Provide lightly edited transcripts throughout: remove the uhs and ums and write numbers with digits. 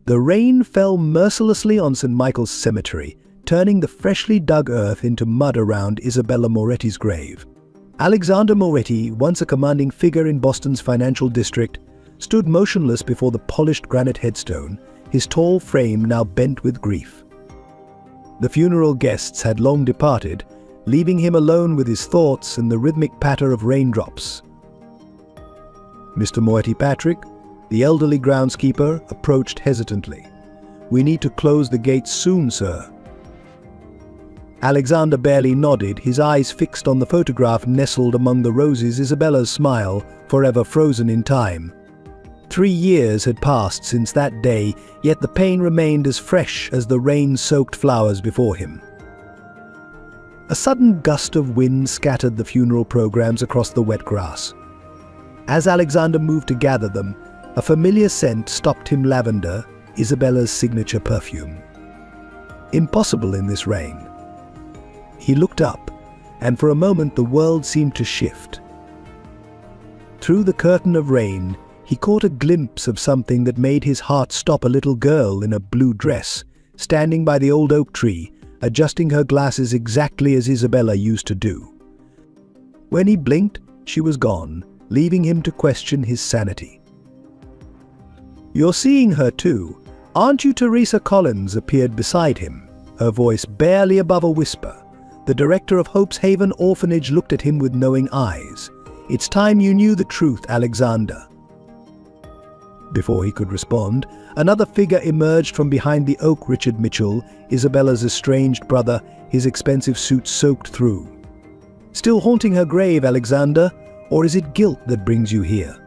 The rain fell mercilessly on St. Michael's Cemetery, turning the freshly dug earth into mud around Isabella Moretti's grave. Alexander Moretti, once a commanding figure in Boston's financial district, stood motionless before the polished granite headstone, his tall frame now bent with grief. The funeral guests had long departed, leaving him alone with his thoughts and the rhythmic patter of raindrops. Mr. Moretti Patrick, the elderly groundskeeper, approached hesitantly. "We need to close the gates soon, sir." Alexander barely nodded, his eyes fixed on the photograph nestled among the roses, Isabella's smile, forever frozen in time. 3 years had passed since that day, yet the pain remained as fresh as the rain-soaked flowers before him. A sudden gust of wind scattered the funeral programs across the wet grass. As Alexander moved to gather them, a familiar scent stopped him: lavender, Isabella's signature perfume. Impossible in this rain. He looked up, and for a moment the world seemed to shift. Through the curtain of rain, he caught a glimpse of something that made his heart stop: a little girl in a blue dress, standing by the old oak tree, adjusting her glasses exactly as Isabella used to do. When he blinked, she was gone, leaving him to question his sanity. "You're seeing her too, aren't you?" Teresa Collins appeared beside him, her voice barely above a whisper. The director of Hope's Haven Orphanage looked at him with knowing eyes. "It's time you knew the truth, Alexander." Before he could respond, another figure emerged from behind the oak: Richard Mitchell, Isabella's estranged brother, his expensive suit soaked through. "Still haunting her grave, Alexander, or is it guilt that brings you here?"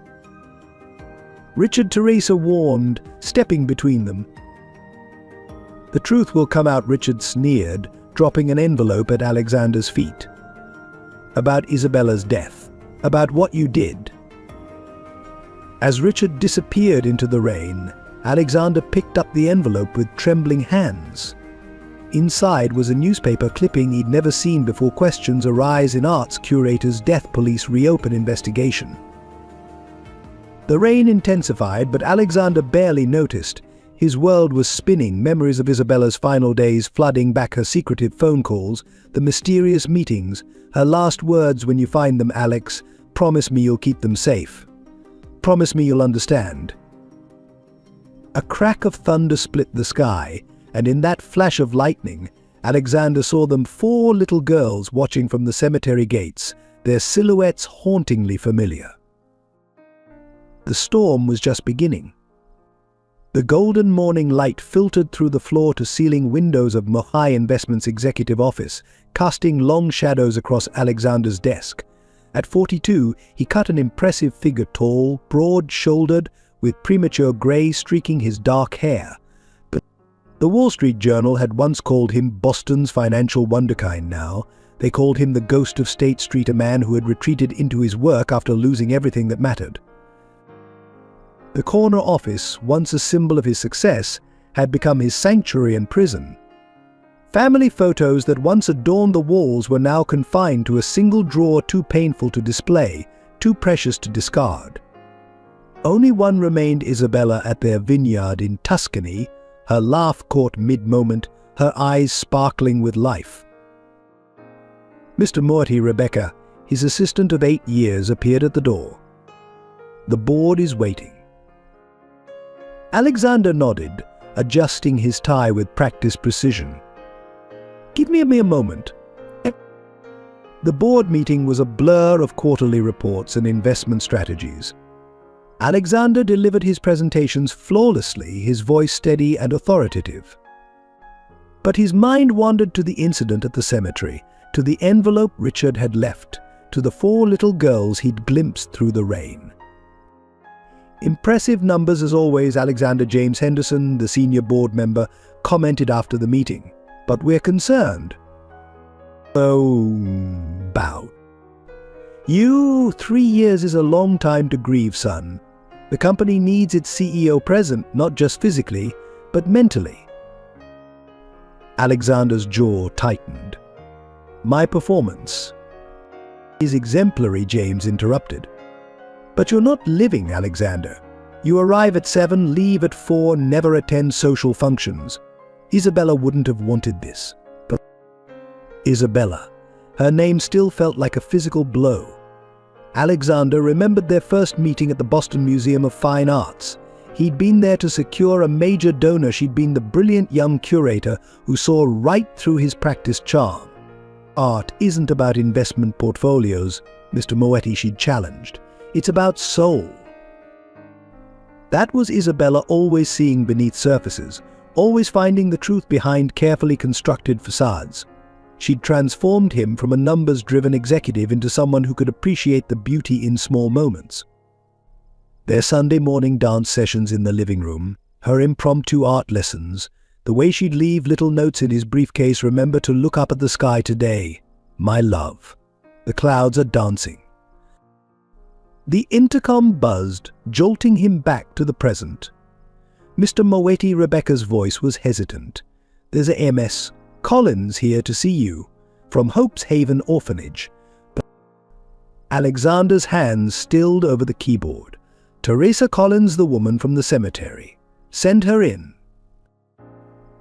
Richard, Teresa warned, stepping between them. "The truth will come out," Richard sneered, dropping an envelope at Alexander's feet. "About Isabella's death. About what you did." As Richard disappeared into the rain, Alexander picked up the envelope with trembling hands. Inside was a newspaper clipping he'd never seen before: questions arise in arts curator's death, police reopen investigation. The rain intensified, but Alexander barely noticed. His world was spinning, memories of Isabella's final days flooding back: her secretive phone calls, the mysterious meetings, her last words: "When you find them, Alex, promise me you'll keep them safe. Promise me you'll understand." A crack of thunder split the sky, and in that flash of lightning, Alexander saw them: 4 little girls watching from the cemetery gates, their silhouettes hauntingly familiar. The storm was just beginning. The golden morning light filtered through the floor-to-ceiling windows of Mohai Investments' executive office, casting long shadows across Alexander's desk. At 42, he cut an impressive figure: tall, broad-shouldered, with premature grey streaking his dark hair. But the Wall Street Journal had once called him Boston's financial wonderkind. Now they called him the ghost of State Street, a man who had retreated into his work after losing everything that mattered. The corner office, once a symbol of his success, had become his sanctuary and prison. Family photos that once adorned the walls were now confined to a single drawer, too painful to display, too precious to discard. Only one remained: Isabella at their vineyard in Tuscany, her laugh caught mid-moment, her eyes sparkling with life. Mr. Moretti, Rebecca, his assistant of 8 years, appeared at the door. "The board is waiting." Alexander nodded, adjusting his tie with practiced precision. "Give me a mere moment." The board meeting was a blur of quarterly reports and investment strategies. Alexander delivered his presentations flawlessly, his voice steady and authoritative. But his mind wandered to the incident at the cemetery, to the envelope Richard had left, to the 4 little girls he'd glimpsed through the rain. "Impressive numbers as always," Alexander James Henderson, the senior board member, commented after the meeting. "But we're concerned." "Oh, bowed. 3 years is a long time to grieve, son. The company needs its CEO present, not just physically, but mentally." Alexander's jaw tightened. "My performance is exemplary," James interrupted. "But you're not living, Alexander. You arrive at 7, leave at 4, never attend social functions. Isabella wouldn't have wanted this. But Isabella. Her name still felt like a physical blow. Alexander remembered their first meeting at the Boston Museum of Fine Arts. He'd been there to secure a major donor. She'd been the brilliant young curator who saw right through his practiced charm. Art isn't about investment portfolios, Mr. Moetti, she'd challenged. It's about soul. That was Isabella always seeing beneath surfaces, always finding the truth behind carefully constructed facades. She'd transformed him from a numbers-driven executive into someone who could appreciate the beauty in small moments. Their Sunday morning dance sessions in the living room, her impromptu art lessons, the way she'd leave little notes in his briefcase, remember to look up at the sky today, my love. The clouds are dancing. The intercom buzzed, jolting him back to the present. Mr. Moetti, Rebecca's voice was hesitant. There's a MS Collins here to see you, from Hope's Haven Orphanage. Alexander's hands stilled over the keyboard. Teresa Collins, the woman from the cemetery. Send her in.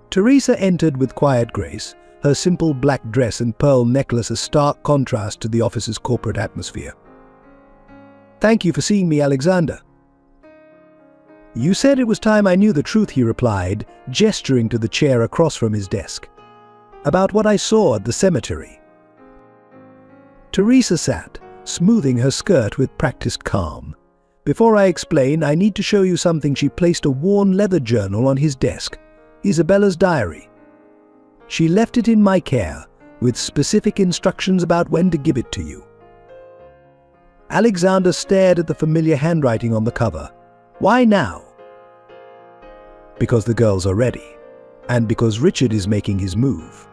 Teresa entered with quiet grace, her simple black dress and pearl necklace a stark contrast to the office's corporate atmosphere. Thank you for seeing me, Alexander. You said it was time I knew the truth, he replied, gesturing to the chair across from his desk. About what I saw at the cemetery. Teresa sat, smoothing her skirt with practiced calm. Before I explain, I need to show you something. She placed a worn leather journal on his desk, Isabella's diary. She left it in my care, with specific instructions about when to give it to you. Alexander stared at the familiar handwriting on the cover. Why now? Because the girls are ready, and because Richard is making his move.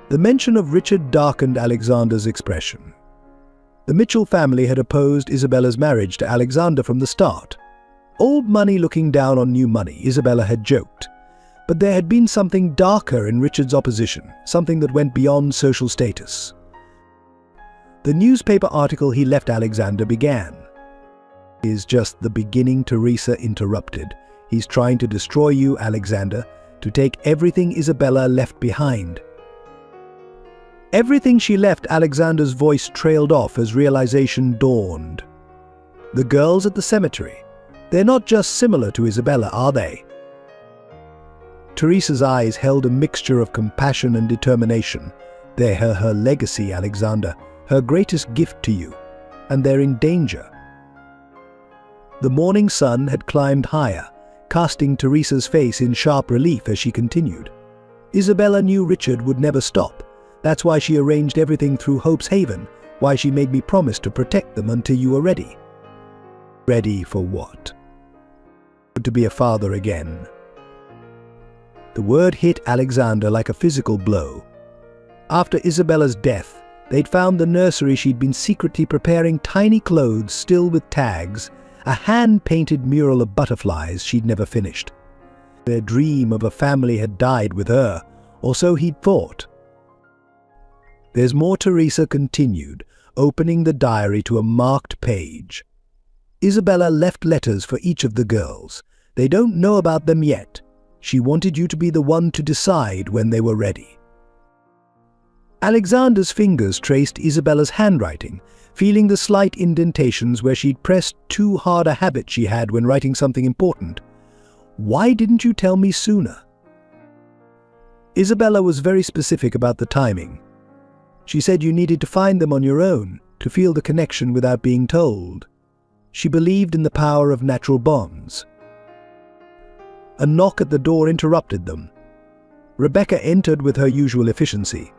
The mention of Richard darkened Alexander's expression. The Mitchell family had opposed Isabella's marriage to Alexander from the start. Old money looking down on new money, Isabella had joked. But there had been something darker in Richard's opposition, something that went beyond social status. The newspaper article he left Alexander began. "Is just the beginning," Teresa interrupted. "He's trying to destroy you, Alexander, to take everything Isabella left behind." Everything she left, Alexander's voice trailed off as realization dawned. The girls at the cemetery. They're not just similar to Isabella, are they? Teresa's eyes held a mixture of compassion and determination. They're her legacy, Alexander, her greatest gift to you, and they're in danger. The morning sun had climbed higher, casting Teresa's face in sharp relief as she continued. Isabella knew Richard would never stop. That's why she arranged everything through Hope's Haven, why she made me promise to protect them until you were ready. Ready for what? To be a father again. The word hit Alexander like a physical blow. After Isabella's death, they'd found the nursery. She'd been secretly preparing tiny clothes still with tags, a hand-painted mural of butterflies she'd never finished. Their dream of a family had died with her, or so he'd thought. There's more, Teresa continued, opening the diary to a marked page. Isabella left letters for each of the girls. They don't know about them yet. She wanted you to be the one to decide when they were ready. Alexander's fingers traced Isabella's handwriting, feeling the slight indentations where she'd pressed too hard, a habit she had when writing something important. Why didn't you tell me sooner? Isabella was very specific about the timing. She said you needed to find them on your own, to feel the connection without being told. She believed in the power of natural bonds. A knock at the door interrupted them. Rebecca entered with her usual efficiency.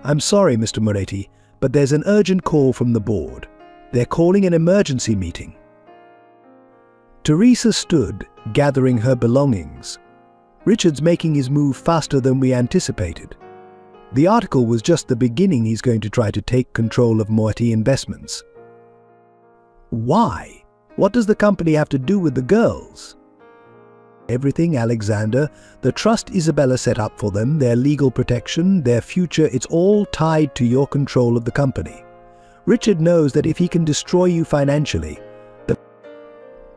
"I'm sorry, Mr. Moretti, but there's an urgent call from the board. They're calling an emergency meeting." Teresa stood, gathering her belongings. "Richard's making his move faster than we anticipated. The article was just the beginning. He's going to try to take control of Moetti Investments." "Why? What does the company have to do with the girls?" "Everything, Alexander. The trust Isabella set up for them, their legal protection, their future, it's all tied to your control of the company. Richard knows that if he can destroy you financially..."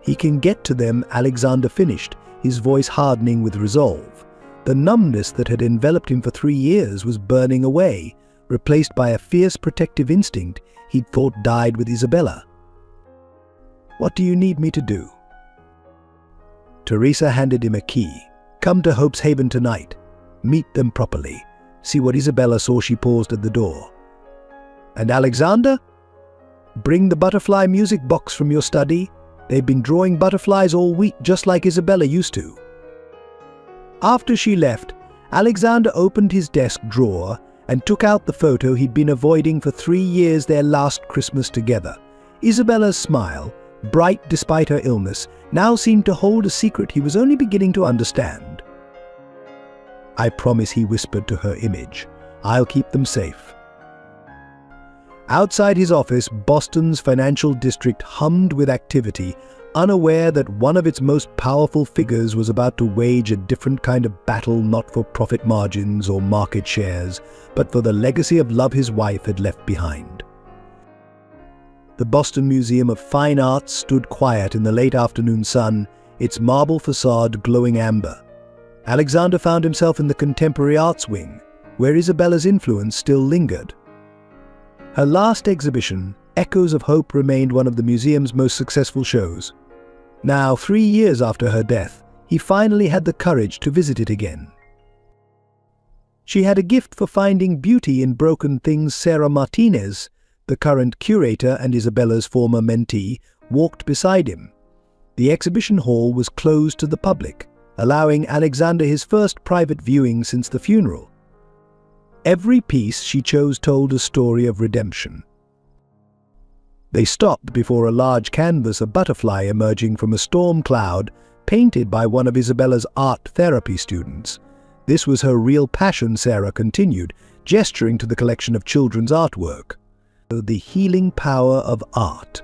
He can get to them, Alexander finished, his voice hardening with resolve. The numbness that had enveloped him for 3 years was burning away, replaced by a fierce protective instinct he'd thought died with Isabella. "What do you need me to do?" Teresa handed him a key. "Come to Hope's Haven tonight. Meet them properly. See what Isabella saw." She paused at the door. "And Alexander? Bring the butterfly music box from your study. They've been drawing butterflies all week, just like Isabella used to." After she left, Alexander opened his desk drawer and took out the photo he'd been avoiding for 3 years, their last Christmas together. Isabella's smile, bright despite her illness, now seemed to hold a secret he was only beginning to understand. "I promise," he whispered to her image. "I'll keep them safe." Outside his office, Boston's financial district hummed with activity, unaware that one of its most powerful figures was about to wage a different kind of battle, not for profit margins or market shares, but for the legacy of love his wife had left behind. The Boston Museum of Fine Arts stood quiet in the late afternoon sun, its marble facade glowing amber. Alexander found himself in the contemporary arts wing, where Isabella's influence still lingered. Her last exhibition, Echoes of Hope, remained one of the museum's most successful shows. Now, 3 years after her death, he finally had the courage to visit it again. She had a gift for finding beauty in broken things. Sarah Martinez, the current curator and Isabella's former mentee, walked beside him. The exhibition hall was closed to the public, allowing Alexander his first private viewing since the funeral. Every piece she chose told a story of redemption. They stopped before a large canvas, a butterfly emerging from a storm cloud, painted by one of Isabella's art therapy students. This was her real passion, Sarah continued, gesturing to the collection of children's artwork. The healing power of art.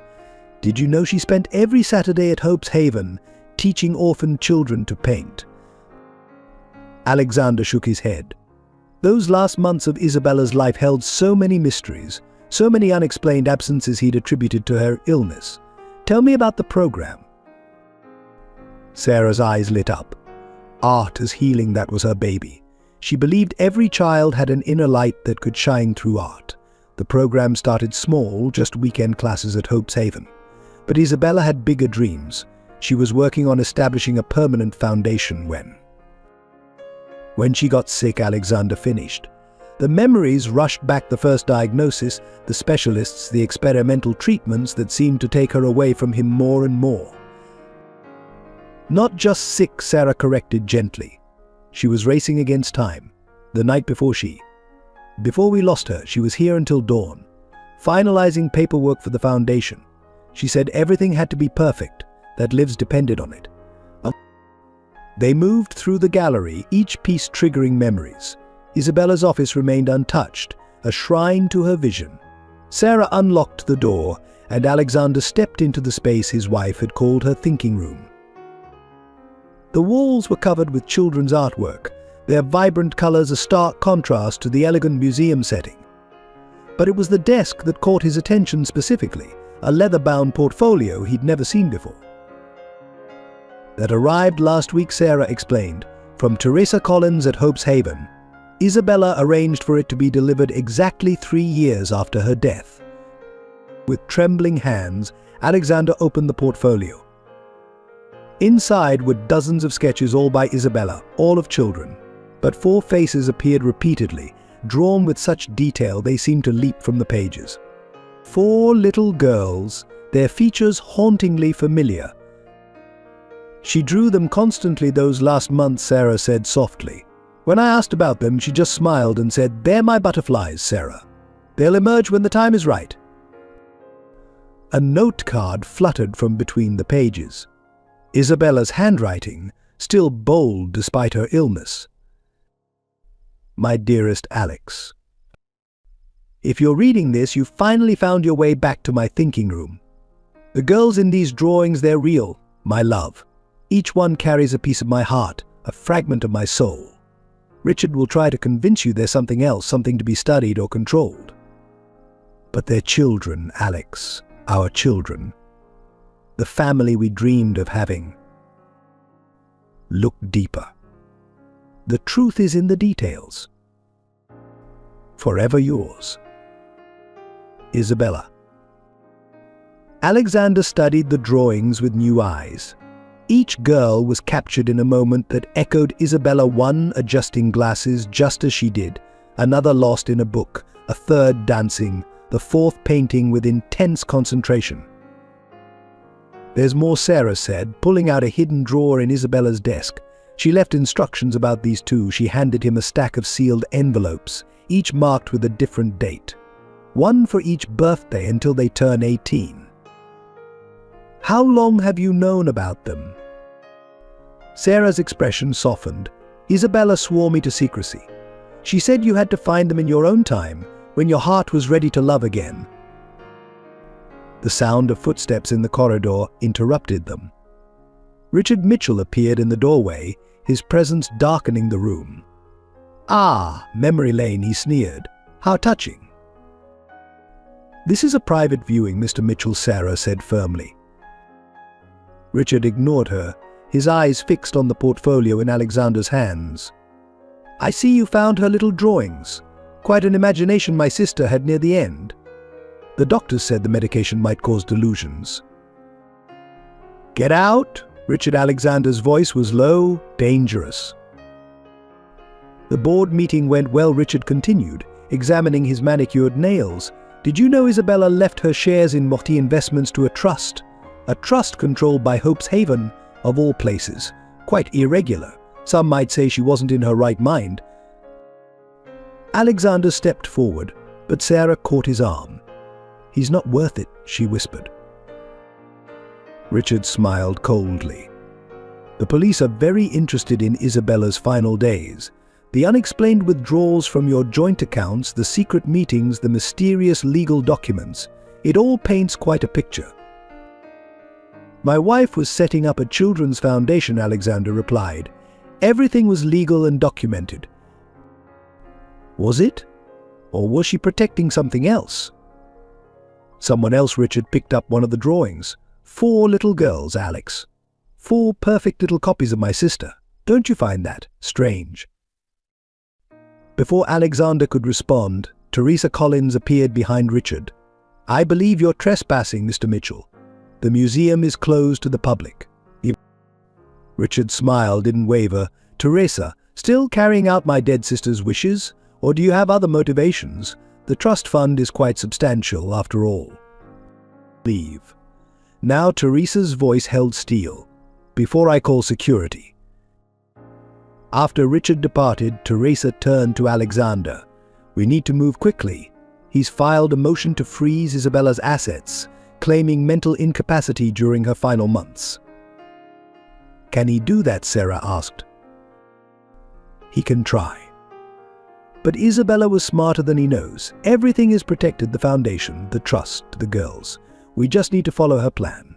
Did you know she spent every Saturday at Hope's Haven teaching orphaned children to paint? Alexander shook his head. Those last months of Isabella's life held so many mysteries, so many unexplained absences he'd attributed to her illness. Tell me about the program. Sarah's eyes lit up. Art as healing, that was her baby. She believed every child had an inner light that could shine through art. The program started small, just weekend classes at Hope's Haven. But Isabella had bigger dreams. She was working on establishing a permanent foundation when she got sick, Alexander finished. The memories rushed back: the first diagnosis, the specialists, the experimental treatments that seemed to take her away from him more and more. Not just sick, Sarah corrected gently. She was racing against time. The night before we lost her, she was here until dawn, finalizing paperwork for the foundation. She said everything had to be perfect, that lives depended on it. They moved through the gallery, each piece triggering memories. Isabella's office remained untouched, a shrine to her vision. Sarah unlocked the door, and Alexander stepped into the space his wife had called her thinking room. The walls were covered with children's artwork, their vibrant colors a stark contrast to the elegant museum setting. But it was the desk that caught his attention specifically, a leather-bound portfolio he'd never seen before. That arrived last week, Sarah explained, from Teresa Collins at Hope's Haven. Isabella arranged for it to be delivered exactly 3 years after her death. With trembling hands, Alexander opened the portfolio. Inside were dozens of sketches, all by Isabella, all of children. But 4 faces appeared repeatedly, drawn with such detail they seemed to leap from the pages. 4 little girls, their features hauntingly familiar. She drew them constantly those last months, Sarah said softly. When I asked about them, she just smiled and said, "They're my butterflies, Sarah. They'll emerge when the time is right." A note card fluttered from between the pages. Isabella's handwriting, still bold despite her illness. My dearest Alex, if you're reading this, you've finally found your way back to my thinking room. The girls in these drawings, they're real, my love. Each one carries a piece of my heart, a fragment of my soul. Richard will try to convince you there's something else, something to be studied or controlled. But they're children, Alex, our children. the family we dreamed of having. Look deeper. The truth is in the details. Forever yours, Isabella. Alexander studied the drawings with new eyes. Each girl was captured in a moment that echoed Isabella, one adjusting glasses just as she did, another lost in a book, a third dancing, the fourth painting with intense concentration. "There's more," Sarah said, pulling out a hidden drawer in Isabella's desk. She left instructions about these two. She handed him a stack of sealed envelopes, each marked with a different date. One for each birthday until they turn 18. "How long have you known about them?" Sarah's expression softened. "Isabella swore me to secrecy. She said you had to find them in your own time, when your heart was ready to love again." The sound of footsteps in the corridor interrupted them. Richard Mitchell appeared in the doorway, his presence darkening the room. "Ah, memory lane," he sneered. "How touching." "This is a private viewing, Mr. Mitchell," Sarah said firmly. Richard ignored her, his eyes fixed on the portfolio in Alexander's hands. "I see you found her little drawings. Quite an imagination my sister had near the end. The doctors said the medication might cause delusions." "Get out!" Richard Alexander's voice was low, dangerous. "The board meeting went well," Richard continued, examining his manicured nails. "Did you know Isabella left her shares in Morty Investments to a trust? A trust controlled by Hope's Haven, of all places. Quite irregular. Some might say she wasn't in her right mind." Alexander stepped forward, but Sarah caught his arm. "He's not worth it," she whispered. Richard smiled coldly. "The police are very interested in Isabella's final days. The unexplained withdrawals from your joint accounts, the secret meetings, the mysterious legal documents. It all paints quite a picture." "My wife was setting up a children's foundation," Alexander replied. "Everything was legal and documented." Was it? Or was she protecting something else? Someone else. Richard picked up one of the drawings. 4 little girls, Alex. 4 perfect little copies of my sister. Don't you find that strange? Before Alexander could respond, Teresa Collins appeared behind Richard. "I believe you're trespassing, Mr. Mitchell. The museum is closed to the public." Richard's smile didn't waver. "Teresa, still carrying out my dead sister's wishes? Or do you have other motivations? The trust fund is quite substantial, after all." "Leave." Now Teresa's voice held steel. "Before I call security." After Richard departed, Teresa turned to Alexander. "We need to move quickly. He's filed a motion to freeze Isabella's assets, claiming mental incapacity during her final months." "Can he do that?" Sarah asked. "He can try. But Isabella was smarter than he knows. Everything is protected: the foundation, the trust, the girls. We just need to follow her plan."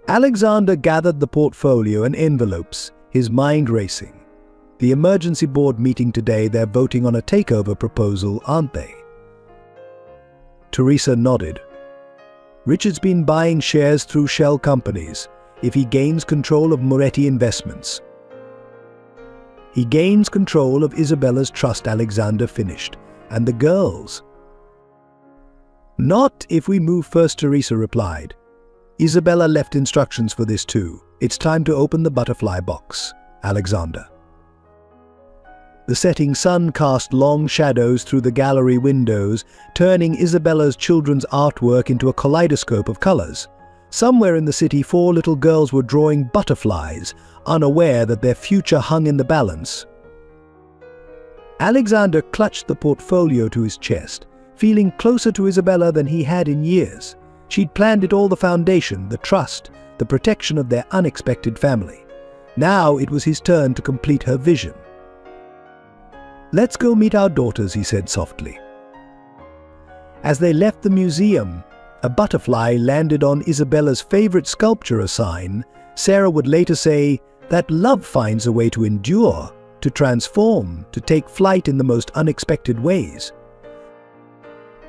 Alexander gathered the portfolio and envelopes, his mind racing. The emergency board meeting today. They're voting on a takeover proposal, aren't they? Teresa nodded. "Richard's been buying shares through shell companies. If he gains control of Moretti Investments, he gains control of Isabella's trust," Alexander finished. "And the girls." "Not if we move first," Teresa replied. "Isabella left instructions for this too. It's time to open the butterfly box, Alexander." The setting sun cast long shadows through the gallery windows, turning Isabella's children's artwork into a kaleidoscope of colors. Somewhere in the city, 4 little girls were drawing butterflies, unaware that their future hung in the balance. Alexander clutched the portfolio to his chest, feeling closer to Isabella than he had in years. She'd planned it all: the foundation, the trust, the protection of their unexpected family. Now it was his turn to complete her vision. "Let's go meet our daughters," he said softly. As they left the museum, a butterfly landed on Isabella's favorite sculpture, a sign. Sarah would later say that love finds a way to endure, to transform, to take flight in the most unexpected ways.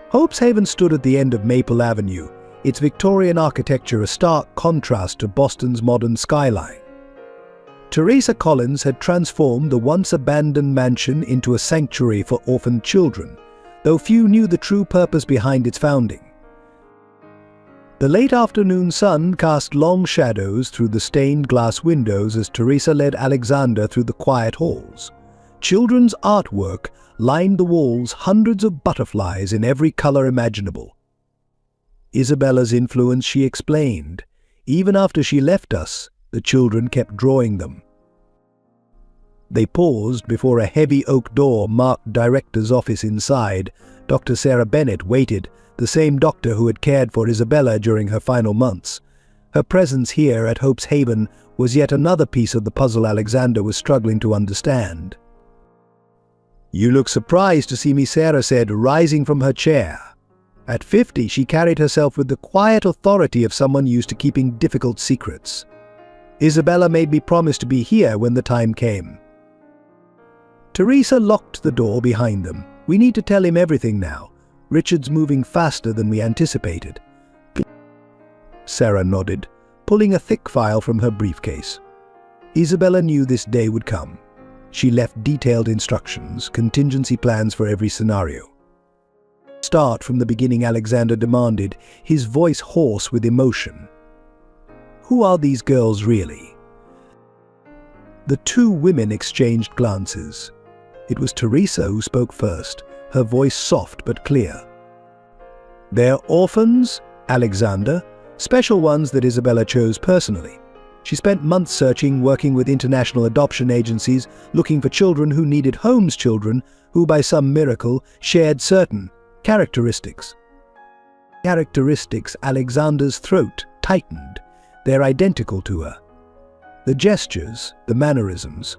Hope's Haven stood at the end of Maple Avenue, its Victorian architecture a stark contrast to Boston's modern skyline. Teresa Collins had transformed the once abandoned mansion into a sanctuary for orphaned children, though few knew the true purpose behind its founding. The late afternoon sun cast long shadows through the stained glass windows as Teresa led Alexander through the quiet halls. Children's artwork lined the walls, hundreds of butterflies in every color imaginable. Isabella's influence, she explained. Even after she left us, the children kept drawing them. They paused before a heavy oak door marked director's office inside. Dr. Sarah Bennett waited, the same doctor who had cared for Isabella during her final months. Her presence here at Hope's Haven was yet another piece of the puzzle Alexander was struggling to understand. "You look surprised to see me," Sarah said, rising from her chair. At 50, she carried herself with the quiet authority of someone used to keeping difficult secrets. "Isabella made me promise to be here when the time came." Teresa locked the door behind them. "We need to tell him everything now. Richard's moving faster than we anticipated." Sarah nodded, pulling a thick file from her briefcase. Isabella knew this day would come. She left detailed instructions, contingency plans for every scenario. "Start from the beginning," Alexander demanded, his voice hoarse with emotion. "Who are these girls really?" The two women exchanged glances. It was Teresa who spoke first, her voice soft but clear. "They're orphans, Alexander, special ones that Isabella chose personally. She spent months searching, working with international adoption agencies, looking for children who needed homes, children who by some miracle shared certain characteristics. Alexander's throat tightened. They're identical to her. The gestures, the mannerisms.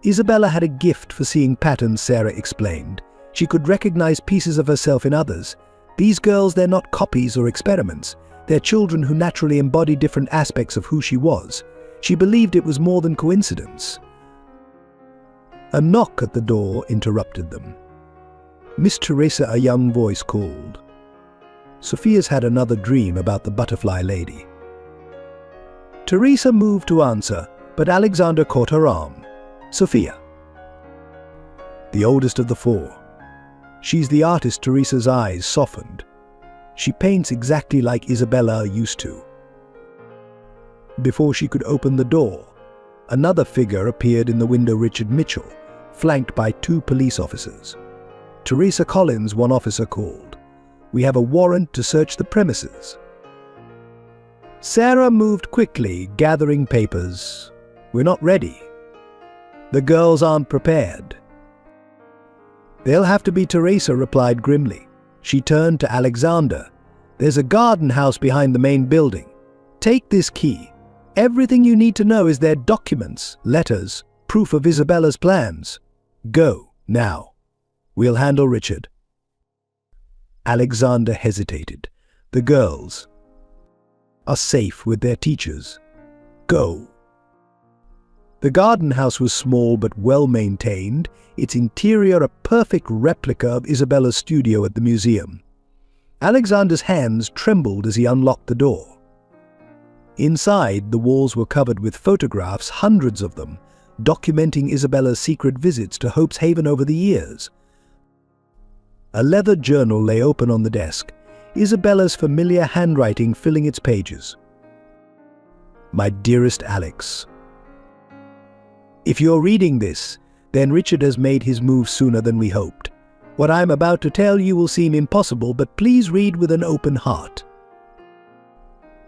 Isabella had a gift for seeing patterns, Sarah explained. She could recognize pieces of herself in others. These girls, they're not copies or experiments. They're children who naturally embody different aspects of who she was. She believed it was more than coincidence. A knock at the door interrupted them. "Miss Teresa," a young voice called. "Sophia's had another dream about the butterfly lady." Teresa moved to answer, but Alexander caught her arm. "Sophia." "The oldest of the four. She's the artist." Teresa's eyes softened. "She paints exactly like Isabella used to." Before she could open the door, another figure appeared in the window, Richard Mitchell, flanked by two police officers. "Teresa Collins," one officer called. "We have a warrant to search the premises." Sarah moved quickly, gathering papers. "We're not ready. The girls aren't prepared." "They'll have to be," Teresa replied grimly. She turned to Alexander. "There's a garden house behind the main building. Take this key. Everything you need to know is their documents, letters, proof of Isabella's plans. Go, now. We'll handle Richard." Alexander hesitated. "The girls are safe with their teachers. Go." The garden house was small but well-maintained, its interior a perfect replica of Isabella's studio at the museum. Alexander's hands trembled as he unlocked the door. Inside, the walls were covered with photographs, hundreds of them, documenting Isabella's secret visits to Hope's Haven over the years. A leather journal lay open on the desk, Isabella's familiar handwriting filling its pages. "My dearest Alex, if you're reading this, then Richard has made his move sooner than we hoped. What I'm about to tell you will seem impossible, but please read with an open heart.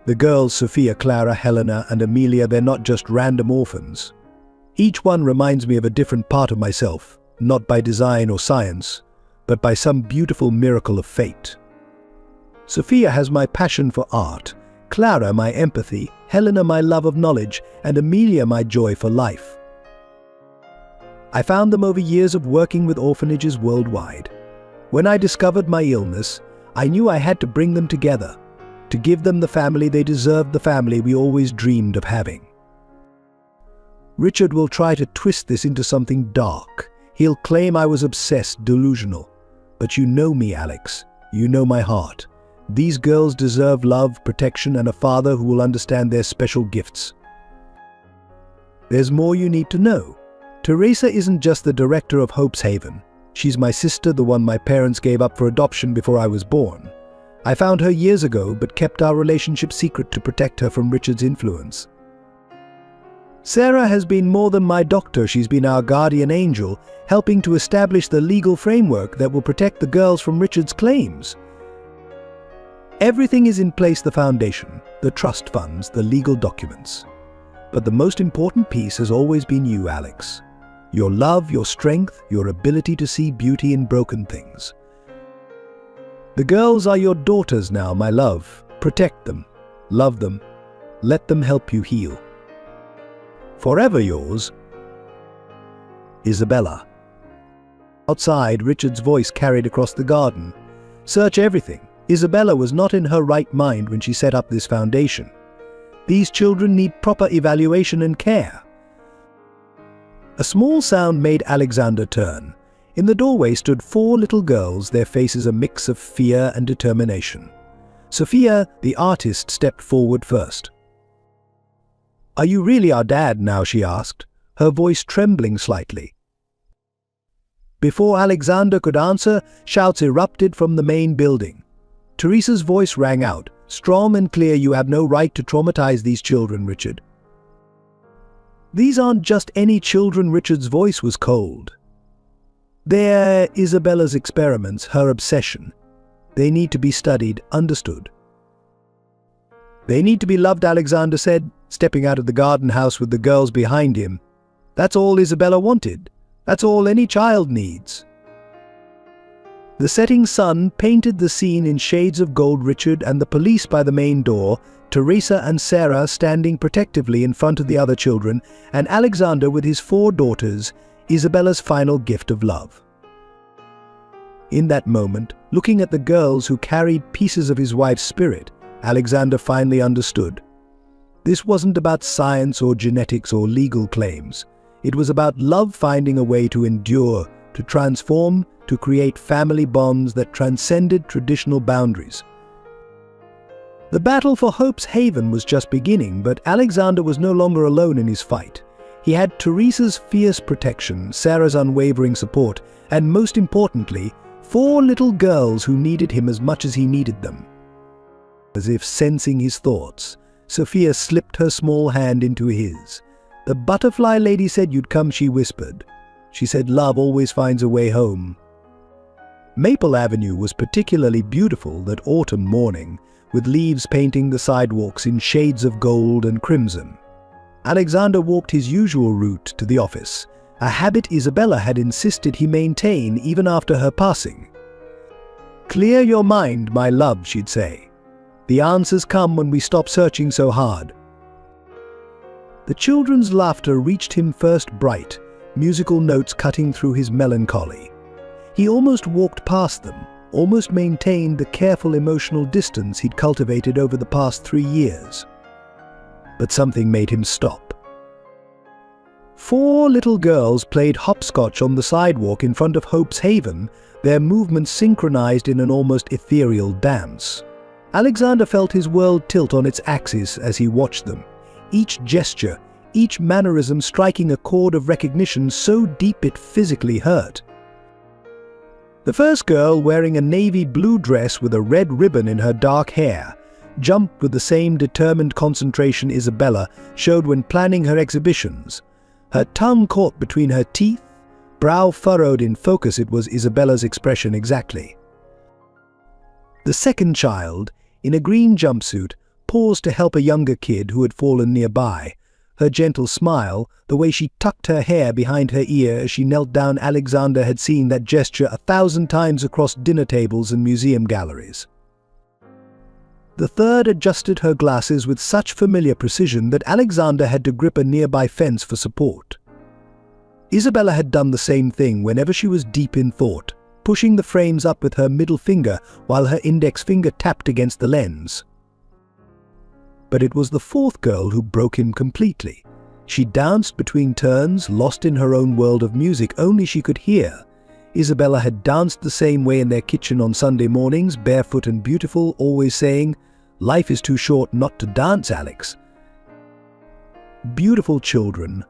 The girls, Sophia, Clara, Helena, and Amelia, they're not just random orphans. Each one reminds me of a different part of myself, not by design or science, but by some beautiful miracle of fate. Sophia has my passion for art, Clara my empathy, Helena my love of knowledge, and Amelia my joy for life. I found them over years of working with orphanages worldwide. When I discovered my illness, I knew I had to bring them together, to give them the family they deserved, the family we always dreamed of having. Richard will try to twist this into something dark. He'll claim I was obsessed, delusional. But you know me, Alex. You know my heart. These girls deserve love, protection, and a father who will understand their special gifts. There's more you need to know. Teresa isn't just the director of Hope's Haven. She's my sister, the one my parents gave up for adoption before I was born. I found her years ago, but kept our relationship secret to protect her from Richard's influence. Sarah has been more than my doctor. She's been our guardian angel, helping to establish the legal framework that will protect the girls from Richard's claims. Everything is in place: the foundation, the trust funds, the legal documents. But the most important piece has always been you, Alex. Your love, your strength, your ability to see beauty in broken things. The girls are your daughters now, my love. Protect them, love them, let them help you heal. Forever yours, Isabella. Outside, Richard's voice carried across the garden. Search everything. Isabella was not in her right mind when she set up this foundation. These children need proper evaluation and care. A small sound made Alexander turn. In the doorway stood 4 little girls, their faces a mix of fear and determination. Sophia, the artist, stepped forward first. "Are you really our dad now?" she asked, her voice trembling slightly. Before Alexander could answer, shouts erupted from the main building. Teresa's voice rang out, strong and clear. "You have no right to traumatize these children, Richard." "These aren't just any children." Richard's voice was cold. "They're Isabella's experiments, her obsession. They need to be studied, understood." "They need to be loved," Alexander said, stepping out of the garden house with the girls behind him. "That's all Isabella wanted. That's all any child needs." The setting sun painted the scene in shades of gold. Richard and the police by the main door, Teresa and Sarah standing protectively in front of the other children, and Alexander with his 4 daughters, Isabella's final gift of love. In that moment, looking at the girls who carried pieces of his wife's spirit, Alexander finally understood. This wasn't about science or genetics or legal claims. It was about love finding a way to endure, to transform, to create family bonds that transcended traditional boundaries. The battle for Hope's Haven was just beginning, but Alexander was no longer alone in his fight. He had Teresa's fierce protection, Sarah's unwavering support, and most importantly, 4 little girls who needed him as much as he needed them. As if sensing his thoughts, Sophia slipped her small hand into his. "The butterfly lady said you'd come," she whispered. "She said love always finds a way home." Maple Avenue was particularly beautiful that autumn morning, with leaves painting the sidewalks in shades of gold and crimson. Alexander walked his usual route to the office, a habit Isabella had insisted he maintain even after her passing. "Clear your mind, my love," she'd say. "The answers come when we stop searching so hard." The children's laughter reached him first, bright, musical notes cutting through his melancholy. He almost walked past them, almost maintained the careful emotional distance he'd cultivated over the past 3 years. But something made him stop. 4 little girls played hopscotch on the sidewalk in front of Hope's Haven, their movements synchronized in an almost ethereal dance. Alexander felt his world tilt on its axis as he watched them, each gesture, each mannerism striking a chord of recognition so deep it physically hurt. The first girl, wearing a navy blue dress with a red ribbon in her dark hair, jumped with the same determined concentration Isabella showed when planning her exhibitions. Her tongue caught between her teeth, brow furrowed in focus. It was Isabella's expression exactly. The second child, in a green jumpsuit, paused to help a younger kid who had fallen nearby. Her gentle smile, the way she tucked her hair behind her ear as she knelt down, Alexander had seen that gesture 1,000 times across dinner tables and museum galleries. The third adjusted her glasses with such familiar precision that Alexander had to grip a nearby fence for support. Isabella had done the same thing whenever she was deep in thought, pushing the frames up with her middle finger while her index finger tapped against the lens. But it was the 4th girl who broke him completely. She danced between turns, lost in her own world of music only she could hear. Isabella had danced the same way in their kitchen on Sunday mornings, barefoot and beautiful, always saying, "Life is too short not to dance, Alex." Beautiful children,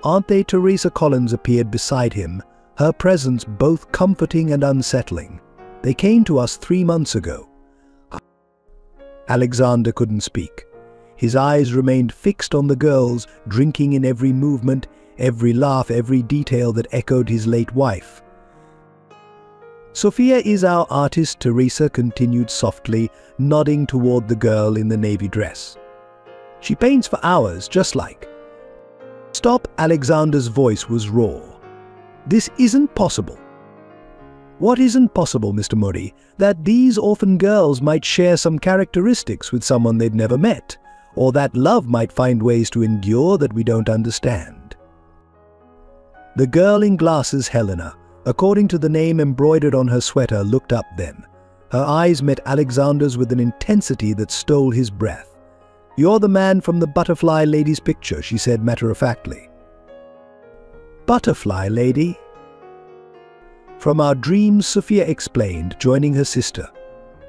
aren't they? Teresa Collins appeared beside him, her presence both comforting and unsettling. They came to us 3 months ago. Alexander couldn't speak. His eyes remained fixed on the girls, drinking in every movement, every laugh, every detail that echoed his late wife. "Sophia is our artist," Teresa continued softly, nodding toward the girl in the navy dress. "She paints for hours, just like—" "Stop!" Alexander's voice was raw. "This isn't possible." "What isn't possible, Mr. Murray? That these orphan girls might share some characteristics with someone they'd never met, or that love might find ways to endure that we don't understand." The girl in glasses, Helena, according to the name embroidered on her sweater, looked up then. Her eyes met Alexander's with an intensity that stole his breath. "You're the man from the butterfly lady's picture," she said matter-of-factly. "Butterfly lady?" "From our dreams," Sophia explained, joining her sister.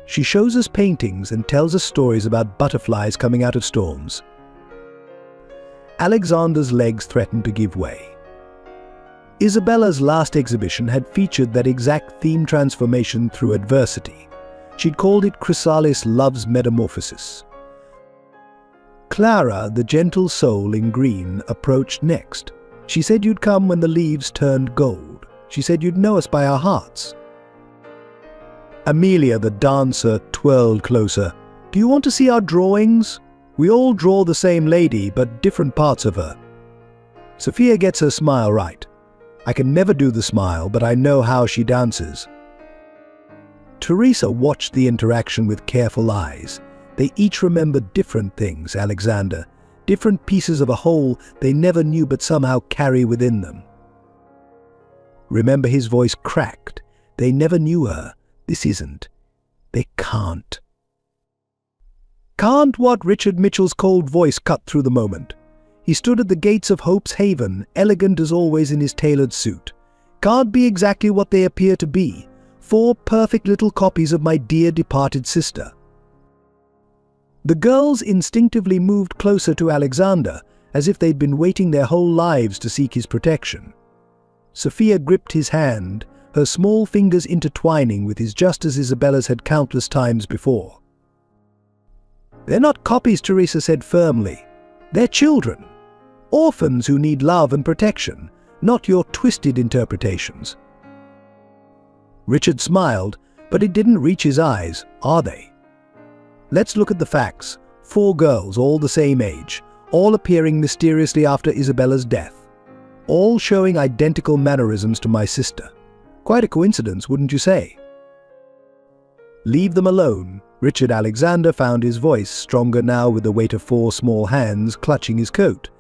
"She shows us paintings and tells us stories about butterflies coming out of storms." Alexander's legs threatened to give way. Isabella's last exhibition had featured that exact theme, transformation through adversity. She'd called it Chrysalis Love's Metamorphosis. Clara, the gentle soul in green, approached next. "She said you'd come when the leaves turned gold. She said you'd know us by our hearts." Amelia, the dancer, twirled closer. "Do you want to see our drawings? We all draw the same lady, but different parts of her." Sophia gets her smile right. I can never do the smile, but I know how she dances. Teresa watched the interaction with careful eyes. They each remembered different things, Alexander, different pieces of a whole they never knew but somehow carry within them. Remember, his voice cracked. They never knew her. This isn't. They can't. "Can't what?" Richard Mitchell's cold voice cut through the moment. He stood at the gates of Hope's Haven, elegant as always in his tailored suit. "Can't be exactly what they appear to be. 4 perfect little copies of my dear departed sister." The girls instinctively moved closer to Alexander, as if they'd been waiting their whole lives to seek his protection. Sophia gripped his hand, her small fingers intertwining with his just as Isabella's had countless times before. "They're not copies," Teresa said firmly. "They're children. Orphans who need love and protection, not your twisted interpretations." Richard smiled, but it didn't reach his eyes. "Are they?" "Let's look at the facts. 4 girls, all the same age, all appearing mysteriously after Isabella's death, all showing identical mannerisms to my sister. Quite a coincidence, wouldn't you say?" "Leave them alone." Richard Alexander found his voice, stronger now with the weight of 4 small hands clutching his coat.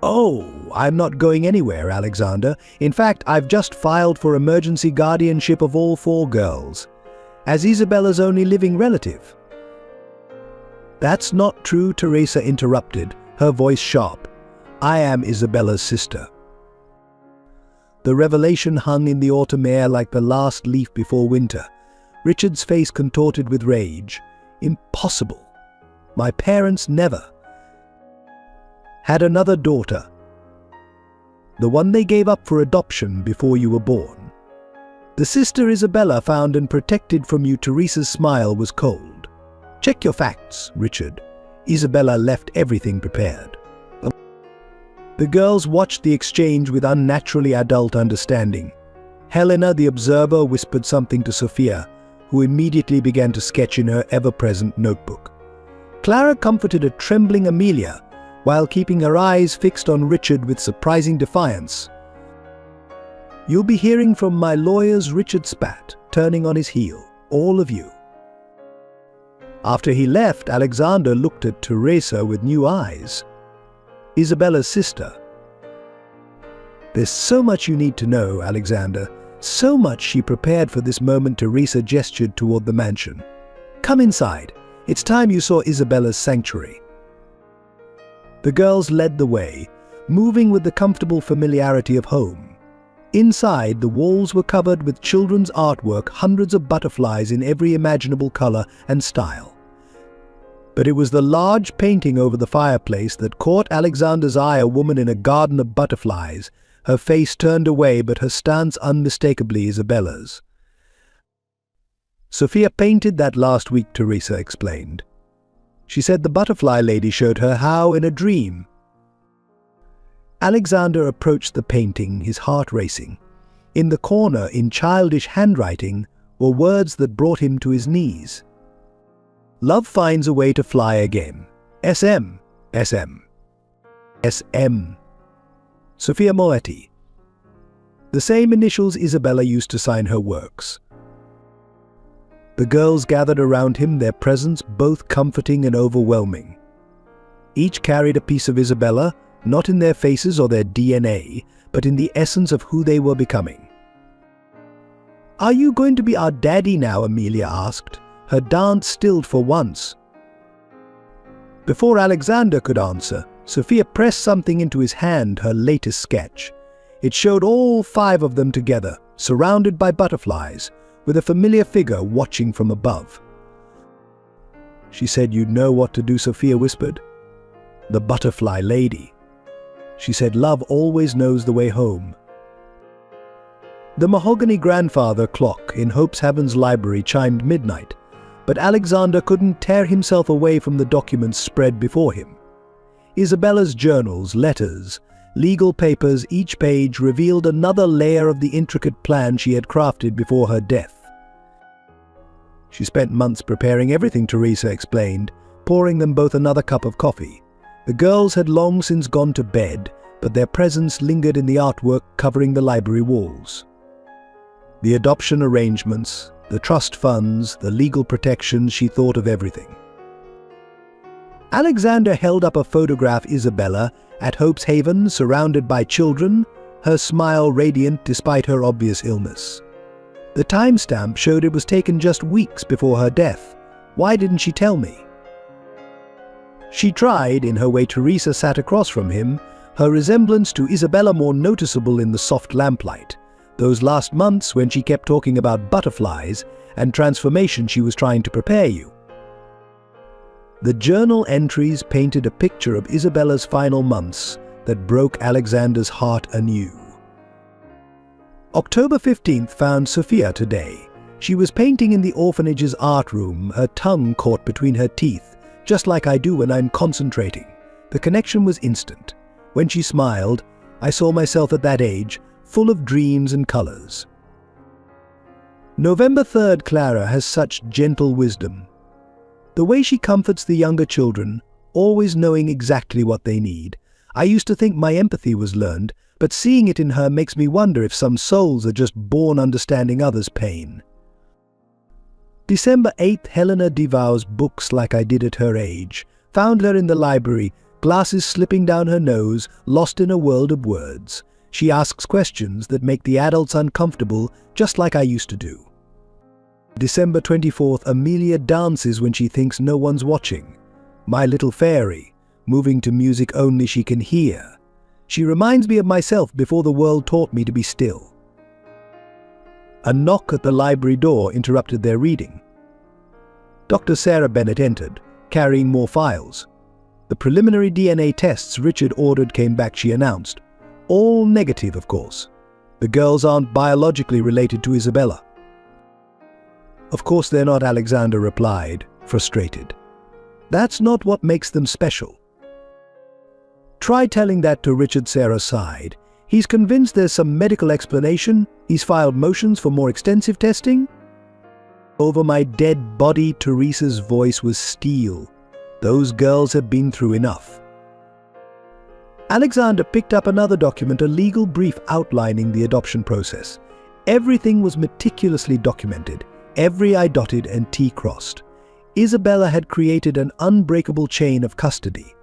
"Oh, I'm not going anywhere, Alexander. In fact, I've just filed for emergency guardianship of all 4 girls, as Isabella's only living relative." "That's not true," Teresa interrupted, her voice sharp. "I am Isabella's sister." The revelation hung in the autumn air like the last leaf before winter. Richard's face contorted with rage. "Impossible. My parents never had another daughter. The one they gave up for adoption before you were born. The sister Isabella found and protected from you." Teresa's smile was cold. "Check your facts, Richard. Isabella left everything prepared." The girls watched the exchange with unnaturally adult understanding. Helena, the observer, whispered something to Sophia, who immediately began to sketch in her ever-present notebook. Clara comforted a trembling Amelia, while keeping her eyes fixed on Richard with surprising defiance. "You'll be hearing from my lawyers," Richard spat, turning on his heel. "All of you." After he left, Alexander looked at Teresa with new eyes. "Isabella's sister. There's so much you need to know, Alexander. So much." She prepared for this moment. Teresa gestured toward the mansion. "Come inside. It's time you saw Isabella's sanctuary." The girls led the way, moving with the comfortable familiarity of home. Inside, the walls were covered with children's artwork, hundreds of butterflies in every imaginable color and style. But it was the large painting over the fireplace that caught Alexander's eye, a woman in a garden of butterflies, her face turned away but her stance unmistakably Isabella's. "Sophia painted that last week," Teresa explained. "She said the butterfly lady showed her how in a dream." Alexander approached the painting, his heart racing. In the corner, in childish handwriting, were words that brought him to his knees. "Love finds a way to fly again. SM. SM. SM. Sophia Moetti." The same initials Isabella used to sign her works. The girls gathered around him, their presence both comforting and overwhelming. Each carried a piece of Isabella, not in their faces or their DNA, but in the essence of who they were becoming. "Are you going to be our daddy now?" Amelia asked. Her dance stilled for once. Before Alexander could answer, Sophia pressed something into his hand, her latest sketch. It showed all 5 of them together, surrounded by butterflies, with a familiar figure watching from above. "She said you'd know what to do," Sophia whispered. "The butterfly lady. She said love always knows the way home." The mahogany grandfather clock in Hope's Heaven's library chimed midnight, but Alexander couldn't tear himself away from the documents spread before him. Isabella's journals, letters, legal papers, each page revealed another layer of the intricate plan she had crafted before her death. "She spent months preparing everything," Teresa explained, pouring them both another cup of coffee. The girls had long since gone to bed, but their presence lingered in the artwork covering the library walls. The adoption arrangements, the trust funds, the legal protections, she thought of everything. Alexander held up a photograph of Isabella at Hope's Haven, surrounded by children, her smile radiant despite her obvious illness. The timestamp showed it was taken just weeks before her death. Why didn't she tell me? She tried. In her way, Teresa sat across from him, her resemblance to Isabella more noticeable in the soft lamplight. Those last months when she kept talking about butterflies and transformation, she was trying to prepare you. The journal entries painted a picture of Isabella's final months that broke Alexander's heart anew. October 15th found Sophia today. She was painting in the orphanage's art room, her tongue caught between her teeth, just like I do when I'm concentrating. The connection was instant. When she smiled, I saw myself at that age, full of dreams and colors. November 3rd, Clara has such gentle wisdom. The way she comforts the younger children, always knowing exactly what they need. I used to think my empathy was learned, but seeing it in her makes me wonder if some souls are just born understanding others' pain. December 8th, Helena devours books like I did at her age. Found her in the library, glasses slipping down her nose, lost in a world of words. She asks questions that make the adults uncomfortable, just like I used to do. December 24th, Amelia dances when she thinks no one's watching. My little fairy, moving to music only she can hear. She reminds me of myself before the world taught me to be still. A knock at the library door interrupted their reading. Dr. Sarah Bennett entered, carrying more files. The preliminary DNA tests Richard ordered came back, she announced. All negative, of course. The girls aren't biologically related to Isabella. Of course they're not, Alexander replied, frustrated. That's not what makes them special. Try telling that to Richard, Sarah sighed. He's convinced there's some medical explanation. He's filed motions for more extensive testing. Over my dead body, Teresa's voice was steel. Those girls have been through enough. Alexander picked up another document, a legal brief outlining the adoption process. Everything was meticulously documented, every I dotted and T crossed. Isabella had created an unbreakable chain of custody.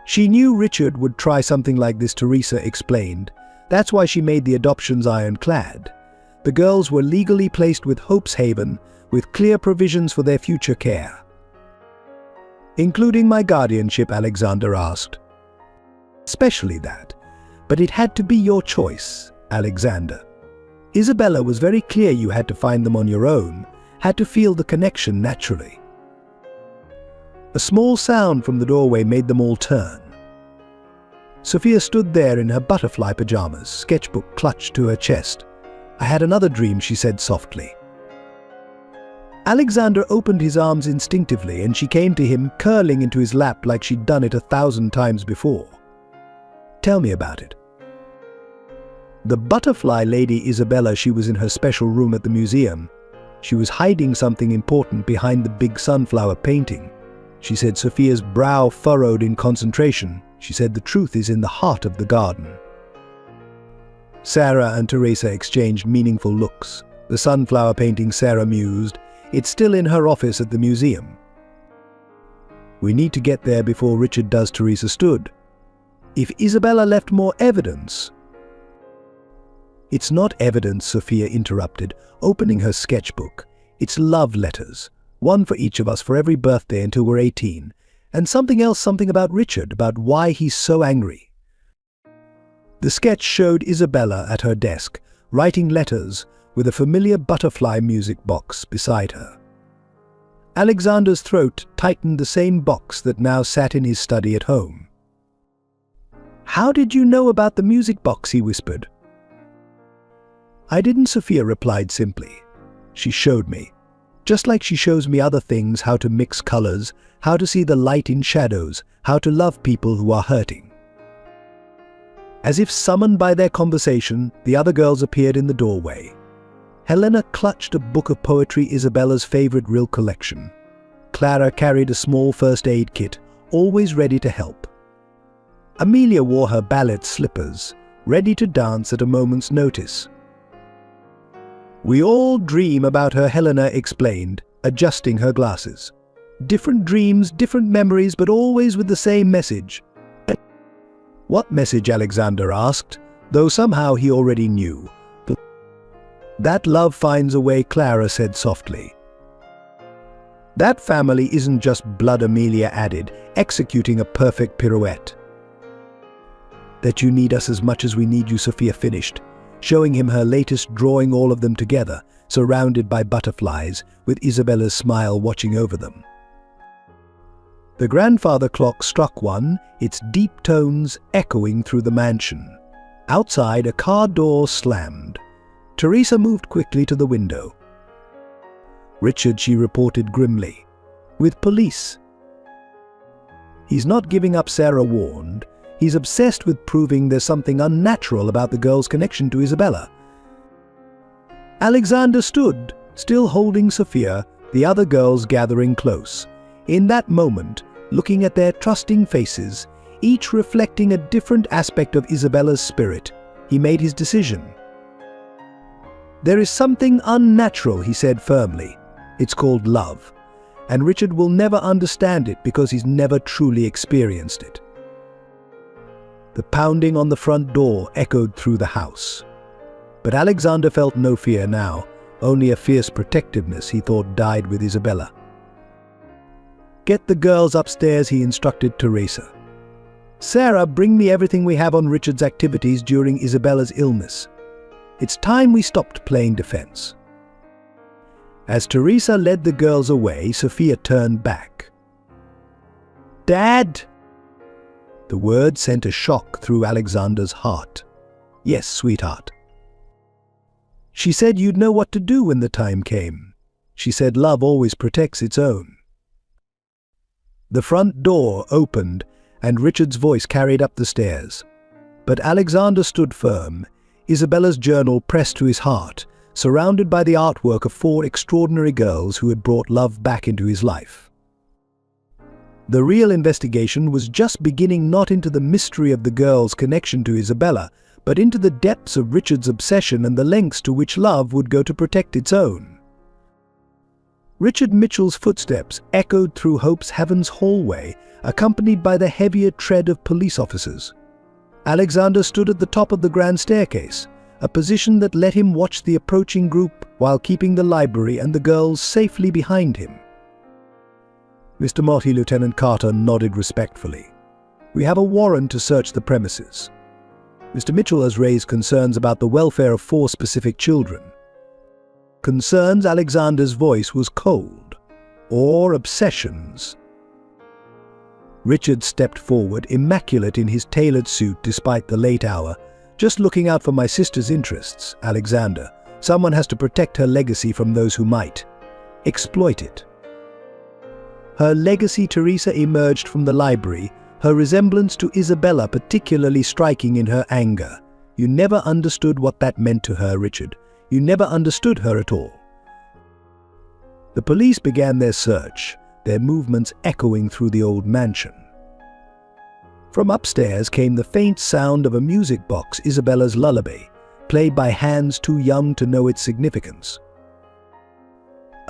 She knew Richard would try something like this, Teresa explained. That's why she made the adoptions ironclad. The girls were legally placed with Hope's Haven, with clear provisions for their future care. Including my guardianship, Alexander asked. Especially that. But it had to be your choice, Alexander. Isabella was very clear you had to find them on your own, had to feel the connection naturally. A small sound from the doorway made them all turn. Sophia stood there in her butterfly pajamas, sketchbook clutched to her chest. "I had another dream," she said softly. Alexander opened his arms instinctively and she came to him, curling into his lap like she'd done it 1,000 times before. "Tell me about it." The butterfly lady Isabella, she was in her special room at the museum. She was hiding something important behind the big sunflower painting. She said, Sophia's brow furrowed in concentration. She said, "The truth is in the heart of the garden." Sarah and Teresa exchanged meaningful looks. The sunflower painting, Sarah mused, "It's still in her office at the museum." "We need to get there before Richard does," Teresa stood. "If Isabella left more evidence—" "It's not evidence," Sophia interrupted, opening her sketchbook. "It's love letters. One for each of us for every birthday until we're 18. And something else, something about Richard, about why he's so angry." The sketch showed Isabella at her desk, writing letters with a familiar butterfly music box beside her. Alexander's throat tightened, the same box that now sat in his study at home. "How did you know about the music box?" he whispered. "I didn't," Sophia replied simply. "She showed me. Just like she shows me other things, how to mix colors, how to see the light in shadows, how to love people who are hurting." As if summoned by their conversation, the other girls appeared in the doorway. Helena clutched a book of poetry, Isabella's favorite Rill collection. Clara carried a small first aid kit, always ready to help. Amelia wore her ballet slippers, ready to dance at a moment's notice. "We all dream about her," Helena explained, adjusting her glasses. "Different dreams, different memories, but always with the same message." "What message?" Alexander asked, though somehow he already knew. "That love finds a way," Clara said softly. "That family isn't just blood," Amelia added, executing a perfect pirouette. "That you need us as much as we need you," Sophia finished, showing him her latest drawing, all of them together, surrounded by butterflies, with Isabella's smile watching over them. The grandfather clock struck 1, its deep tones echoing through the mansion. Outside, a car door slammed. Teresa moved quickly to the window. "Richard," she reported grimly, "with police." "He's not giving up," Sarah warned. "He's obsessed with proving there's something unnatural about the girl's connection to Isabella." Alexander stood, still holding Sophia, the other girls gathering close. In that moment, looking at their trusting faces, each reflecting a different aspect of Isabella's spirit, he made his decision. "There is something unnatural," he said firmly. "It's called love. And Richard will never understand it because he's never truly experienced it." The pounding on the front door echoed through the house. But Alexander felt no fear now, only a fierce protectiveness he thought died with Isabella. "Get the girls upstairs," he instructed Teresa. "Sarah, bring me everything we have on Richard's activities during Isabella's illness. It's time we stopped playing defense." As Teresa led the girls away, Sophia turned back. "Dad!" The word sent a shock through Alexander's heart. "Yes, sweetheart." "She said you'd know what to do when the time came. She said love always protects its own." The front door opened and Richard's voice carried up the stairs. But Alexander stood firm, Isabella's journal pressed to his heart, surrounded by the artwork of 4 extraordinary girls who had brought love back into his life. The real investigation was just beginning, not into the mystery of the girl's connection to Isabella, but into the depths of Richard's obsession and the lengths to which love would go to protect its own. Richard Mitchell's footsteps echoed through Hope's Heaven's hallway, accompanied by the heavier tread of police officers. Alexander stood at the top of the grand staircase, a position that let him watch the approaching group while keeping the library and the girls safely behind him. "Mr. Motti," Lieutenant Carter nodded respectfully. "We have a warrant to search the premises." Mr. Mitchell has raised concerns about the welfare of 4 specific children. Concerns. Alexander's voice was cold. Or obsessions. Richard stepped forward, immaculate in his tailored suit despite the late hour. Just looking out for my sister's interests, Alexander. Someone has to protect her legacy from those who might exploit it. Her legacy. Teresa emerged from the library, her resemblance to Isabella particularly striking in her anger. You never understood what that meant to her, Richard. You never understood her at all. The police began their search, their movements echoing through the old mansion. From upstairs came the faint sound of a music box, Isabella's lullaby, played by hands too young to know its significance.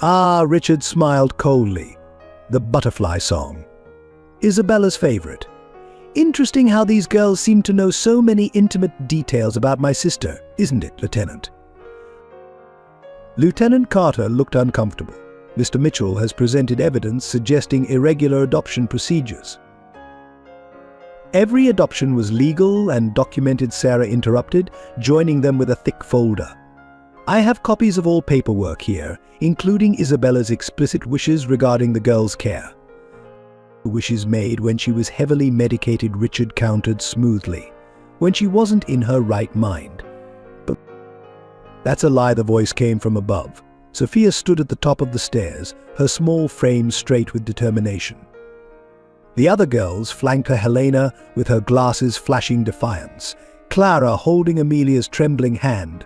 Ah, Richard smiled coldly. The butterfly song. Isabella's favorite. Interesting how these girls seem to know so many intimate details about my sister, isn't it, Lieutenant? Lieutenant Carter looked uncomfortable. Mr. Mitchell has presented evidence suggesting irregular adoption procedures. Every adoption was legal and documented, Sarah interrupted, joining them with a thick folder. I have copies of all paperwork here, including Isabella's explicit wishes regarding the girl's care. Wishes made when she was heavily medicated, Richard countered smoothly. When she wasn't in her right mind. But that's a lie. The voice came from above. Sophia stood at the top of the stairs, her small frame straight with determination. The other girls flanked her, Helena with her glasses flashing defiance, Clara holding Amelia's trembling hand.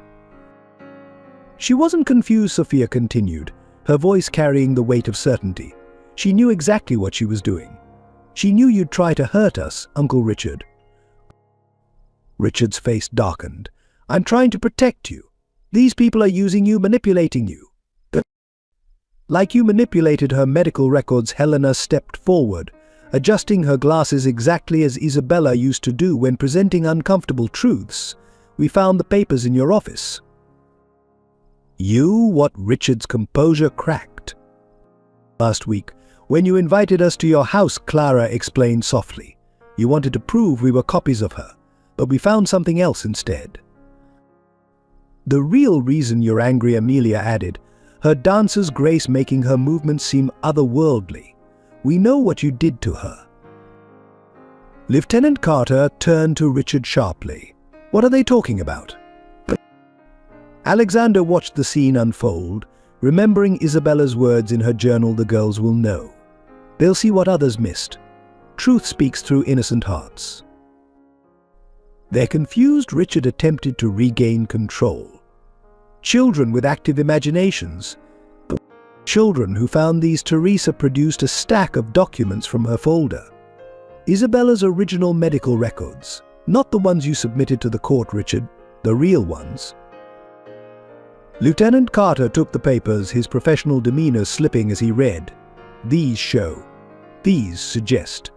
She wasn't confused, Sophia continued, her voice carrying the weight of certainty. She knew exactly what she was doing. She knew you'd try to hurt us, Uncle Richard. Richard's face darkened. I'm trying to protect you. These people are using you, manipulating you. Like you manipulated her medical records. Helena stepped forward, adjusting her glasses exactly as Isabella used to do when presenting uncomfortable truths. We found the papers in your office. You? What? Richard's composure cracked. Last week, when you invited us to your house, Clara explained softly. You wanted to prove we were copies of her, but we found something else instead. The real reason you're angry, Amelia added, her dancer's grace making her movements seem otherworldly. We know what you did to her. Lieutenant Carter turned to Richard sharply. What are they talking about? Alexander watched the scene unfold, remembering Isabella's words in her journal. The girls will know. They'll see what others missed. Truth speaks through innocent hearts. They're confused. Richard attempted to regain control. Children with active imaginations. But children who found these. Teresa produced a stack of documents from her folder. Isabella's original medical records. Not the ones you submitted to the court, Richard. The real ones. Lieutenant Carter took the papers, his professional demeanor slipping as he read. These show. These suggest.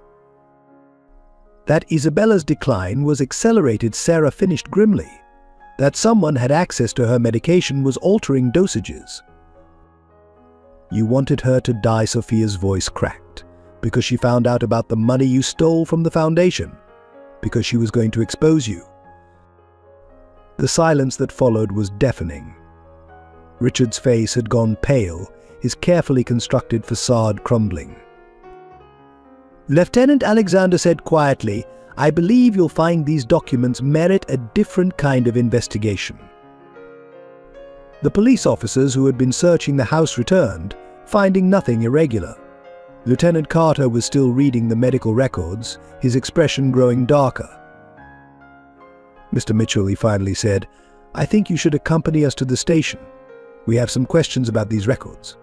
That Isabella's decline was accelerated. Sarah finished grimly. That someone had access to her medication was altering dosages. You wanted her to die, Sophia's voice cracked, because she found out about the money you stole from the foundation, because she was going to expose you. The silence that followed was deafening. Richard's face had gone pale, his carefully constructed facade crumbling. Lieutenant Alexander said quietly, I believe you'll find these documents merit a different kind of investigation. The police officers who had been searching the house returned, finding nothing irregular. Lieutenant Carter was still reading the medical records, his expression growing darker. Mr. Mitchell, he finally said, I think you should accompany us to the station. We have some questions about these records.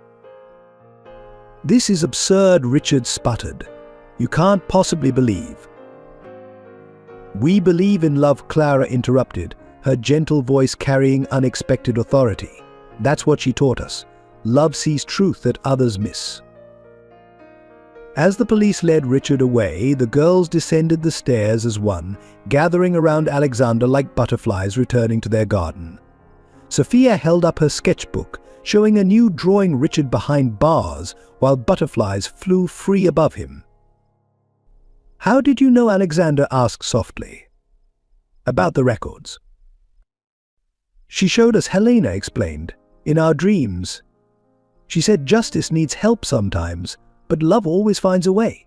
This is absurd, Richard sputtered. You can't possibly believe. We believe in love, Clara interrupted, her gentle voice carrying unexpected authority. That's what she taught us. Love sees truth that others miss. As the police led Richard away, the girls descended the stairs as one, gathering around Alexander like butterflies returning to their garden. Sophia held up her sketchbook, showing a new drawing. Richard behind bars, while butterflies flew free above him. How did you know? Alexander asked softly. about the records. She showed us, Helena explained, in our dreams. She said justice needs help sometimes, but love always finds a way.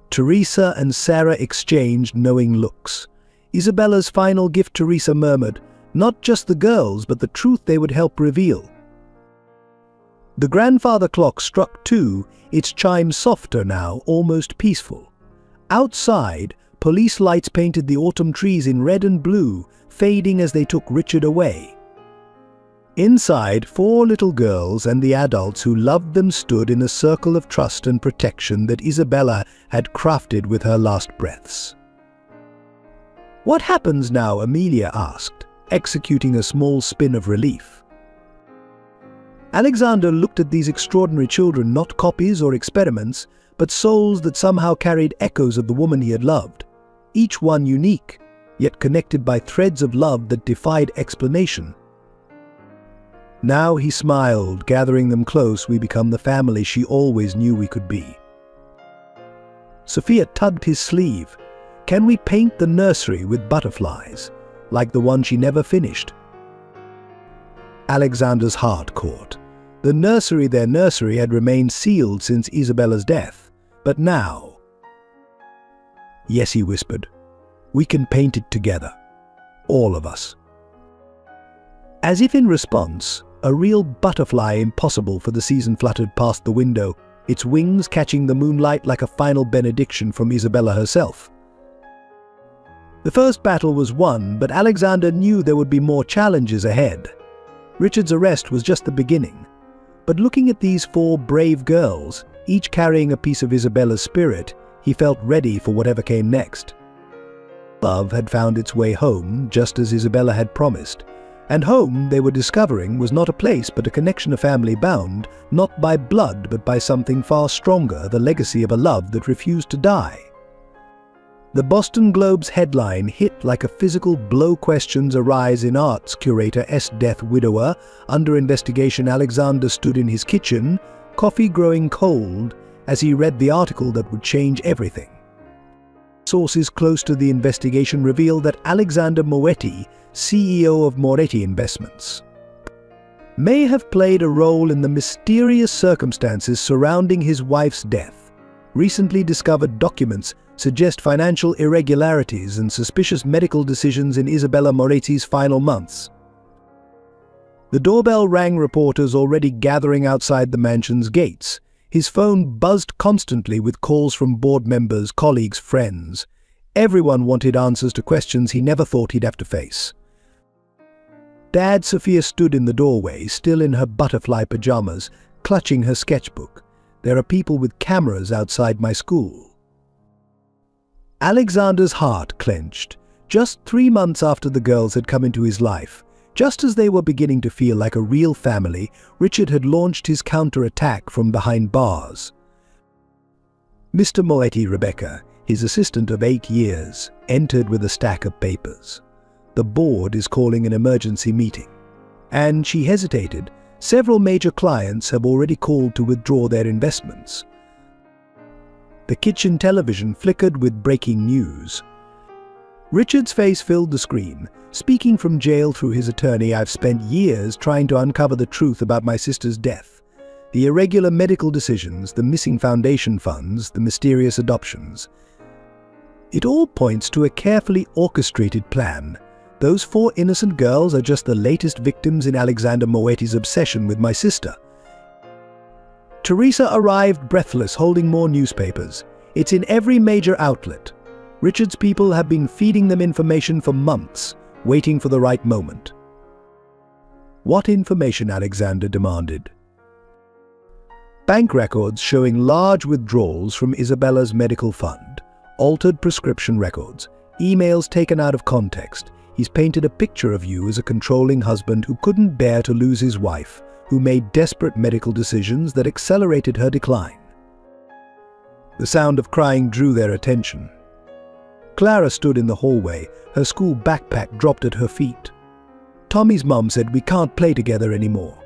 Teresa and Sarah exchanged knowing looks. Isabella's final gift, Teresa murmured, not just the girls, but the truth they would help reveal. The grandfather clock struck 2, its chimes softer now, almost peaceful. Outside, police lights painted the autumn trees in red and blue, fading as they took Richard away. Inside, 4 little girls and the adults who loved them stood in a circle of trust and protection that Isabella had crafted with her last breaths. "What happens now?" Amelia asked, executing a small spin of relief. Alexander looked at these extraordinary children, not copies or experiments, but souls that somehow carried echoes of the woman he had loved, each one unique, yet connected by threads of love that defied explanation. Now he smiled, gathering them close. We become the family she always knew we could be. Sophia tugged his sleeve. "Can we paint the nursery with butterflies, like the one she never finished?" Alexander's heart caught. The nursery, their nursery, had remained sealed since Isabella's death. But now... "Yes," he whispered. "We can paint it together. All of us." As if in response, a real butterfly, impossible for the season, fluttered past the window, its wings catching the moonlight like a final benediction from Isabella herself. The first battle was won, but Alexander knew there would be more challenges ahead. Richard's arrest was just the beginning. But looking at these 4 brave girls, each carrying a piece of Isabella's spirit, he felt ready for whatever came next. Love had found its way home, just as Isabella had promised. And home, they were discovering, was not a place but a connection, a family bound, not by blood but by something far stronger, the legacy of a love that refused to die. The Boston Globe's headline hit like a physical blow. Questions arise in arts curator S. death, widower, under investigation. Alexander stood in his kitchen, coffee growing cold, as he read the article that would change everything. Sources close to the investigation revealed that Alexander Moetti, CEO of Moretti Investments, may have played a role in the mysterious circumstances surrounding his wife's death. Recently discovered documents suggest financial irregularities and suspicious medical decisions in Isabella Moretti's final months. The doorbell rang, reporters already gathering outside the mansion's gates. His phone buzzed constantly with calls from board members, colleagues, friends. Everyone wanted answers to questions he never thought he'd have to face. Dad, Sophia stood in the doorway, still in her butterfly pajamas, clutching her sketchbook. "There are people with cameras outside my school." Alexander's heart clenched. Just 3 months after the girls had come into his life, just as they were beginning to feel like a real family, Richard had launched his counterattack from behind bars. Mr. Moetti, Rebecca, his assistant of 8 years, entered with a stack of papers. "The board is calling an emergency meeting." And she hesitated. "Several major clients have already called to withdraw their investments." The kitchen television flickered with breaking news. Richard's face filled the screen. "Speaking from jail through his attorney, I've spent years trying to uncover the truth about my sister's death. The irregular medical decisions, the missing foundation funds, the mysterious adoptions. It all points to a carefully orchestrated plan. Those 4 innocent girls are just the latest victims in Alexander Moetti's obsession with my sister." Teresa arrived breathless, holding more newspapers. "It's in every major outlet. Richard's people have been feeding them information for months, waiting for the right moment." "What information?" Alexander demanded. "Bank records showing large withdrawals from Isabella's medical fund, altered prescription records, emails taken out of context. He's painted a picture of you as a controlling husband who couldn't bear to lose his wife, who made desperate medical decisions that accelerated her decline." The sound of crying drew their attention. Clara stood in the hallway, her school backpack dropped at her feet. "Tommy's mom said we can't play together anymore,"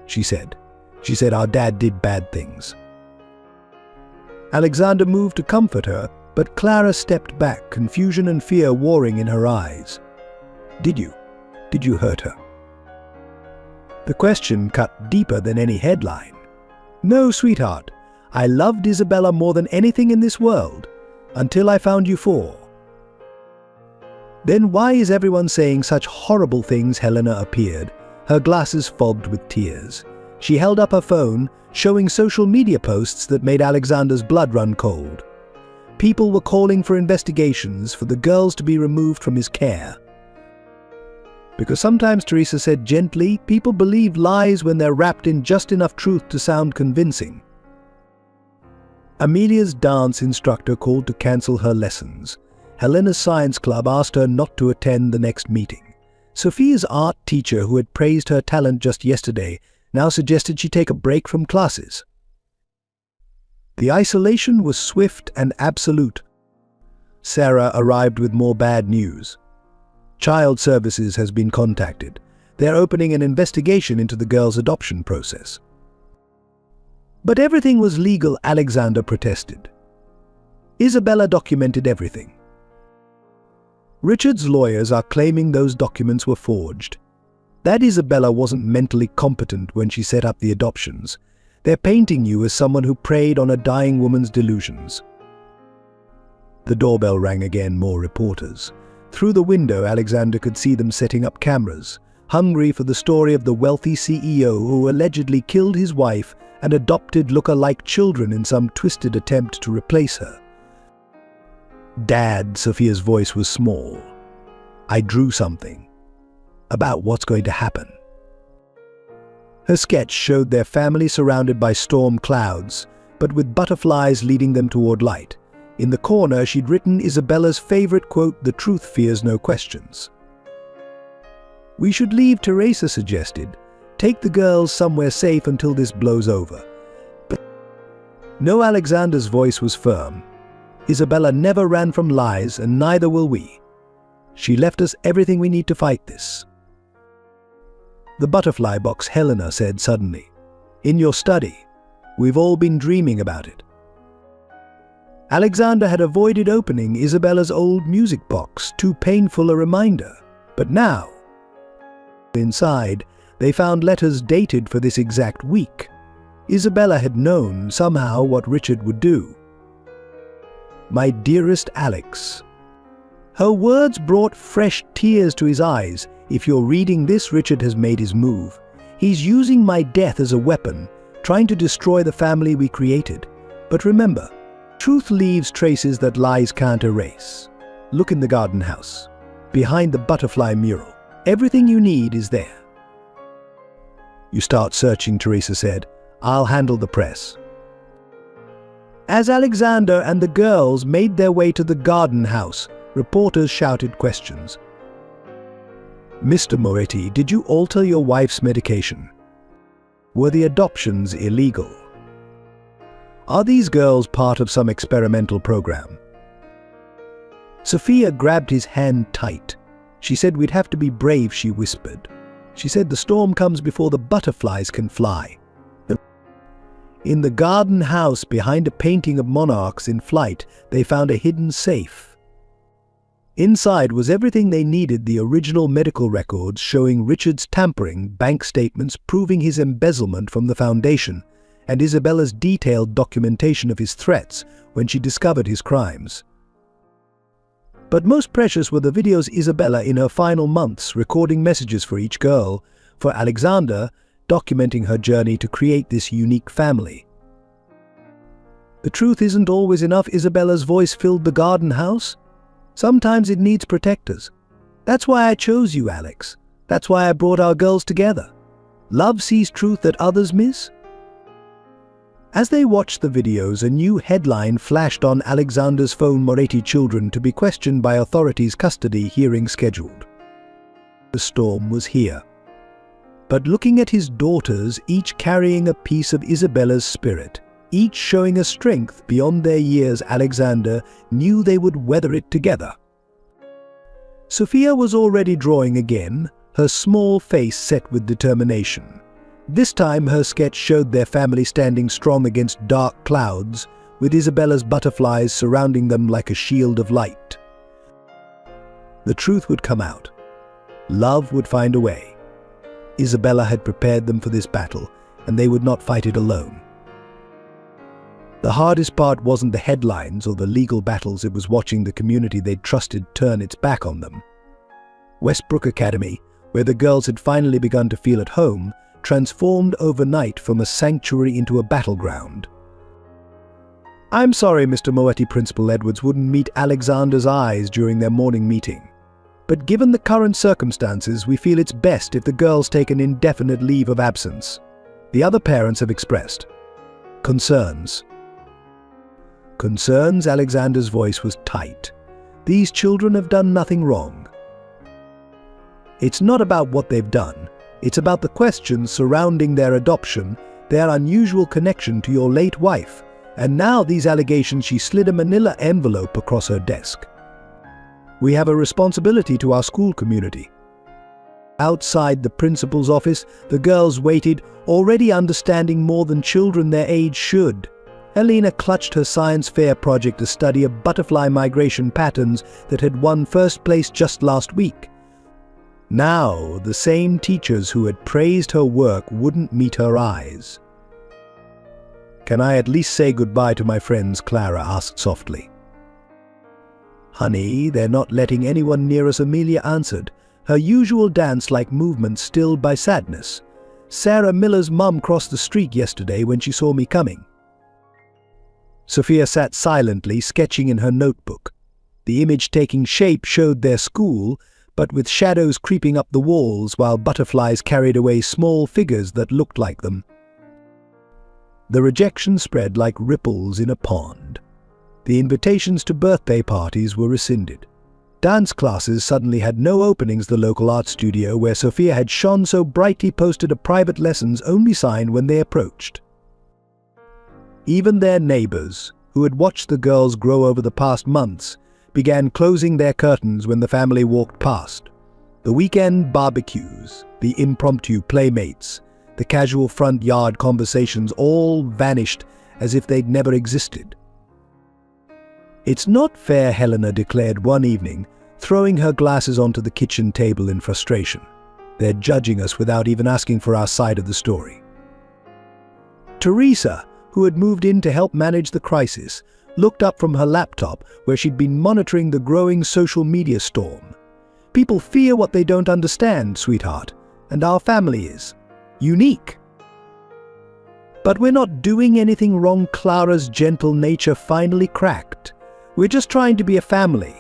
she said. "She said our dad did bad things." Alexander moved to comfort her. But Clara stepped back, confusion and fear warring in her eyes. Did you hurt her? The question cut deeper than any headline. No, sweetheart. I loved Isabella more than anything in this world, until I found you four. Then why is everyone saying such horrible things? Helena appeared, her glasses fogged with tears. She held up her phone, showing social media posts that made Alexander's blood run cold. People were calling for investigations, for the girls to be removed from his care. Because sometimes, Teresa said gently, people believe lies when they're wrapped in just enough truth to sound convincing. Amelia's dance instructor called to cancel her lessons. Helena's science club asked her not to attend the next meeting. Sophia's art teacher, who had praised her talent just yesterday, now suggested she take a break from classes. The isolation was swift and absolute. Sarah arrived with more bad news. Child Services has been contacted. They're opening an investigation into the girl's adoption process. But everything was legal, Alexander protested. Isabella documented everything. Richard's lawyers are claiming those documents were forged. That Isabella wasn't mentally competent when she set up the adoptions. They're painting you as someone who preyed on a dying woman's delusions. The doorbell rang again, more reporters. Through the window, Alexander could see them setting up cameras, hungry for the story of the wealthy CEO who allegedly killed his wife and adopted look-alike children in some twisted attempt to replace her. Dad, Sophia's voice was small. I drew something about what's going to happen. Her sketch showed their family surrounded by storm clouds, but with butterflies leading them toward light. In the corner, she'd written Isabella's favorite quote, "The truth fears no questions." We should leave, Teresa suggested. Take the girls somewhere safe until this blows over. But no, Alexander's voice was firm. Isabella never ran from lies, and neither will we. She left us everything we need to fight this. The butterfly box, Helena said suddenly. In your study. We've all been dreaming about it. Alexander had avoided opening Isabella's old music box, too painful a reminder. But now, inside, they found letters dated for this exact week. Isabella had known somehow what Richard would do. My dearest Alex. Her words brought fresh tears to his eyes. If you're reading this, Richard has made his move. He's using my death as a weapon, trying to destroy the family we created. But remember, truth leaves traces that lies can't erase. Look in the garden house. Behind the butterfly mural. Everything you need is there. You start searching, Teresa said. I'll handle the press. As Alexander and the girls made their way to the garden house, reporters shouted questions. Mr. Moretti, did you alter your wife's medication? Were the adoptions illegal? Are these girls part of some experimental program? Sophia grabbed his hand tight. She said we'd have to be brave, she whispered. She said the storm comes before the butterflies can fly. In the garden house, behind a painting of monarchs in flight, they found a hidden safe. Inside was everything they needed: the original medical records showing Richard's tampering, bank statements proving his embezzlement from the foundation, and Isabella's detailed documentation of his threats when she discovered his crimes. But most precious were the videos Isabella in her final months, recording messages for each girl, for Alexander, documenting her journey to create this unique family. The truth isn't always enough. Isabella's voice filled the garden house. Sometimes it needs protectors. That's why I chose you, Alex. That's why I brought our girls together. Love sees truth that others miss. As they watched the videos, a new headline flashed on Alexander's phone: Moretti children to be questioned by authorities, custody hearing scheduled. The storm was here. But looking at his daughters, each carrying a piece of Isabella's spirit, each showing a strength beyond their years, Alexander knew they would weather it together. Sophia was already drawing again, her small face set with determination. This time her sketch showed their family standing strong against dark clouds, with Isabella's butterflies surrounding them like a shield of light. The truth would come out. Love would find a way. Isabella had prepared them for this battle, and they would not fight it alone. The hardest part wasn't the headlines or the legal battles, it was watching the community they'd trusted turn its back on them. Westbrook Academy, where the girls had finally begun to feel at home, transformed overnight from a sanctuary into a battleground. "I'm sorry Mr. Moetti," Principal Edwards wouldn't meet Alexander's eyes during their morning meeting. "But given the current circumstances, we feel it's best if the girls take an indefinite leave of absence. The other parents have expressed concerns." Concerns? Alexander's voice was tight. "These children have done nothing wrong. It's not about what they've done. It's about the questions surrounding their adoption, their unusual connection to your late wife, and now these allegations." She slid a manila envelope across her desk. "We have a responsibility to our school community." Outside the principal's office, the girls waited, already understanding more than children their age should. Helena clutched her science fair project, a study of butterfly migration patterns that had won first place just last week. Now, the same teachers who had praised her work wouldn't meet her eyes. "Can I at least say goodbye to my friends?" Clara asked softly. "Honey, they're not letting anyone near us," Amelia answered, her usual dance-like movement stilled by sadness. "Sarah Miller's mum crossed the street yesterday when she saw me coming." Sophia sat silently, sketching in her notebook. The image taking shape showed their school, but with shadows creeping up the walls while butterflies carried away small figures that looked like them. The rejection spread like ripples in a pond. The invitations to birthday parties were rescinded. Dance classes suddenly had no openings. The local art studio where Sophia had shone so brightly posted a private lessons only sign when they approached. Even their neighbors, who had watched the girls grow over the past months, began closing their curtains when the family walked past. The weekend barbecues, the impromptu playmates, the casual front yard conversations all vanished as if they'd never existed. "It's not fair," Helena declared one evening, throwing her glasses onto the kitchen table in frustration. "They're judging us without even asking for our side of the story." Teresa, who had moved in to help manage the crisis, looked up from her laptop where she'd been monitoring the growing social media storm. "People fear what they don't understand, sweetheart, and our family is unique." "But we're not doing anything wrong," Clara's gentle nature finally cracked. "We're just trying to be a family.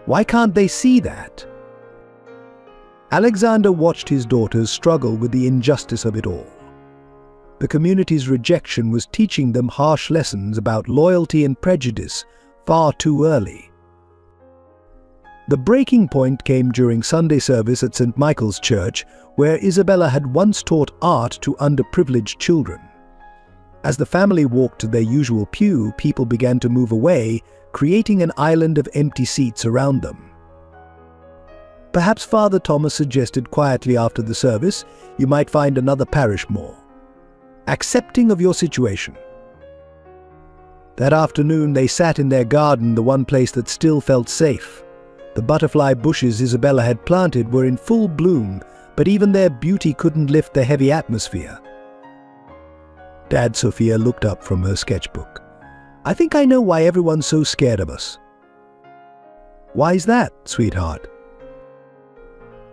Why can't they see that?" Alexander watched his daughters struggle with the injustice of it all. The community's rejection was teaching them harsh lessons about loyalty and prejudice far too early. The breaking point came during Sunday service at St. Michael's Church, where Isabella had once taught art to underprivileged children. As the family walked to their usual pew, people began to move away, creating an island of empty seats around them. Perhaps Father Thomas suggested quietly after the service, "You might find another parish more accepting of your situation." That afternoon they sat in their garden, the one place that still felt safe. The butterfly bushes Isabella had planted were in full bloom, but even their beauty couldn't lift the heavy atmosphere. "Dad," Sophia looked up from her sketchbook, "I think I know why everyone's so scared of us." "Why's that, sweetheart?"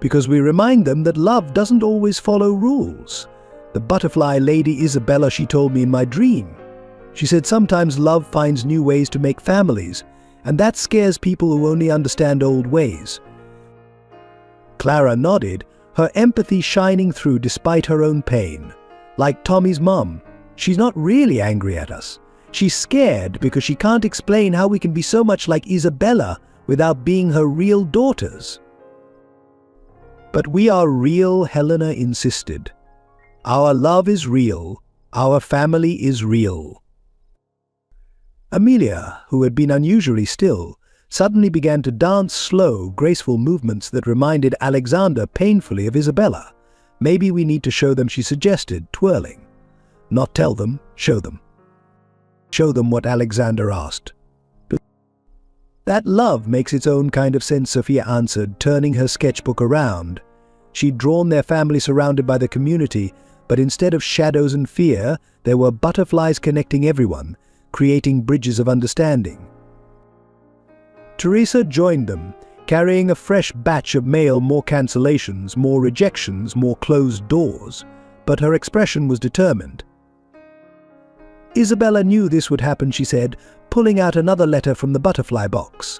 "Because we remind them that love doesn't always follow rules. The butterfly lady Isabella, she told me in my dream. She said sometimes love finds new ways to make families, and that scares people who only understand old ways." Clara nodded, her empathy shining through despite her own pain. "Like Tommy's mum, she's not really angry at us. She's scared because she can't explain how we can be so much like Isabella without being her real daughters." "But we are real," Helena insisted. "Our love is real. Our family is real." Amelia, who had been unusually still, suddenly began to dance slow, graceful movements that reminded Alexander painfully of Isabella. "Maybe we need to show them," she suggested, twirling. "Not tell them, show them." Show them what Alexander asked. That love makes its own kind of sense, Sophia answered, turning her sketchbook around. She'd drawn their family surrounded by the community, but instead of shadows and fear, there were butterflies connecting everyone, creating bridges of understanding. Teresa joined them, carrying a fresh batch of mail, more cancellations, more rejections, more closed doors, but her expression was determined. Isabella knew this would happen, she said, pulling out another letter from the butterfly box.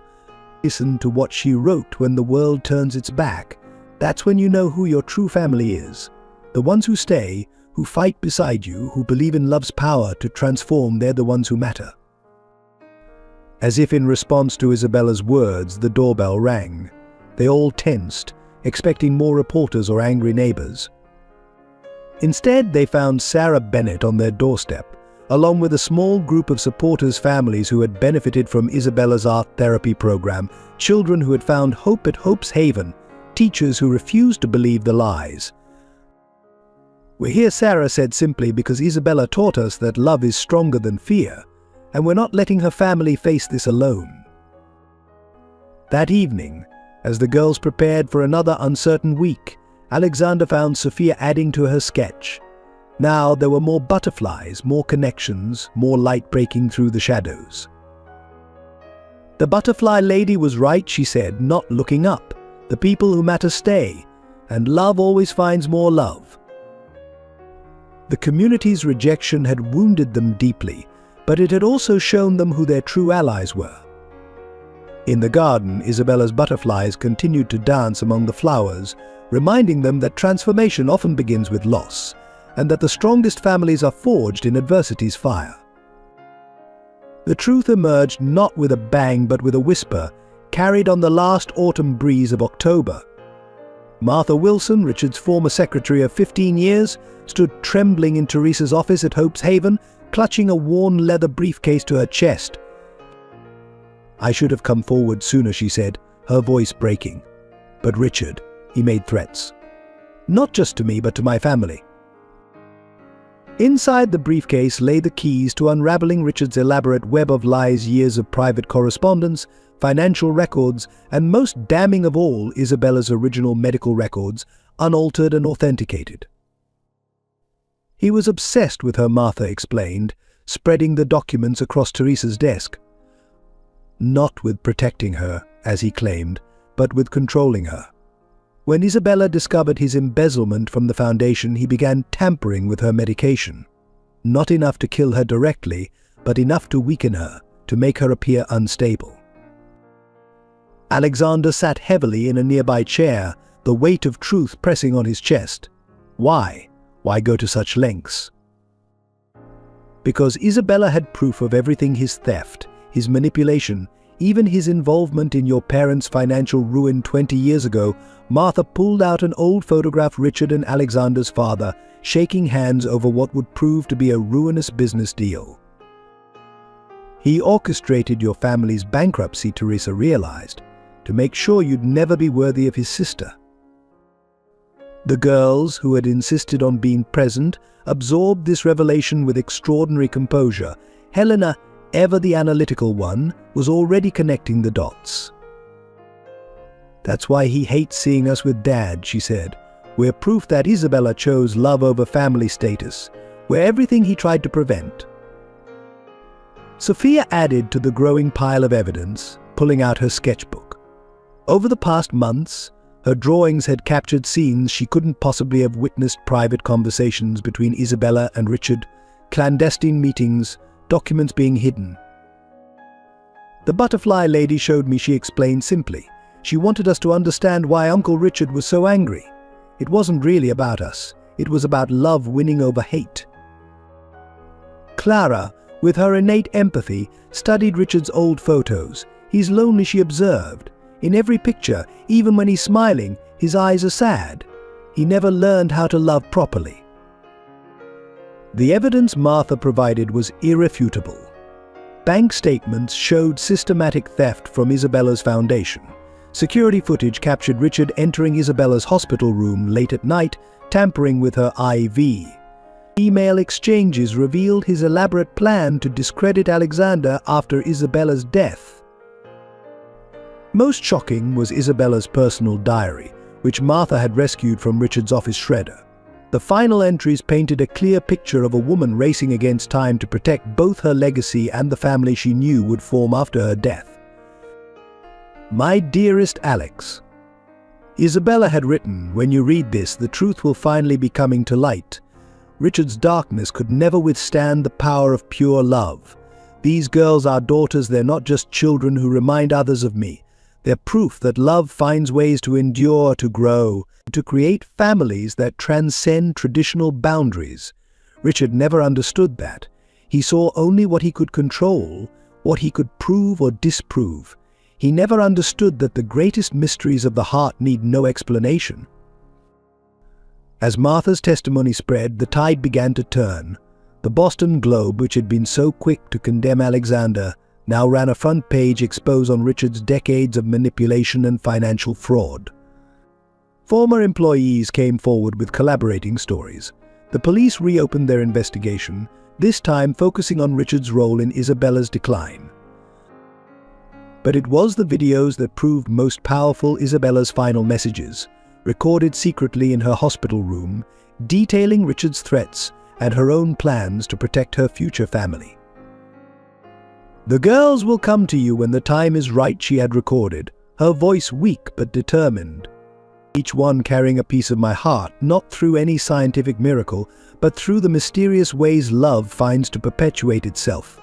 Listen to what she wrote. When the world turns its back, that's when you know who your true family is. The ones who stay, who fight beside you, who believe in love's power to transform, they're the ones who matter. As if in response to Isabella's words, the doorbell rang. They all tensed, expecting more reporters or angry neighbors. Instead, they found Sarah Bennett on their doorstep, along with a small group of supporters' families who had benefited from Isabella's art therapy program, children who had found hope at Hope's Haven, teachers who refused to believe the lies. "We're here," Sarah said simply, "because Isabella taught us that love is stronger than fear, and we're not letting her family face this alone." That evening, as the girls prepared for another uncertain week, Alexander found Sophia adding to her sketch. Now there were more butterflies, more connections, more light breaking through the shadows. "The butterfly lady was right," she said, not looking up. "The people who matter stay, and love always finds more love." The community's rejection had wounded them deeply, but it had also shown them who their true allies were. In the garden, Isabella's butterflies continued to dance among the flowers, reminding them that transformation often begins with loss, and that the strongest families are forged in adversity's fire. The truth emerged not with a bang but with a whisper, carried on the last autumn breeze of October. Martha Wilson, Richard's former secretary of 15 years, stood trembling in Teresa's office at Hope's Haven, clutching a worn leather briefcase to her chest. "I should have come forward sooner," she said, her voice breaking. "But Richard, he made threats. Not just to me, but to my family." Inside the briefcase lay the keys to unraveling Richard's elaborate web of lies, years of private correspondence, financial records, and most damning of all, Isabella's original medical records, unaltered and authenticated. He was obsessed with her, Martha explained, spreading the documents across Teresa's desk. Not with protecting her, as he claimed, but with controlling her. When Isabella discovered his embezzlement from the foundation, he began tampering with her medication. Not enough to kill her directly, but enough to weaken her, to make her appear unstable. Alexander sat heavily in a nearby chair, the weight of truth pressing on his chest. Why? Why go to such lengths? Because Isabella had proof of everything: his theft, his manipulation, even his involvement in your parents' financial ruin 20 years ago. Martha pulled out an old photograph, Richard and Alexander's father, shaking hands over what would prove to be a ruinous business deal. "He orchestrated your family's bankruptcy," Teresa realized, "to make sure you'd never be worthy of his sister." The girls, who had insisted on being present, absorbed this revelation with extraordinary composure. Helena, ever the analytical one, was already connecting the dots. "That's why he hates seeing us with Dad," she said. "We're proof that Isabella chose love over family status. We're everything he tried to prevent." Sophia added to the growing pile of evidence, pulling out her sketchbook. Over the past months, her drawings had captured scenes she couldn't possibly have witnessed: private conversations between Isabella and Richard, clandestine meetings, documents being hidden. "The butterfly lady showed me," she explained simply. "She wanted us to understand why Uncle Richard was so angry. It wasn't really about us. It was about love winning over hate." Clara, with her innate empathy, studied Richard's old photos. "He's lonely," she observed. "In every picture, even when he's smiling, his eyes are sad. He never learned how to love properly." The evidence Martha provided was irrefutable. Bank statements showed systematic theft from Isabella's foundation. Security footage captured Richard entering Isabella's hospital room late at night, tampering with her IV. Email exchanges revealed his elaborate plan to discredit Alexander after Isabella's death. Most shocking was Isabella's personal diary, which Martha had rescued from Richard's office shredder. The final entries painted a clear picture of a woman racing against time to protect both her legacy and the family she knew would form after her death. My dearest Alex, Isabella had written, "When you read this, the truth will finally be coming to light. Richard's darkness could never withstand the power of pure love. These girls are daughters, they're not just children who remind others of me. They're proof that love finds ways to endure, to grow, to create families that transcend traditional boundaries." Richard never understood that. He saw only what he could control, what he could prove or disprove. He never understood that the greatest mysteries of the heart need no explanation. As Martha's testimony spread, the tide began to turn. The Boston Globe, which had been so quick to condemn Alexander, now ran a front page expose on Richard's decades of manipulation and financial fraud. Former employees came forward with collaborating stories. The police reopened their investigation, this time focusing on Richard's role in Isabella's decline. But it was the videos that proved most powerful. Isabella's final messages, recorded secretly in her hospital room, detailing Richard's threats and her own plans to protect her future family. "The girls will come to you when the time is right," she had recorded, her voice weak but determined. "Each one carrying a piece of my heart, not through any scientific miracle, but through the mysterious ways love finds to perpetuate itself.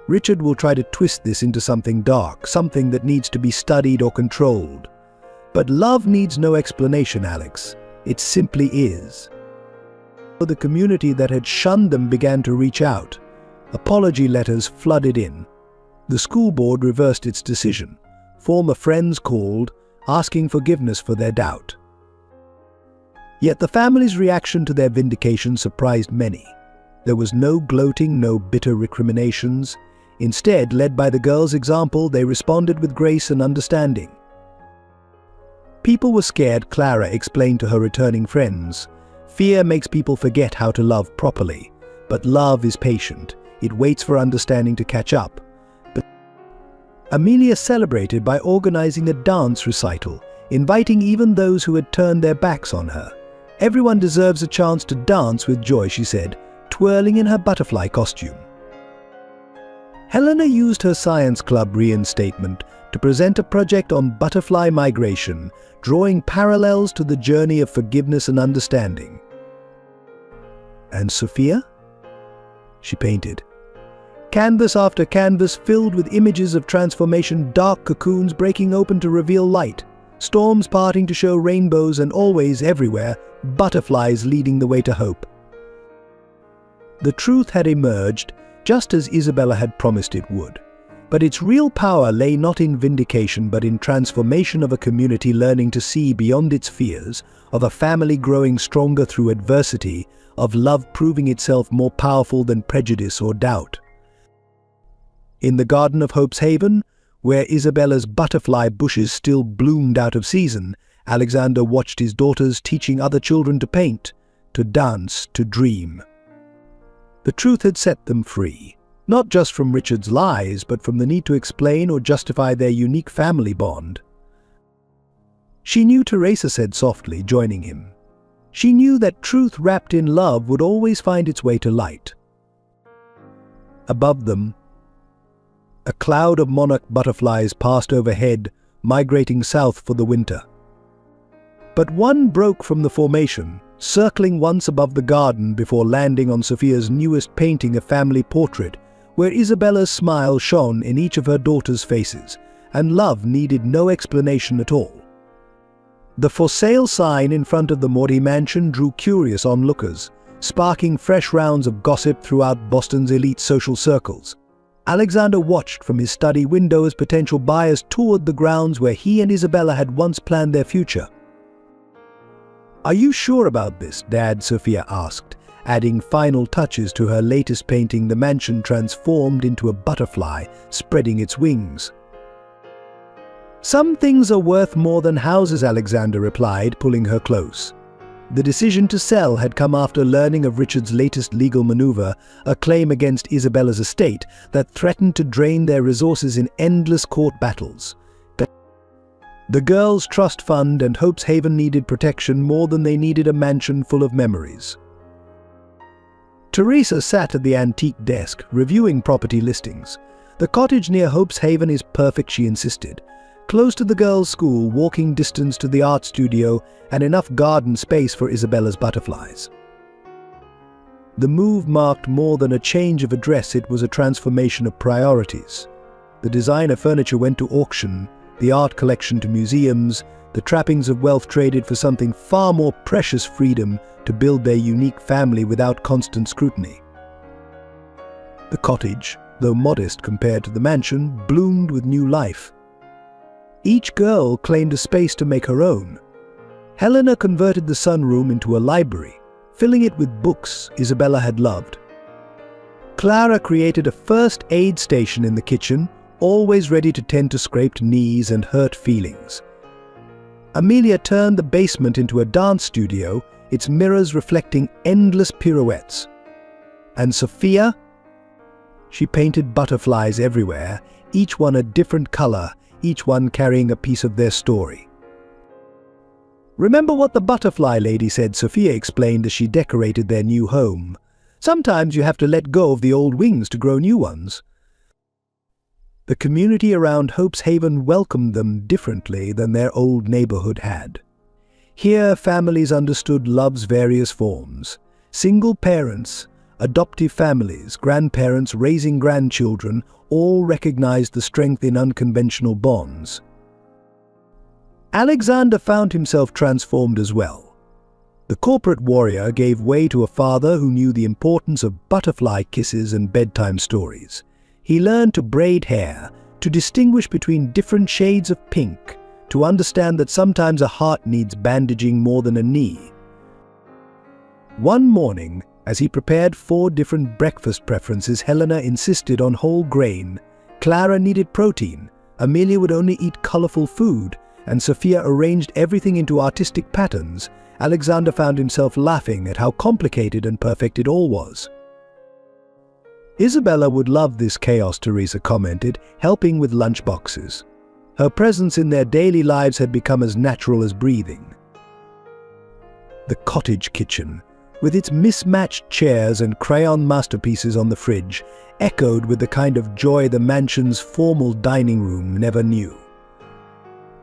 Richard will try to twist this into something dark, something that needs to be studied or controlled. But love needs no explanation, Alex. It simply is." The community that had shunned them began to reach out. Apology letters flooded in. The school board reversed its decision. Former friends called, asking forgiveness for their doubt. Yet the family's reaction to their vindication surprised many. There was no gloating, no bitter recriminations. Instead, led by the girls' example, they responded with grace and understanding. People were scared, Clara explained to her returning friends. "Fear makes people forget how to love properly. But love is patient. It waits for understanding to catch up." But Amelia celebrated by organizing a dance recital, inviting even those who had turned their backs on her. "Everyone deserves a chance to dance with joy," she said, twirling in her butterfly costume. Helena used her science club reinstatement to present a project on butterfly migration, drawing parallels to the journey of forgiveness and understanding. "And Sophia?" She painted. Canvas after canvas filled with images of transformation, dark cocoons breaking open to reveal light, storms parting to show rainbows, and always, everywhere, butterflies leading the way to hope. The truth had emerged, just as Isabella had promised it would. But its real power lay not in vindication but in transformation of a community learning to see beyond its fears, of a family growing stronger through adversity, of love proving itself more powerful than prejudice or doubt. In the Garden of Hope's Haven, where Isabella's butterfly bushes still bloomed out of season, Alexander watched his daughters teaching other children to paint, to dance, to dream. The truth had set them free, not just from Richard's lies, but from the need to explain or justify their unique family bond. She knew, Teresa said softly, joining him. She knew that truth wrapped in love would always find its way to light. Above them, a cloud of monarch butterflies passed overhead, migrating south for the winter. But one broke from the formation, circling once above the garden before landing on Sophia's newest painting, a family portrait, where Isabella's smile shone in each of her daughters' faces, and love needed no explanation at all. The for sale sign in front of the Morty mansion drew curious onlookers, sparking fresh rounds of gossip throughout Boston's elite social circles. Alexander watched from his study window as potential buyers toured the grounds where he and Isabella had once planned their future. "Are you sure about this, Dad?" Sophia asked, adding final touches to her latest painting, the mansion transformed into a butterfly, spreading its wings. "Some things are worth more than houses," Alexander replied, pulling her close. The decision to sell had come after learning of Richard's latest legal maneuver, a claim against Isabella's estate that threatened to drain their resources in endless court battles. The girls' trust fund and Hope's Haven needed protection more than they needed a mansion full of memories. Teresa sat at the antique desk, reviewing property listings. The cottage near Hope's Haven is perfect, she insisted. Close to the girls' school, walking distance to the art studio, and enough garden space for Isabella's butterflies. The move marked more than a change of address, it was a transformation of priorities. The designer furniture went to auction, the art collection to museums, the trappings of wealth traded for something far more precious: freedom to build their unique family without constant scrutiny. The cottage, though modest compared to the mansion, bloomed with new life. Each girl claimed a space to make her own. Helena converted the sunroom into a library, filling it with books Isabella had loved. Clara created a first aid station in the kitchen, always ready to tend to scraped knees and hurt feelings. Amelia turned the basement into a dance studio, its mirrors reflecting endless pirouettes. And Sophia? She painted butterflies everywhere, each one a different color, each one carrying a piece of their story. "Remember what the butterfly lady said," Sophia explained as she decorated their new home. "Sometimes you have to let go of the old wings to grow new ones." The community around Hope's Haven welcomed them differently than their old neighborhood had. Here, families understood love's various forms. Single parents, adoptive families, grandparents raising grandchildren, all recognized the strength in unconventional bonds. Alexander found himself transformed as well. The corporate warrior gave way to a father who knew the importance of butterfly kisses and bedtime stories. He learned to braid hair, to distinguish between different shades of pink, to understand that sometimes a heart needs bandaging more than a knee. One morning, as he prepared 4 different breakfast preferences, Helena insisted on whole grain. Clara needed protein, Amelia would only eat colorful food, and Sophia arranged everything into artistic patterns. Alexander found himself laughing at how complicated and perfect it all was. Isabella would love this chaos, Teresa commented, helping with lunchboxes. Her presence in their daily lives had become as natural as breathing. The cottage kitchen, with its mismatched chairs and crayon masterpieces on the fridge, echoed with the kind of joy the mansion's formal dining room never knew.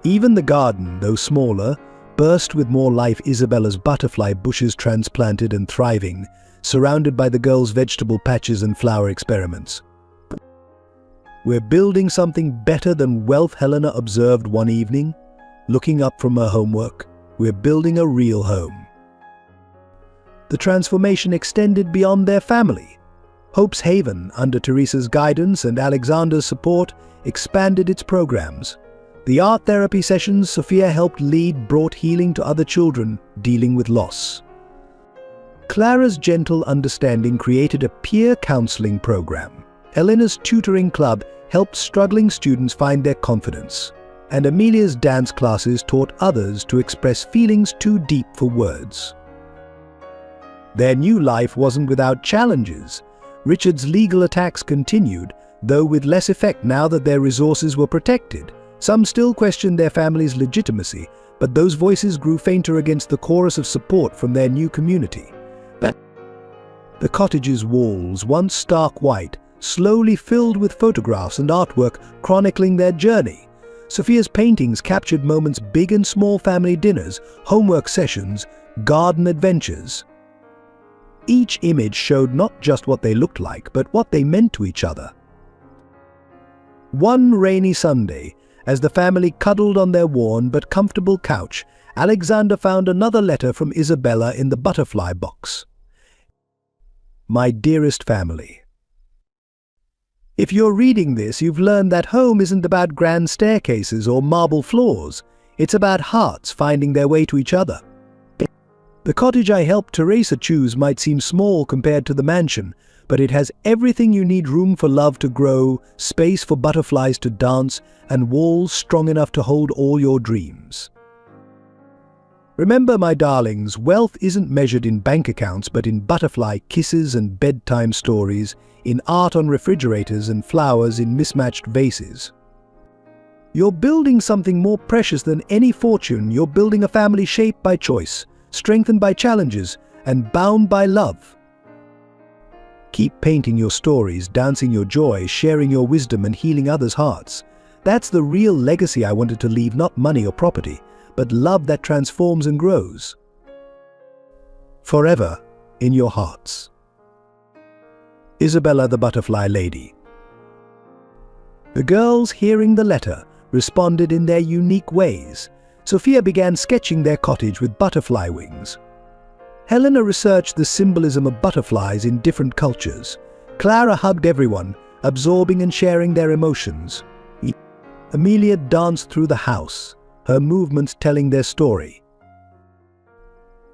Even the garden, though smaller, burst with more life. Isabella's butterfly bushes transplanted and thriving, surrounded by the girls' vegetable patches and flower experiments. "We're building something better than wealth," Helena observed one evening, looking up from her homework. "We're building a real home." The transformation extended beyond their family. Hope's Haven, under Teresa's guidance and Alexander's support, expanded its programs. The art therapy sessions Sophia helped lead brought healing to other children dealing with loss. Clara's gentle understanding created a peer counseling program. Elena's tutoring club helped struggling students find their confidence. And Amelia's dance classes taught others to express feelings too deep for words. Their new life wasn't without challenges. Richard's legal attacks continued, though with less effect now that their resources were protected. Some still questioned their family's legitimacy, but those voices grew fainter against the chorus of support from their new community. The cottage's walls, once stark white, slowly filled with photographs and artwork chronicling their journey. Sophia's paintings captured moments: big and small family dinners, homework sessions, garden adventures. Each image showed not just what they looked like, but what they meant to each other. One rainy Sunday, as the family cuddled on their worn but comfortable couch, Alexander found another letter from Isabella in the butterfly box. "My dearest family, if you're reading this, you've learned that home isn't about grand staircases or marble floors. It's about hearts finding their way to each other. The cottage I helped Teresa choose might seem small compared to the mansion, but it has everything you need: room for love to grow, space for butterflies to dance, and walls strong enough to hold all your dreams. Remember, my darlings, wealth isn't measured in bank accounts but in butterfly kisses and bedtime stories, in art on refrigerators and flowers in mismatched vases. You're building something more precious than any fortune. You're building a family shaped by choice, strengthened by challenges, and bound by love. Keep painting your stories, dancing your joy, sharing your wisdom, and healing others' hearts. That's the real legacy I wanted to leave, not money or property, but love that transforms and grows. Forever in your hearts. Isabella the Butterfly Lady. The girls, hearing the letter, responded in their unique ways. Sophia began sketching their cottage with butterfly wings. Helena researched the symbolism of butterflies in different cultures. Clara hugged everyone, absorbing and sharing their emotions. Amelia danced through the house, her movements telling their story.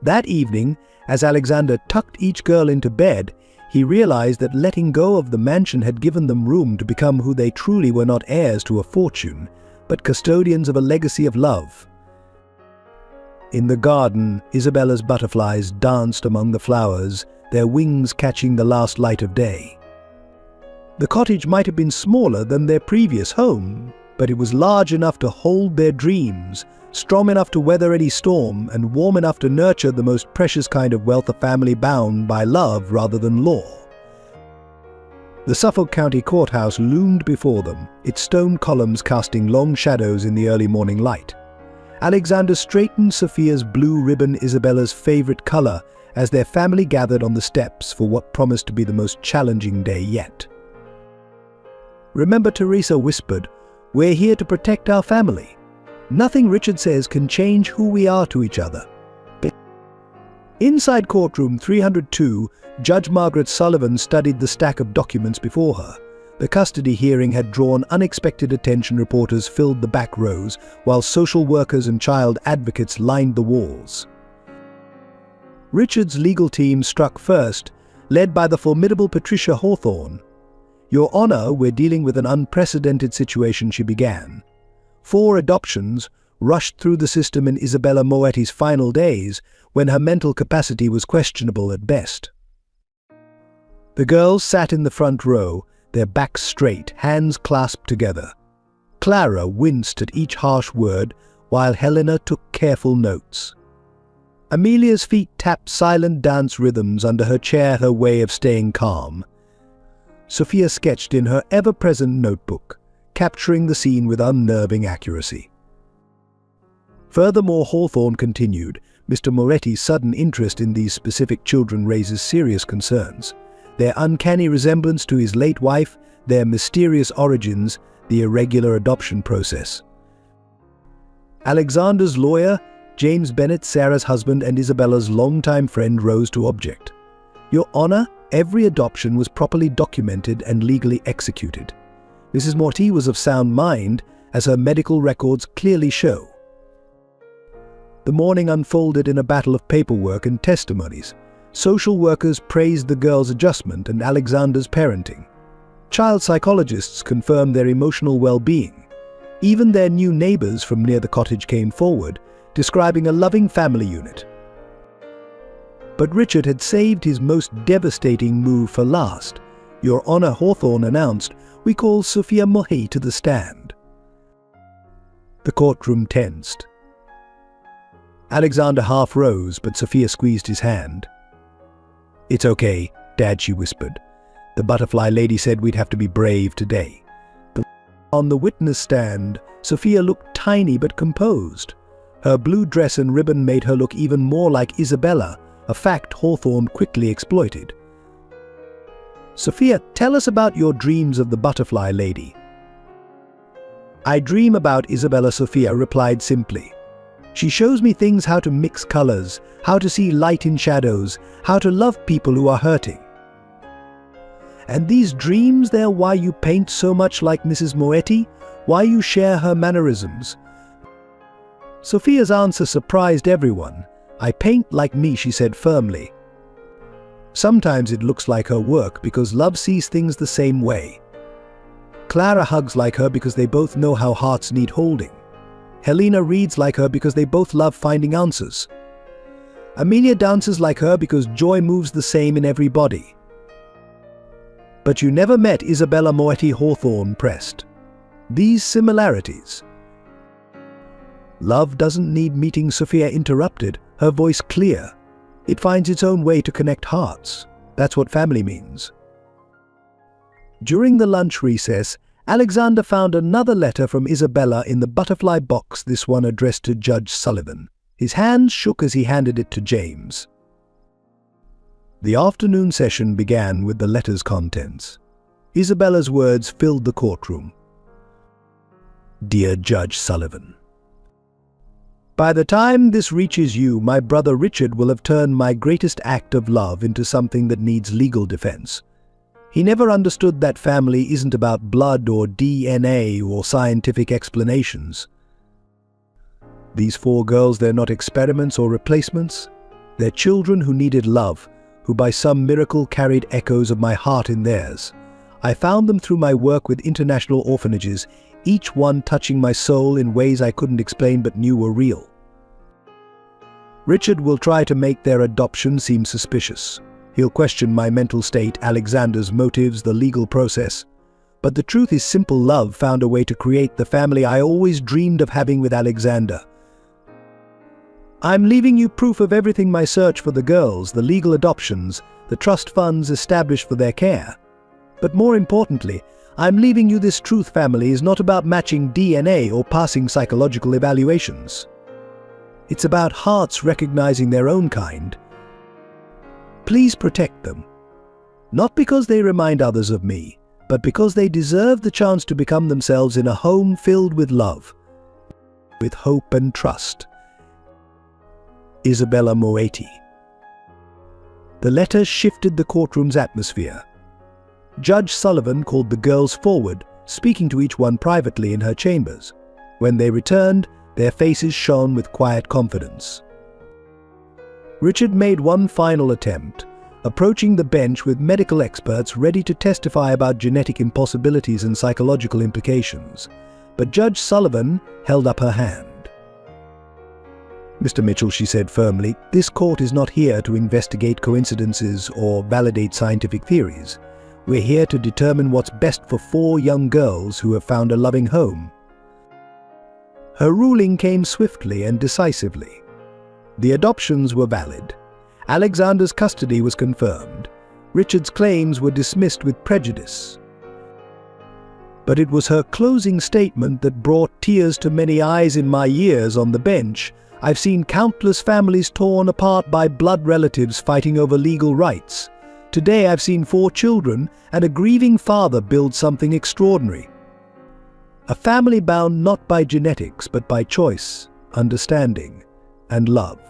That evening, as Alexander tucked each girl into bed, he realized that letting go of the mansion had given them room to become who they truly were, not heirs to a fortune, but custodians of a legacy of love. In the garden, Isabella's butterflies danced among the flowers, their wings catching the last light of day. The cottage might have been smaller than their previous home, but it was large enough to hold their dreams, strong enough to weather any storm, and warm enough to nurture the most precious kind of wealth, a family bound by love rather than law. The Suffolk County Courthouse loomed before them, its stone columns casting long shadows in the early morning light. Alexander straightened Sophia's blue ribbon, Isabella's favorite color, as their family gathered on the steps for what promised to be the most challenging day yet. "Remember," Teresa whispered, "we're here to protect our family. Nothing Richard says can change who we are to each other." Inside courtroom 302, Judge Margaret Sullivan studied the stack of documents before her. The custody hearing had drawn unexpected attention. Reporters filled the back rows, while social workers and child advocates lined the walls. Richard's legal team struck first, led by the formidable Patricia Hawthorne. "Your Honor, we're dealing with an unprecedented situation," she began. 4 adoptions rushed through the system in Isabella Moetti's final days, when her mental capacity was questionable at best. The girls sat in the front row, their backs straight, hands clasped together. Clara winced at each harsh word, while Helena took careful notes. Amelia's feet tapped silent dance rhythms under her chair, her way of staying calm. Sophia sketched in her ever-present notebook, capturing the scene with unnerving accuracy. Furthermore, Hawthorne continued, "Mr. Moretti's sudden interest in these specific children raises serious concerns. Their uncanny resemblance to his late wife, their mysterious origins, the irregular adoption process." Alexander's lawyer, James Bennett, Sarah's husband and Isabella's longtime friend, rose to object. "Your Honor, every adoption was properly documented and legally executed. Mrs. Moretti was of sound mind, as her medical records clearly show." The morning unfolded in a battle of paperwork and testimonies. Social workers praised the girls' adjustment and Alexander's parenting. Child psychologists confirmed their emotional well-being. Even their new neighbors from near the cottage came forward, describing a loving family unit. But Richard had saved his most devastating move for last. "Your Honor," Hawthorne announced, "we call Sophia Moretti to the stand." The courtroom tensed. Alexander half rose, but Sophia squeezed his hand. "It's okay, Dad," she whispered. "The butterfly lady said we'd have to be brave today." On the witness stand, Sophia looked tiny but composed. Her blue dress and ribbon made her look even more like Isabella, a fact Hawthorne quickly exploited. "Sophia, tell us about your dreams of the butterfly lady." "I dream about Isabella," Sophia replied simply. "She shows me things, how to mix colors, how to see light in shadows, how to love people who are hurting." "And these dreams, they're why you paint so much like Mrs. Moetti, why you share her mannerisms?" Sophia's answer surprised everyone. "I paint like me," she said firmly. "Sometimes it looks like her work because love sees things the same way. Clara hugs like her because they both know how hearts need holding. Helena reads like her because they both love finding answers. Amelia dances like her because joy moves the same in every body. But you never met Isabella Moetti Hawthorne pressed. These similarities. Love doesn't need meeting Sophia interrupted, her voice clear. It finds its own way to connect hearts. That's what family means. During the lunch recess, Alexander found another letter from Isabella in the butterfly box, this one addressed to Judge Sullivan. His hands shook as he handed it to James. The afternoon session began with the letter's contents. Isabella's words filled the courtroom. Dear Judge Sullivan, by the time this reaches you, my brother Richard will have turned my greatest act of love into something that needs legal defense. He never understood that family isn't about blood or DNA or scientific explanations. These 4 girls, they're not experiments or replacements. They're children who needed love, who by some miracle carried echoes of my heart in theirs. I found them through my work with international orphanages, each one touching my soul in ways I couldn't explain but knew were real. Richard will try to make their adoption seem suspicious. He'll question my mental state, Alexander's motives, the legal process. But the truth is simple love found a way to create the family I always dreamed of having with Alexander. I'm leaving you proof of everything: my search for the girls, the legal adoptions, the trust funds established for their care. But more importantly, I'm leaving you this truth: family is not about matching DNA or passing psychological evaluations. It's about hearts recognizing their own kind. Please protect them. Not because they remind others of me, but because they deserve the chance to become themselves in a home filled with love, with hope and trust. Isabella Moetti. The letter shifted the courtroom's atmosphere. Judge Sullivan called the girls forward, speaking to each one privately in her chambers. When they returned, their faces shone with quiet confidence. Richard made one final attempt, approaching the bench with medical experts ready to testify about genetic impossibilities and psychological implications. But Judge Sullivan held up her hand. Mr. Mitchell, she said firmly, this court is not here to investigate coincidences or validate scientific theories. We're here to determine what's best for 4 young girls who have found a loving home. Her ruling came swiftly and decisively. The adoptions were valid. Alexander's custody was confirmed. Richard's claims were dismissed with prejudice. But it was her closing statement that brought tears to many eyes. In my years on the bench, I've seen countless families torn apart by blood relatives fighting over legal rights. Today I've seen 4 children and a grieving father build something extraordinary. A family bound not by genetics but by choice, understanding, and love.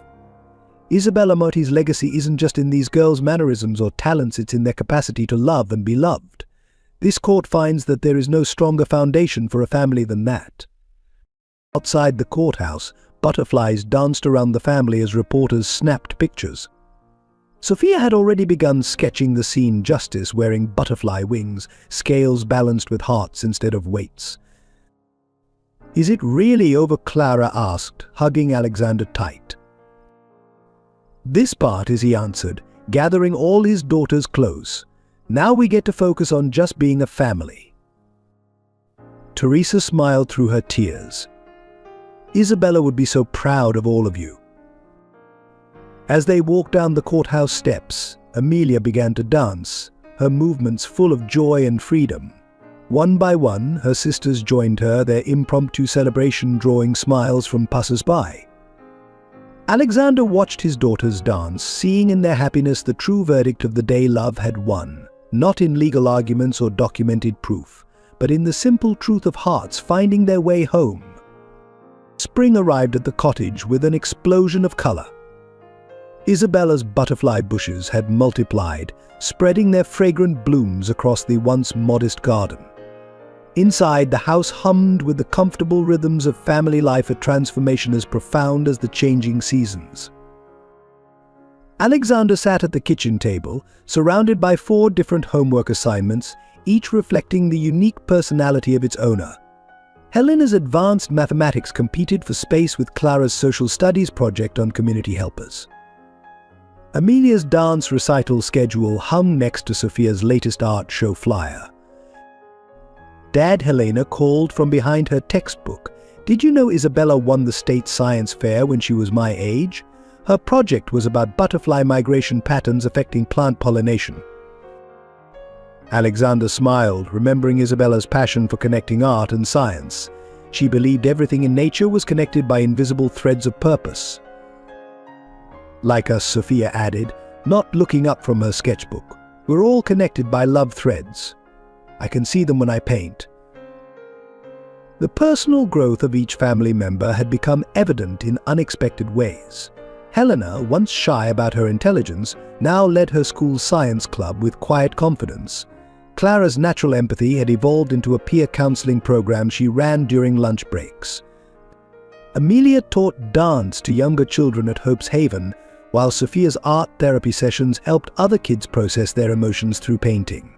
Isabella Moetti's legacy isn't just in these girls' mannerisms or talents, it's in their capacity to love and be loved. This court finds that there is no stronger foundation for a family than that. Outside the courthouse, butterflies danced around the family as reporters snapped pictures. Sophia had already begun sketching the scene justice, wearing butterfly wings, scales balanced with hearts instead of weights. Is it really over? Clara asked, hugging Alexander tight. This part is, he answered, gathering all his daughters close. Now we get to focus on just being a family. Teresa smiled through her tears. Isabella would be so proud of all of you. As they walked down the courthouse steps, Amelia began to dance, her movements full of joy and freedom. One by one, her sisters joined her, their impromptu celebration drawing smiles from passers-by. Alexander watched his daughters dance, seeing in their happiness the true verdict of the day: love had won, not in legal arguments or documented proof, but in the simple truth of hearts finding their way home. Spring arrived at the cottage with an explosion of color. Isabella's butterfly bushes had multiplied, spreading their fragrant blooms across the once modest garden. Inside, the house hummed with the comfortable rhythms of family life, a transformation as profound as the changing seasons. Alexander sat at the kitchen table, surrounded by 4 different homework assignments, each reflecting the unique personality of its owner. Helena's advanced mathematics competed for space with Clara's social studies project on community helpers. Amelia's dance recital schedule hung next to Sophia's latest art show flyer. Dad Helena called from behind her textbook. "Did you know Isabella won the state science fair when she was my age? Her project was about butterfly migration patterns affecting plant pollination." Alexander smiled, remembering Isabella's passion for connecting art and science. She believed everything in nature was connected by invisible threads of purpose. "Like us," Sophia added, not looking up from her sketchbook. "We're all connected by love threads. I can see them when I paint." The personal growth of each family member had become evident in unexpected ways. Helena, once shy about her intelligence, now led her school's science club with quiet confidence. Clara's natural empathy had evolved into a peer counseling program she ran during lunch breaks. Amelia taught dance to younger children at Hope's Haven, while Sophia's art therapy sessions helped other kids process their emotions through painting.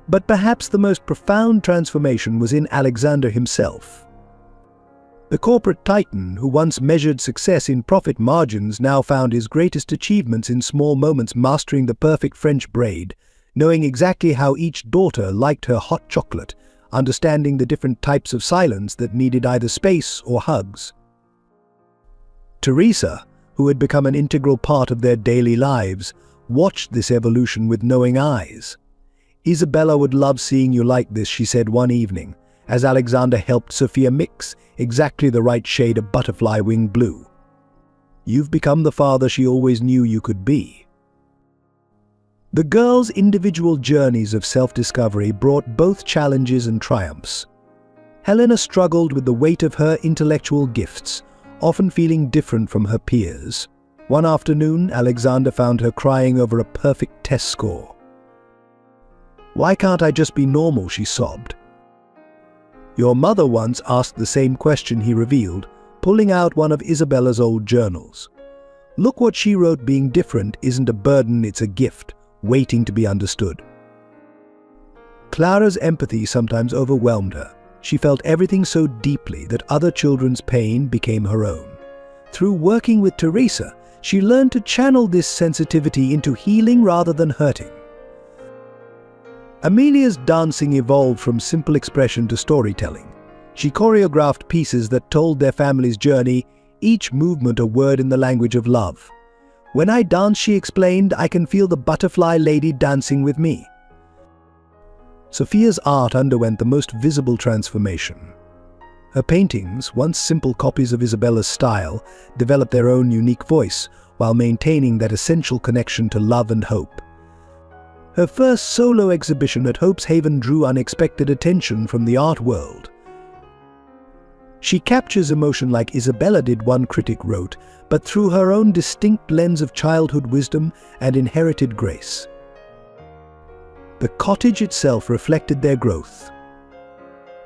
But perhaps the most profound transformation was in Alexander himself. The corporate titan, who once measured success in profit margins, now found his greatest achievements in small moments, mastering the perfect French braid, knowing exactly how each daughter liked her hot chocolate, understanding the different types of silence that needed either space or hugs. Teresa, who had become an integral part of their daily lives, watched this evolution with knowing eyes. "Isabella would love seeing you like this," she said one evening, as Alexander helped Sophia mix exactly the right shade of butterfly wing blue. "You've become the father she always knew you could be." The girls' individual journeys of self-discovery brought both challenges and triumphs. Helena struggled with the weight of her intellectual gifts, often feeling different from her peers. One afternoon, Alexander found her crying over a perfect test score. "Why can't I just be normal?" she sobbed. "Your mother once asked the same question," he revealed, pulling out one of Isabella's old journals. "Look what she wrote. Being different isn't a burden, it's a gift, waiting to be understood." Clara's empathy sometimes overwhelmed her. She felt everything so deeply that other children's pain became her own. Through working with Teresa, she learned to channel this sensitivity into healing rather than hurting. Amelia's dancing evolved from simple expression to storytelling. She choreographed pieces that told their family's journey, each movement a word in the language of love. "When I dance," she explained, "I can feel the butterfly lady dancing with me." Sophia's art underwent the most visible transformation. Her paintings, once simple copies of Isabella's style, developed their own unique voice while maintaining that essential connection to love and hope. Her first solo exhibition at Hope's Haven drew unexpected attention from the art world. "She captures emotion like Isabella did," one critic wrote, "but through her own distinct lens of childhood wisdom and inherited grace." The cottage itself reflected their growth.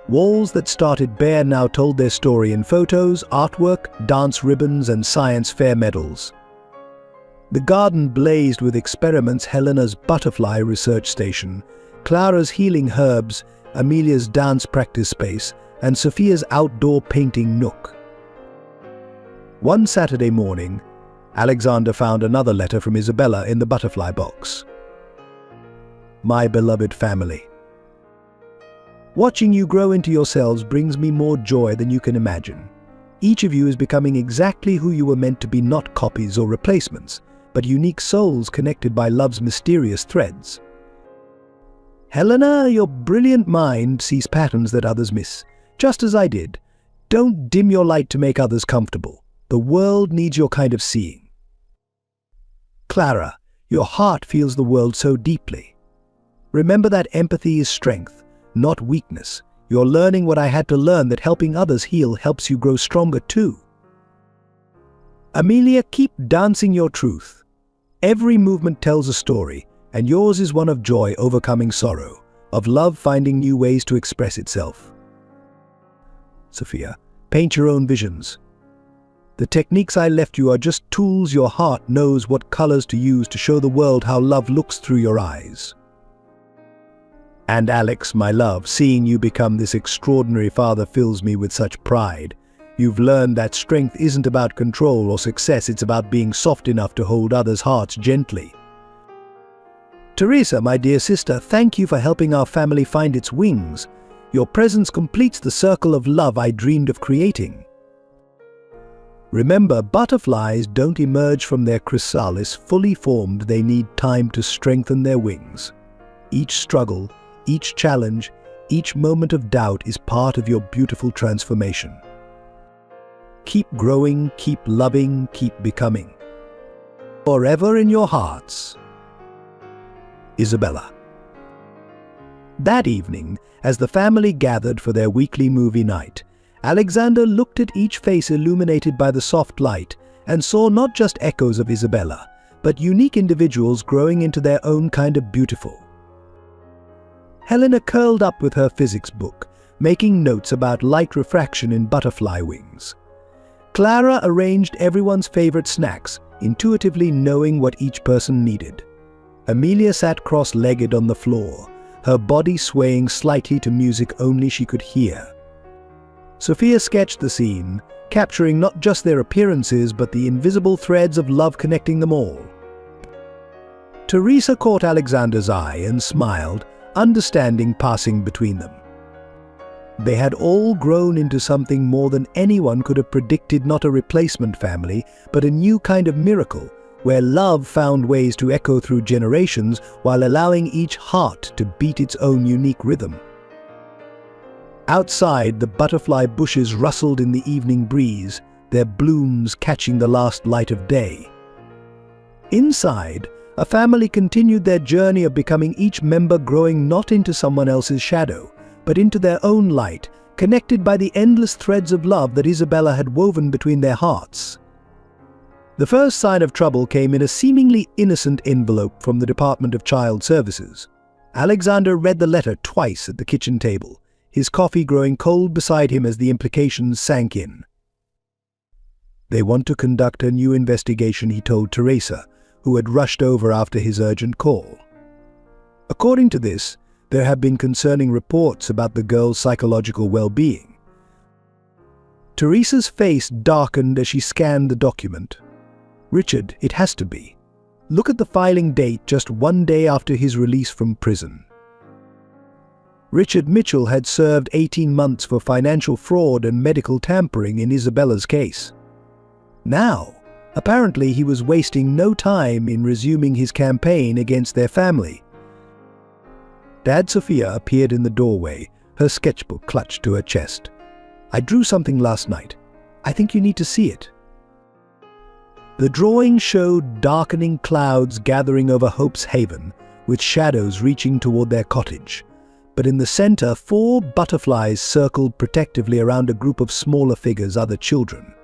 Walls that started bare now told their story in photos, artwork, dance ribbons, and science fair medals. The garden blazed with experiments: Helena's butterfly research station, Clara's healing herbs, Amelia's dance practice space, and Sophia's outdoor painting nook. One Saturday morning, Alexander found another letter from Isabella in the butterfly box. "My beloved family, watching you grow into yourselves brings me more joy than you can imagine. Each of you is becoming exactly who you were meant to be, not copies or replacements, but unique souls connected by love's mysterious threads. Helena, your brilliant mind sees patterns that others miss, just as I did. Don't dim your light to make others comfortable. The world needs your kind of seeing. Clara, your heart feels the world so deeply. Remember that empathy is strength, not weakness. You're learning what I had to learn, that helping others heal helps you grow stronger too. Amelia, keep dancing your truth. Every movement tells a story, and yours is one of joy overcoming sorrow, of love finding new ways to express itself. Sophia, paint your own visions. The techniques I left you are just tools. Your heart knows what colors to use to show the world how love looks through your eyes. And Alex, my love, seeing you become this extraordinary father fills me with such pride. You've learned that strength isn't about control or success, it's about being soft enough to hold others' hearts gently. Teresa, my dear sister, thank you for helping our family find its wings. Your presence completes the circle of love I dreamed of creating. Remember, butterflies don't emerge from their chrysalis fully formed, they need time to strengthen their wings. Each struggle, each challenge, each moment of doubt is part of your beautiful transformation. Keep growing, keep loving, keep becoming. Forever in your hearts. Isabella. That evening, as the family gathered for their weekly movie night, Alexander looked at each face illuminated by the soft light and saw not just echoes of Isabella, but unique individuals growing into their own kind of beautiful. Helena curled up with her physics book, making notes about light refraction in butterfly wings. Clara arranged everyone's favorite snacks, intuitively knowing what each person needed. Amelia sat cross-legged on the floor, her body swaying slightly to music only she could hear. Sophia sketched the scene, capturing not just their appearances but the invisible threads of love connecting them all. Teresa caught Alexander's eye and smiled, understanding passing between them. They had all grown into something more than anyone could have predicted, not a replacement family, but a new kind of miracle, where love found ways to echo through generations while allowing each heart to beat its own unique rhythm. Outside, the butterfly bushes rustled in the evening breeze, their blooms catching the last light of day. Inside, a family continued their journey of becoming, each member growing not into someone else's shadow, but into their own light, connected by the endless threads of love that Isabella had woven between their hearts. The first sign of trouble came in a seemingly innocent envelope from the Department of Child Services. Alexander read the letter twice at the kitchen table, his coffee growing cold beside him as the implications sank in. They want to conduct a new investigation, he told Teresa, who had rushed over after his urgent call. According to this, there have been concerning reports about the girl's psychological well-being. Teresa's face darkened as she scanned the document. Richard, it has to be. Look at the filing date, just one day after his release from prison. Richard Mitchell had served 18 months for financial fraud and medical tampering in Isabella's case. Now, apparently he was wasting no time in resuming his campaign against their family. Dad Sophia appeared in the doorway, her sketchbook clutched to her chest. I drew something last night. I think you need to see it. The drawing showed darkening clouds gathering over Hope's Haven, with shadows reaching toward their cottage. But in the center, 4 butterflies circled protectively around a group of smaller figures, other children.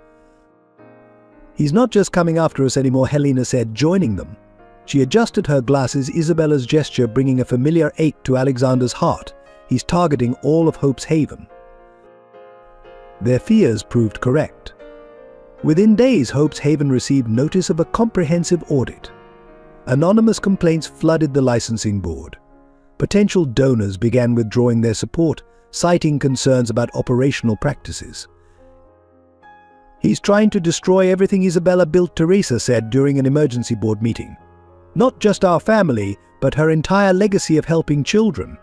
He's not just coming after us anymore, Helena said, joining them. She adjusted her glasses, Isabella's gesture bringing a familiar ache to Alexander's heart. He's targeting all of Hope's Haven. Their fears proved correct. Within days, Hope's Haven received notice of a comprehensive audit. Anonymous complaints flooded the licensing board. Potential donors began withdrawing their support, citing concerns about operational practices. He's trying to destroy everything Isabella built, Teresa said during an emergency board meeting. Not just our family, but her entire legacy of helping children.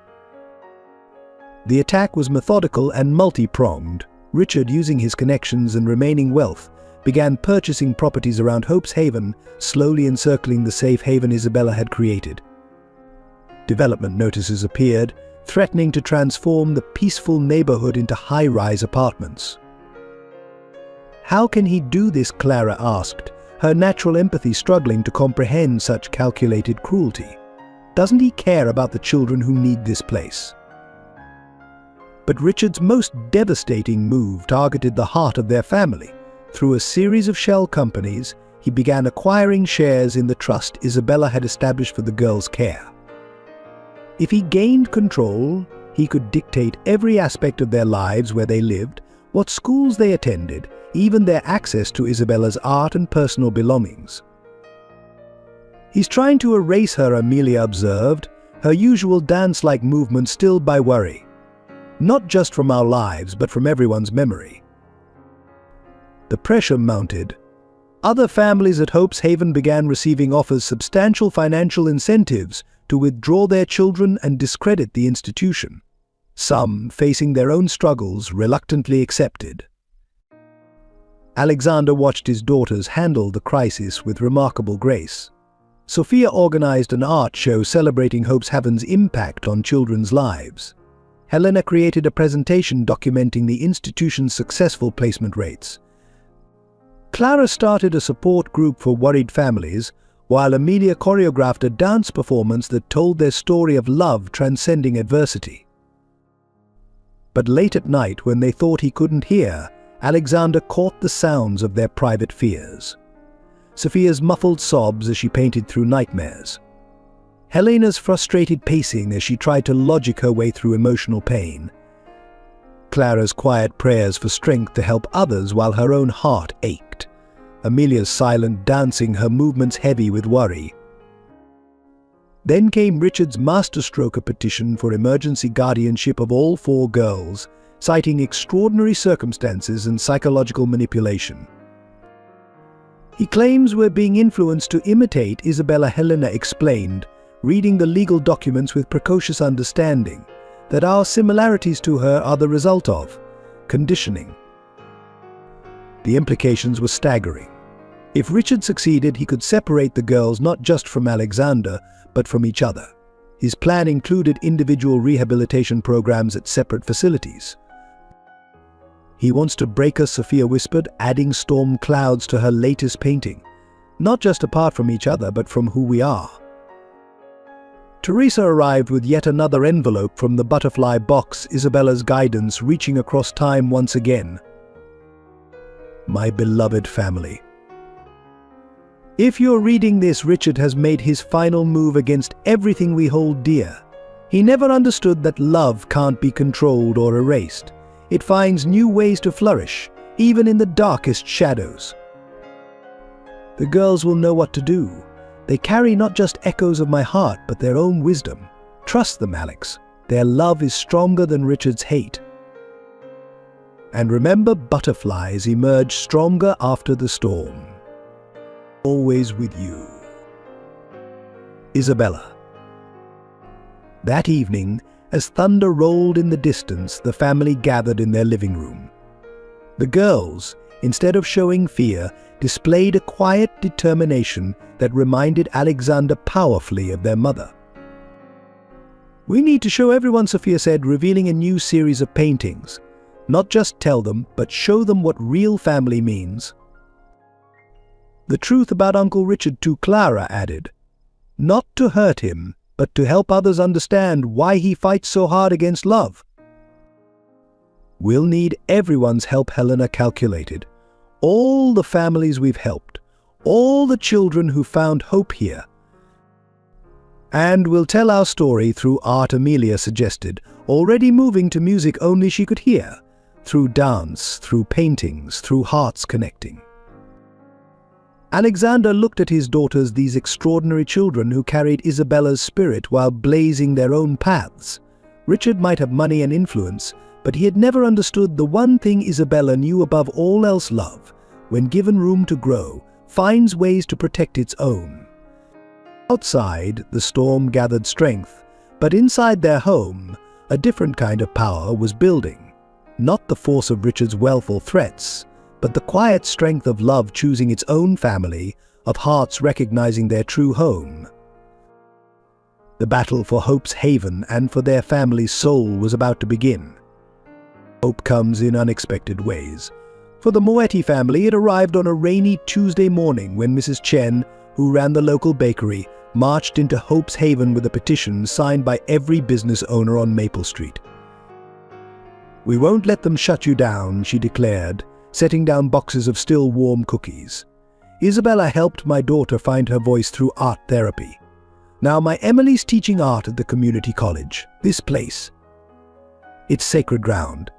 The attack was methodical and multi-pronged. Richard, using his connections and remaining wealth, began purchasing properties around Hope's Haven, slowly encircling the safe haven Isabella had created. Development notices appeared, threatening to transform the peaceful neighborhood into high-rise apartments. How can he do this, Clara asked, her natural empathy struggling to comprehend such calculated cruelty. Doesn't he care about the children who need this place? But Richard's most devastating move targeted the heart of their family. Through a series of shell companies, he began acquiring shares in the trust Isabella had established for the girls' care. If he gained control, he could dictate every aspect of their lives, where they lived, what schools they attended, even their access to Isabella's art and personal belongings. He's trying to erase her, Amelia observed, her usual dance-like movement stilled by worry. Not just from our lives, but from everyone's memory. The pressure mounted. Other families at Hope's Haven began receiving offers substantial financial incentives to withdraw their children and discredit the institution. Some, facing their own struggles, reluctantly accepted. Alexander watched his daughters handle the crisis with remarkable grace. Sophia organized an art show celebrating Hope's Haven's impact on children's lives. Helena created a presentation documenting the institution's successful placement rates. Clara started a support group for worried families, while Amelia choreographed a dance performance that told their story of love transcending adversity. But late at night, when they thought he couldn't hear, Alexander caught the sounds of their private fears. Sophia's muffled sobs as she painted through nightmares. Helena's frustrated pacing as she tried to logic her way through emotional pain. Clara's quiet prayers for strength to help others while her own heart ached. Amelia's silent dancing, her movements heavy with worry. Then came Richard's masterstroke petition for emergency guardianship of all 4 girls, citing extraordinary circumstances and psychological manipulation. He claims we're being influenced to imitate Isabella. Helena explained, reading the legal documents with precocious understanding, that our similarities to her are the result of conditioning. The implications were staggering. If Richard succeeded, he could separate the girls not just from Alexander, but from each other. His plan included individual rehabilitation programs at separate facilities. "He wants to break us," Sophia whispered, adding storm clouds to her latest painting. "Not just apart from each other, but from who we are." Teresa arrived with yet another envelope from the butterfly box, Isabella's guidance reaching across time once again. My beloved family. If you're reading this, Richard has made his final move against everything we hold dear. He never understood that love can't be controlled or erased. It finds new ways to flourish, even in the darkest shadows. The girls will know what to do. They carry not just echoes of my heart, but their own wisdom. Trust them, Alex. Their love is stronger than Richard's hate. And remember, butterflies emerge stronger after the storm. Always with you. Isabella. That evening, as thunder rolled in the distance, the family gathered in their living room. The girls, instead of showing fear, displayed a quiet determination that reminded Alexander powerfully of their mother. "We need to show everyone," Sophia said, revealing a new series of paintings. "Not just tell them, but show them what real family means." "The truth about Uncle Richard too," Clara added. "Not to hurt him, but to help others understand why he fights so hard against love." "We'll need everyone's help," Helena calculated. "All the families we've helped, all the children who found hope here. And we'll tell our story through art," Amelia suggested, already moving to music only she could hear, through dance, through paintings, through hearts connecting. Alexander looked at his daughters, these extraordinary children who carried Isabella's spirit while blazing their own paths. Richard might have money and influence, but he had never understood the one thing Isabella knew above all else: love, when given room to grow, finds ways to protect its own. Outside, the storm gathered strength, but inside their home, a different kind of power was building. Not the force of Richard's wealth or threats, but the quiet strength of love choosing its own family, of hearts recognizing their true home. The battle for Hope's Haven and for their family's soul was about to begin. Hope comes in unexpected ways. For the Moetti family, it arrived on a rainy Tuesday morning when Mrs. Chen, who ran the local bakery, marched into Hope's Haven with a petition signed by every business owner on Maple Street. "We won't let them shut you down," she declared, setting down boxes of still warm cookies. "Isabella helped my daughter find her voice through art therapy. Now my Emily's teaching art at the community college. This place, it's sacred ground."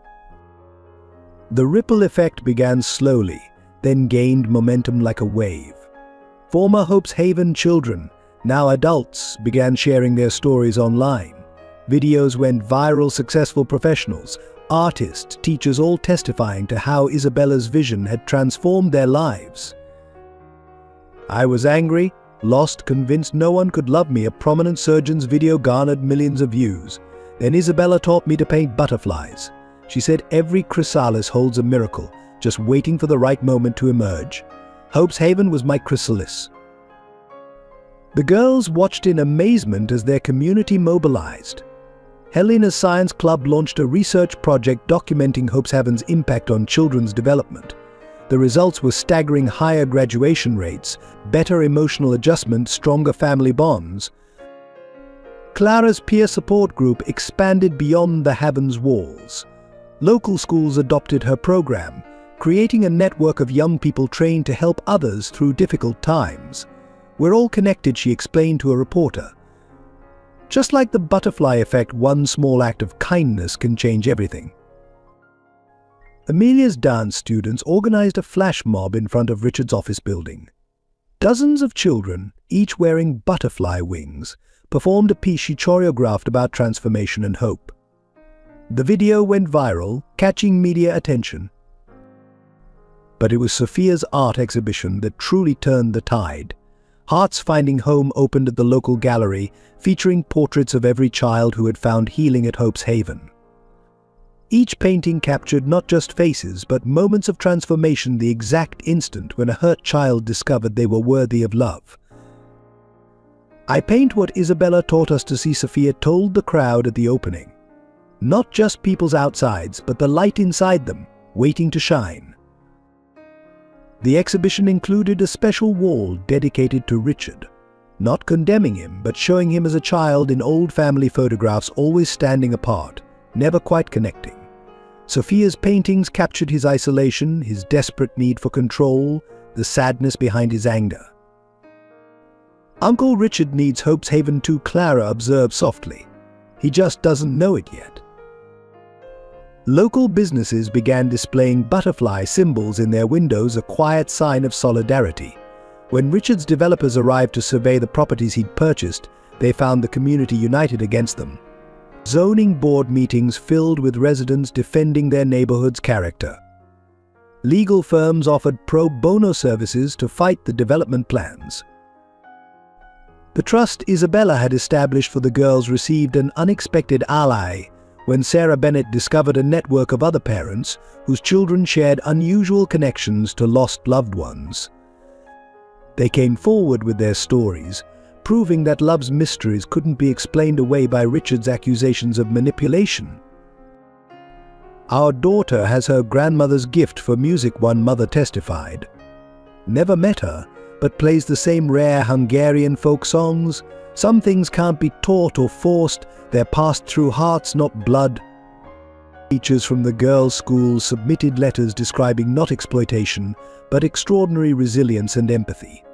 The ripple effect began slowly, then gained momentum like a wave. Former Hope's Haven children, Now adults began sharing their stories online. Videos went viral, successful professionals, artists, teachers all testifying to how Isabella's vision had transformed their lives. I was angry, lost, convinced no one could love me. A prominent surgeon's video garnered millions of views. Then Isabella taught me to paint butterflies. She said every chrysalis holds a miracle, just waiting for the right moment to emerge. Hope's Haven was my chrysalis. The girls watched in amazement as their community mobilized. Helena's Science Club launched a research project documenting Hope's Haven's impact on children's development. The results were staggering: higher graduation rates, better emotional adjustment, stronger family bonds. Clara's peer support group expanded beyond the Haven's walls. Local schools adopted her program, creating a network of young people trained to help others through difficult times. "We're all connected," she explained to a reporter. Just like the butterfly effect, one small act of kindness can change everything. Amelia's dance students organized a flash mob in front of Richard's office building. Dozens of children, each wearing butterfly wings, performed a piece she choreographed about transformation and hope. The video went viral, catching media attention. But it was Sophia's art exhibition that truly turned the tide. Hearts Finding Home opened at the local gallery, featuring portraits of every child who had found healing at Hope's Haven. Each painting captured not just faces, but moments of transformation, the exact instant when a hurt child discovered they were worthy of love. "I paint what Isabella taught us to see," Sophia told the crowd at the opening. "Not just people's outsides, but the light inside them, waiting to shine." The exhibition included a special wall dedicated to Richard, not condemning him, but showing him as a child in old family photographs, always standing apart, never quite connecting. Sophia's paintings captured his isolation, his desperate need for control, the sadness behind his anger. "Uncle Richard needs Hope's Haven too," Clara observed softly. "He just doesn't know it yet." Local businesses began displaying butterfly symbols in their windows, a quiet sign of solidarity. When Richard's developers arrived to survey the properties he'd purchased, they found the community united against them. Zoning board meetings filled with residents defending their neighborhood's character. Legal firms offered pro bono services to fight the development plans. The trust Isabella had established for the girls received an unexpected ally when Sarah Bennett discovered a network of other parents whose children shared unusual connections to lost loved ones. They came forward with their stories, proving that love's mysteries couldn't be explained away by Richard's accusations of manipulation. "Our daughter has her grandmother's gift for music," one mother testified. "Never met her, but plays the same rare Hungarian folk songs. Some things can't be taught or forced, they're passed through hearts, not blood." Teachers from the girls' schools submitted letters describing not exploitation, but extraordinary resilience and empathy.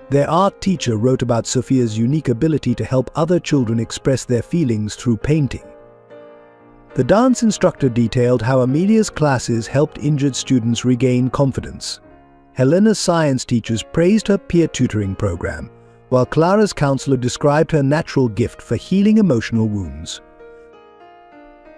Their art teacher wrote about Sophia's unique ability to help other children express their feelings through painting. The dance instructor detailed how Amelia's classes helped injured students regain confidence. Helena's science teachers praised her peer tutoring program, while Clara's counselor described her natural gift for healing emotional wounds.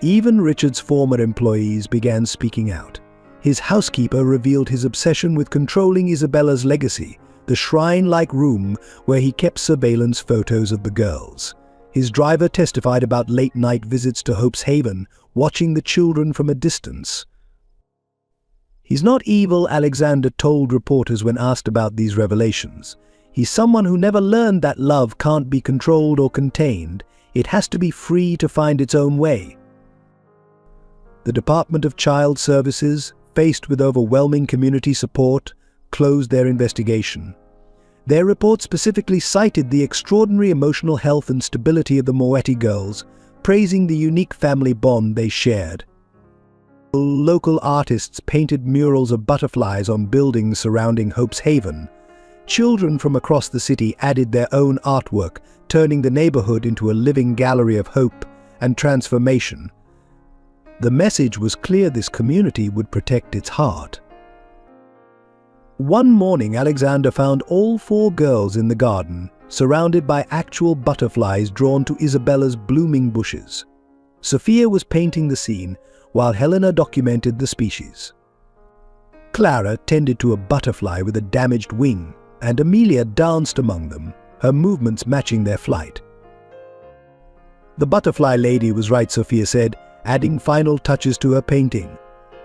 Even Richard's former employees began speaking out. His housekeeper revealed his obsession with controlling Isabella's legacy, the shrine-like room where he kept surveillance photos of the girls. His driver testified about late-night visits to Hope's Haven, watching the children from a distance. "He's not evil," Alexander told reporters when asked about these revelations. "He's someone who never learned that love can't be controlled or contained. It has to be free to find its own way." The Department of Child Services, faced with overwhelming community support, closed their investigation. Their report specifically cited the extraordinary emotional health and stability of the Moetti girls, praising the unique family bond they shared. Local artists painted murals of butterflies on buildings surrounding Hope's Haven. Children from across the city added their own artwork, turning the neighborhood into a living gallery of hope and transformation. The message was clear: this community would protect its heart. One morning, Alexander found all 4 girls in the garden, surrounded by actual butterflies drawn to Isabella's blooming bushes. Sophia was painting the scene, while Helena documented the species. Clara tended to a butterfly with a damaged wing, and Amelia danced among them, her movements matching their flight. "The butterfly lady was right," Sophia said, adding final touches to her painting.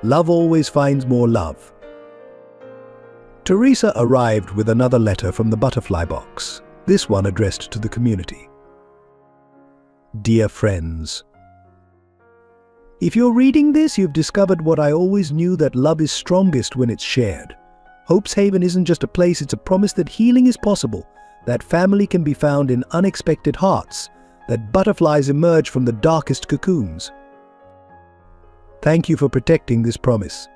"Love always finds more love." Teresa arrived with another letter from the butterfly box, this one addressed to the community. Dear friends, if you're reading this, you've discovered what I always knew, that love is strongest when it's shared. Hope's Haven isn't just a place, it's a promise that healing is possible, that family can be found in unexpected hearts, that butterflies emerge from the darkest cocoons. Thank you for protecting this promise.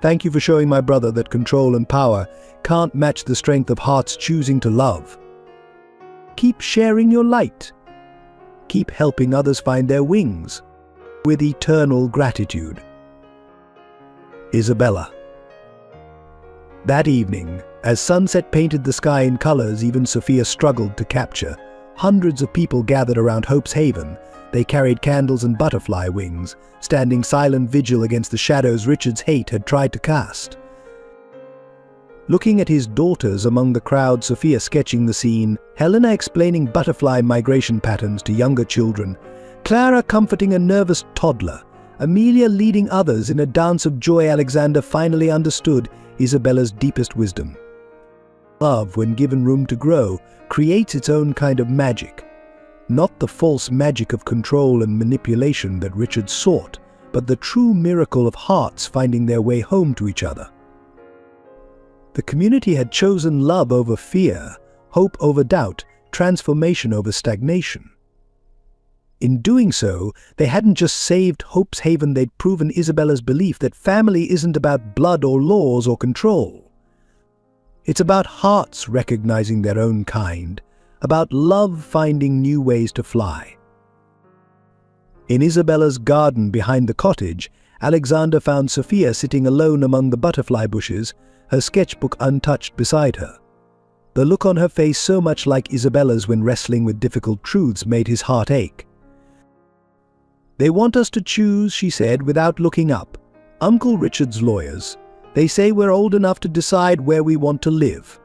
Thank you for showing my brother that control and power can't match the strength of hearts choosing to love. Keep sharing your light. Keep helping others find their wings. With eternal gratitude. Isabella. That evening, as sunset painted the sky in colors even Sophia struggled to capture, hundreds of people gathered around Hope's Haven. They carried candles and butterfly wings, standing silent vigil against the shadows Richard's hate had tried to cast. Looking at his daughters among the crowd, Sophia sketching the scene, Helena explaining butterfly migration patterns to younger children, Clara comforting a nervous toddler, Amelia leading others in a dance of joy. Alexander finally understood Isabella's deepest wisdom. Love, when given room to grow, creates its own kind of magic. Not the false magic of control and manipulation that Richard sought, but the true miracle of hearts finding their way home to each other. The community had chosen love over fear, hope over doubt, transformation over stagnation. In doing so, they hadn't just saved Hope's Haven, they'd proven Isabella's belief that family isn't about blood or laws or control. It's about hearts recognizing their own kind, about love finding new ways to fly. In Isabella's garden behind the cottage, Alexander found Sophia sitting alone among the butterfly bushes, her sketchbook untouched beside her. The look on her face, so much like Isabella's when wrestling with difficult truths, made his heart ache. "They want us to choose," she said without looking up. "Uncle Richard's lawyers. They say we're old enough to decide where we want to live."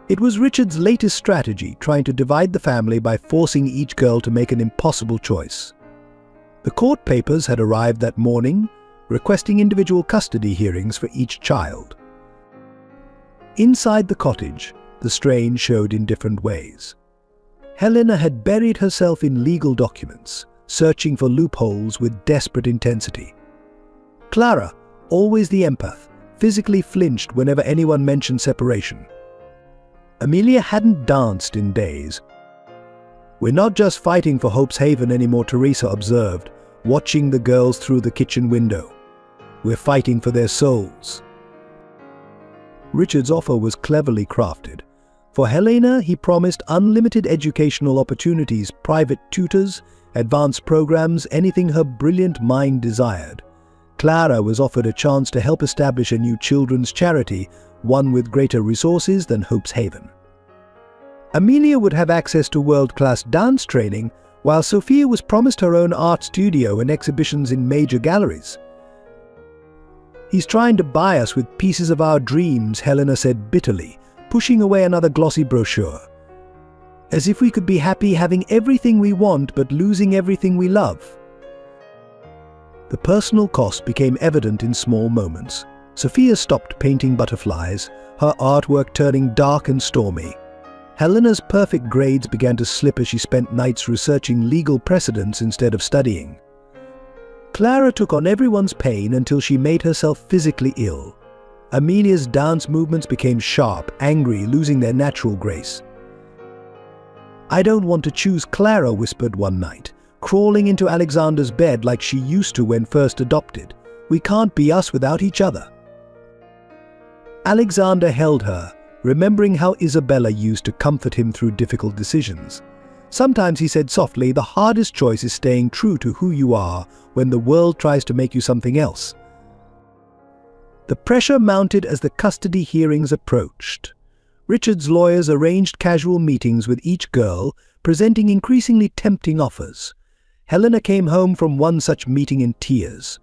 It was Richard's latest strategy, trying to divide the family by forcing each girl to make an impossible choice. The court papers had arrived that morning, requesting individual custody hearings for each child. Inside the cottage, the strain showed in different ways. Helena had buried herself in legal documents, searching for loopholes with desperate intensity. Clara, always the empath, physically flinched whenever anyone mentioned separation. Amelia hadn't danced in days. "We're not just fighting for Hope's Haven anymore," Teresa observed, watching the girls through the kitchen window. "We're fighting for their souls." Richard's offer was cleverly crafted. For Helena, he promised unlimited educational opportunities, private tutors, advanced programs, anything her brilliant mind desired. Clara was offered a chance to help establish a new children's charity, one with greater resources than Hope's Haven. Amelia would have access to world-class dance training, while Sophia was promised her own art studio and exhibitions in major galleries. "He's trying to buy us with pieces of our dreams," Helena said bitterly, pushing away another glossy brochure. "As if we could be happy having everything we want but losing everything we love." The personal cost became evident in small moments. Sophia stopped painting butterflies, her artwork turning dark and stormy. Helena's perfect grades began to slip as she spent nights researching legal precedents instead of studying. Clara took on everyone's pain until she made herself physically ill. Amelia's dance movements became sharp, angry, losing their natural grace. "I don't want to choose," Clara whispered one night, crawling into Alexander's bed like she used to when first adopted. "We can't be us without each other." Alexander held her, remembering how Isabella used to comfort him through difficult decisions. Sometimes he said softly, "The hardest choice is staying true to who you are when the world tries to make you something else." The pressure mounted as the custody hearings approached. Richard's lawyers arranged casual meetings with each girl, presenting increasingly tempting offers. Helena came home from one such meeting in tears.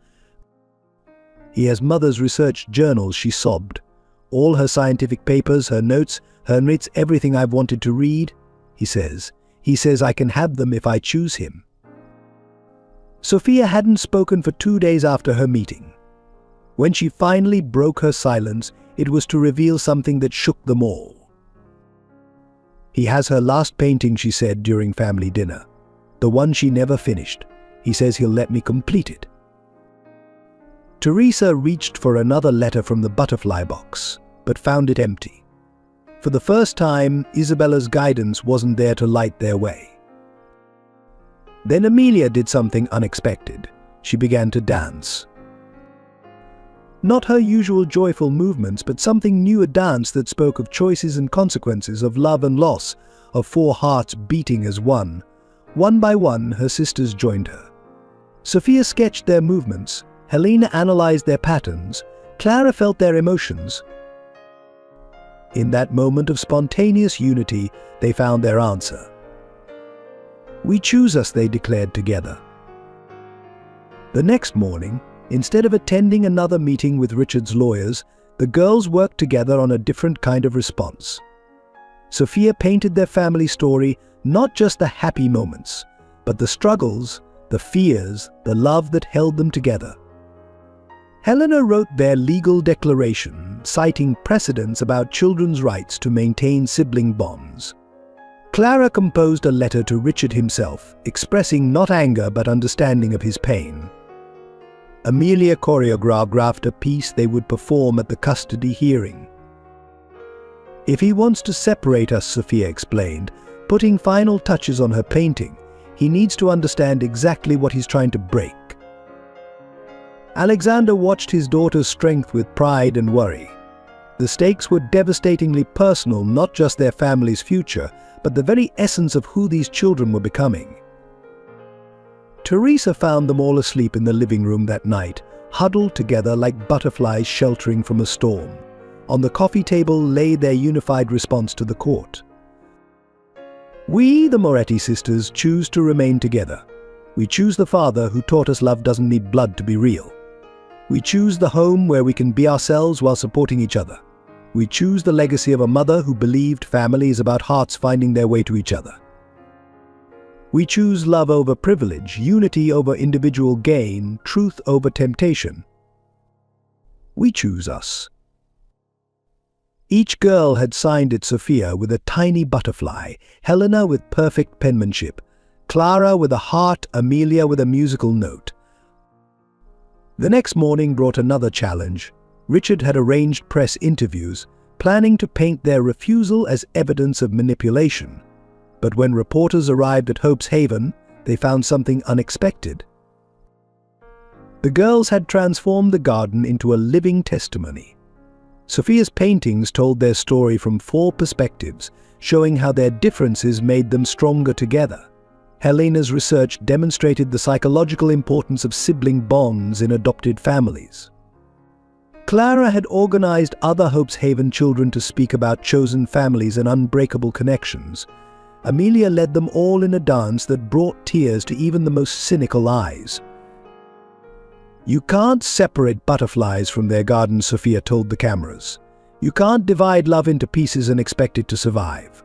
"He has mother's research journals," she sobbed. "All her scientific papers, her notes, everything I've wanted to read," he says. "He says I can have them if I choose him." Sophia hadn't spoken for 2 days after her meeting. When she finally broke her silence, it was to reveal something that shook them all. "He has her last painting," she said during family dinner. "The one she never finished. He says he'll let me complete it." Teresa reached for another letter from the butterfly box, but found it empty. For the first time, Isabella's guidance wasn't there to light their way. Then Amelia did something unexpected. She began to dance. Not her usual joyful movements, but something new, a dance that spoke of choices and consequences, of love and loss, of 4 hearts beating as one. One by one, her sisters joined her. Sophia sketched their movements, Helena analyzed their patterns, Clara felt their emotions. In that moment of spontaneous unity, they found their answer. "We choose us," they declared together. The next morning, instead of attending another meeting with Richard's lawyers, the girls worked together on a different kind of response. Sophia painted their family story, not just the happy moments, but the struggles, the fears, the love that held them together. Helena wrote their legal declaration, citing precedents about children's rights to maintain sibling bonds. Clara composed a letter to Richard himself, expressing not anger but understanding of his pain. Amelia choreographed a piece they would perform at the custody hearing. "If he wants to separate us," Sophia explained, putting final touches on her painting, "he needs to understand exactly what he's trying to break." Alexander watched his daughter's strength with pride and worry. The stakes were devastatingly personal, not just their family's future, but the very essence of who these children were becoming. Teresa found them all asleep in the living room that night, huddled together like butterflies sheltering from a storm. On the coffee table lay their unified response to the court. "We, the Moretti sisters, choose to remain together. We choose the father who taught us love doesn't need blood to be real. We choose the home where we can be ourselves while supporting each other. We choose the legacy of a mother who believed family is about hearts finding their way to each other. We choose love over privilege, unity over individual gain, truth over temptation. We choose us." Each girl had signed it: Sophia with a tiny butterfly, Helena with perfect penmanship, Clara with a heart, Amelia with a musical note. The next morning brought another challenge. Richard had arranged press interviews, planning to paint their refusal as evidence of manipulation. But when reporters arrived at Hope's Haven, they found something unexpected. The girls had transformed the garden into a living testimony. Sophia's paintings told their story from 4 perspectives, showing how their differences made them stronger together. Helena's research demonstrated the psychological importance of sibling bonds in adopted families. Clara had organized other Hope's Haven children to speak about chosen families and unbreakable connections. Amelia led them all in a dance that brought tears to even the most cynical eyes. "You can't separate butterflies from their garden," Sophia told the cameras. "You can't divide love into pieces and expect it to survive."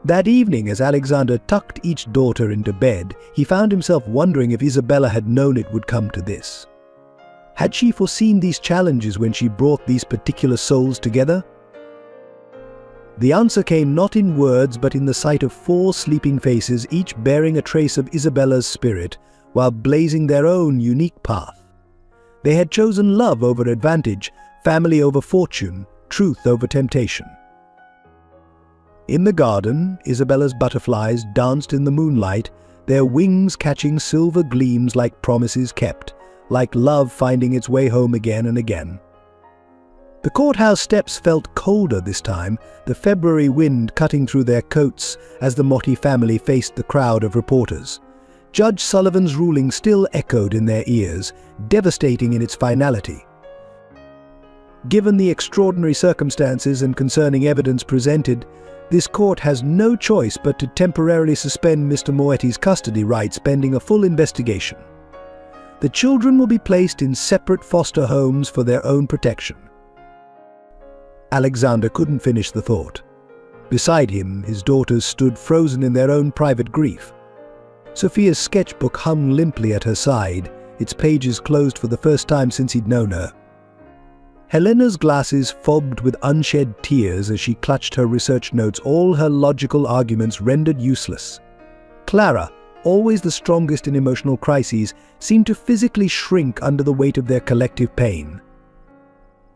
That evening, as Alexander tucked each daughter into bed, he found himself wondering if Isabella had known it would come to this. Had she foreseen these challenges when she brought these particular souls together? The answer came not in words but in the sight of 4 sleeping faces, each bearing a trace of Isabella's spirit, while blazing their own unique path. They had chosen love over advantage, family over fortune, truth over temptation. In the garden, Isabella's butterflies danced in the moonlight, their wings catching silver gleams like promises kept, like love finding its way home again and again. The courthouse steps felt colder this time, the February wind cutting through their coats as the Motti family faced the crowd of reporters. Judge Sullivan's ruling still echoed in their ears, devastating in its finality. Given the extraordinary circumstances and concerning evidence presented, this court has no choice but to temporarily suspend Mr. Moetti's custody rights pending a full investigation. The children will be placed in separate foster homes for their own protection. Alexander couldn't finish the thought. Beside him, his daughters stood frozen in their own private grief. Sophia's sketchbook hung limply at her side, its pages closed for the first time since he'd known her. Helena's glasses fogged with unshed tears as she clutched her research notes, all her logical arguments rendered useless. Clara, always the strongest in emotional crises, seemed to physically shrink under the weight of their collective pain.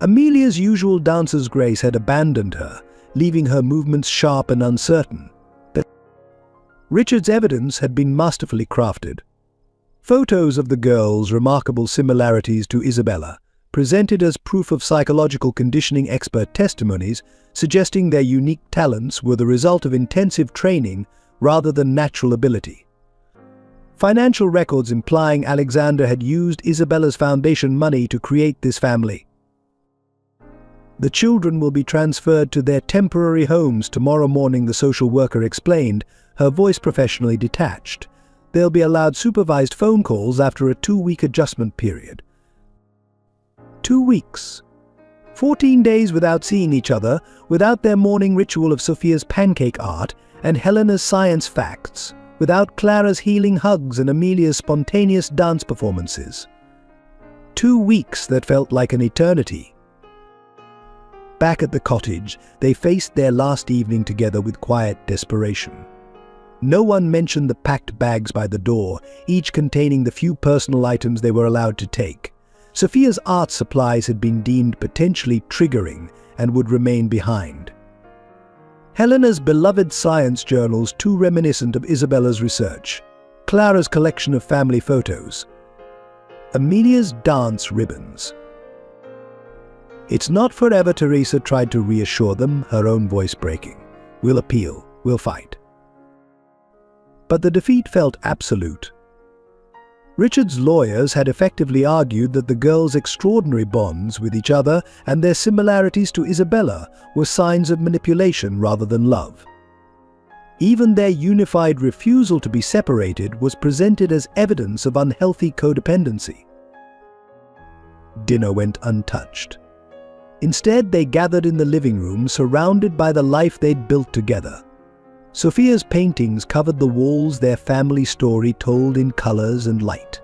Amelia's usual dancer's grace had abandoned her, leaving her movements sharp and uncertain. But Richard's evidence had been masterfully crafted. Photos of the girls' remarkable similarities to Isabella, presented as proof of psychological conditioning expert testimonies, suggesting their unique talents were the result of intensive training rather than natural ability. Financial records implying Alexander had used Isabella's foundation money to create this family. The children will be transferred to their temporary homes tomorrow morning, the social worker explained, her voice professionally detached. They'll be allowed supervised phone calls after a 2-week adjustment period. 2 weeks. 14 days without seeing each other, without their morning ritual of Sophia's pancake art and Helena's science facts, without Clara's healing hugs and Amelia's spontaneous dance performances. 2 weeks that felt like an eternity. Back at the cottage, they faced their last evening together with quiet desperation. No one mentioned the packed bags by the door, each containing the few personal items they were allowed to take. Sophia's art supplies had been deemed potentially triggering and would remain behind. Helena's beloved science journals, too reminiscent of Isabella's research. Clara's collection of family photos. Amelia's dance ribbons. "It's not forever," Teresa tried to reassure them, her own voice breaking. "We'll appeal. We'll fight." But the defeat felt absolute. Richard's lawyers had effectively argued that the girls' extraordinary bonds with each other and their similarities to Isabella were signs of manipulation rather than love. Even their unified refusal to be separated was presented as evidence of unhealthy codependency. Dinner went untouched. Instead, they gathered in the living room, surrounded by the life they'd built together. Sophia's paintings covered the walls, their family story told in colors and light.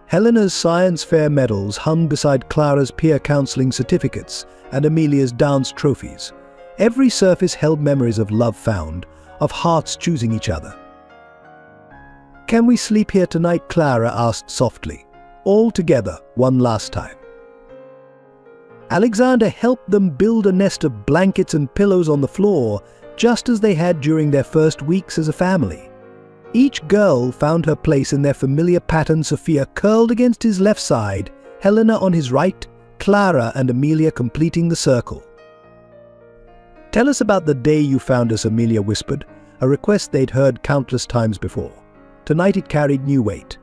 Helena's science fair medals hung beside Clara's peer counseling certificates and Amelia's dance trophies. Every surface held memories of love found, of hearts choosing each other. "Can we sleep here tonight?" Clara asked softly. "All together, one last time." Alexander helped them build a nest of blankets and pillows on the floor, just as they had during their first weeks as a family. Each girl found her place in their familiar pattern, Sophia curled against his left side, Helena on his right, Clara and Amelia completing the circle. "Tell us about the day you found us," Amelia whispered, a request they'd heard countless times before. Tonight it carried new weight.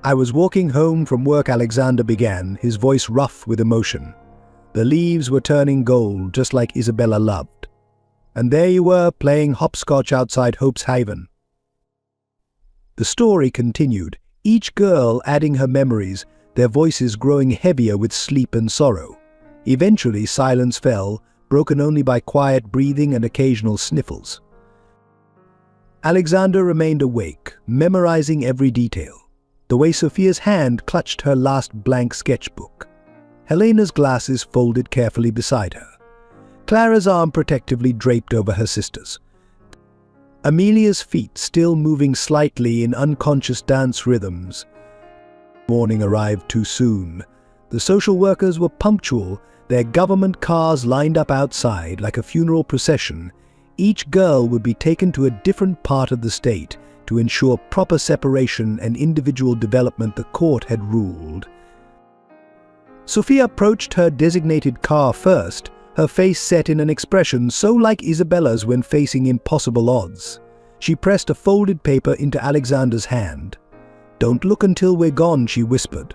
"I was walking home from work," Alexander began, his voice rough with emotion. "The leaves were turning gold, just like Isabella loved. And there you were, playing hopscotch outside Hope's Haven." The story continued, each girl adding her memories, their voices growing heavier with sleep and sorrow. Eventually silence fell, broken only by quiet breathing and occasional sniffles. Alexander remained awake, memorizing every detail. The way Sophia's hand clutched her last blank sketchbook. Helena's glasses folded carefully beside her. Clara's arm protectively draped over her sister's. Amelia's feet still moving slightly in unconscious dance rhythms. Morning arrived too soon. The social workers were punctual, their government cars lined up outside like a funeral procession. Each girl would be taken to a different part of the state to ensure proper separation and individual development the court had ruled. Sophia approached her designated car first, her face set in an expression so like Isabella's when facing impossible odds. She pressed a folded paper into Alexander's hand. "Don't look until we're gone," she whispered.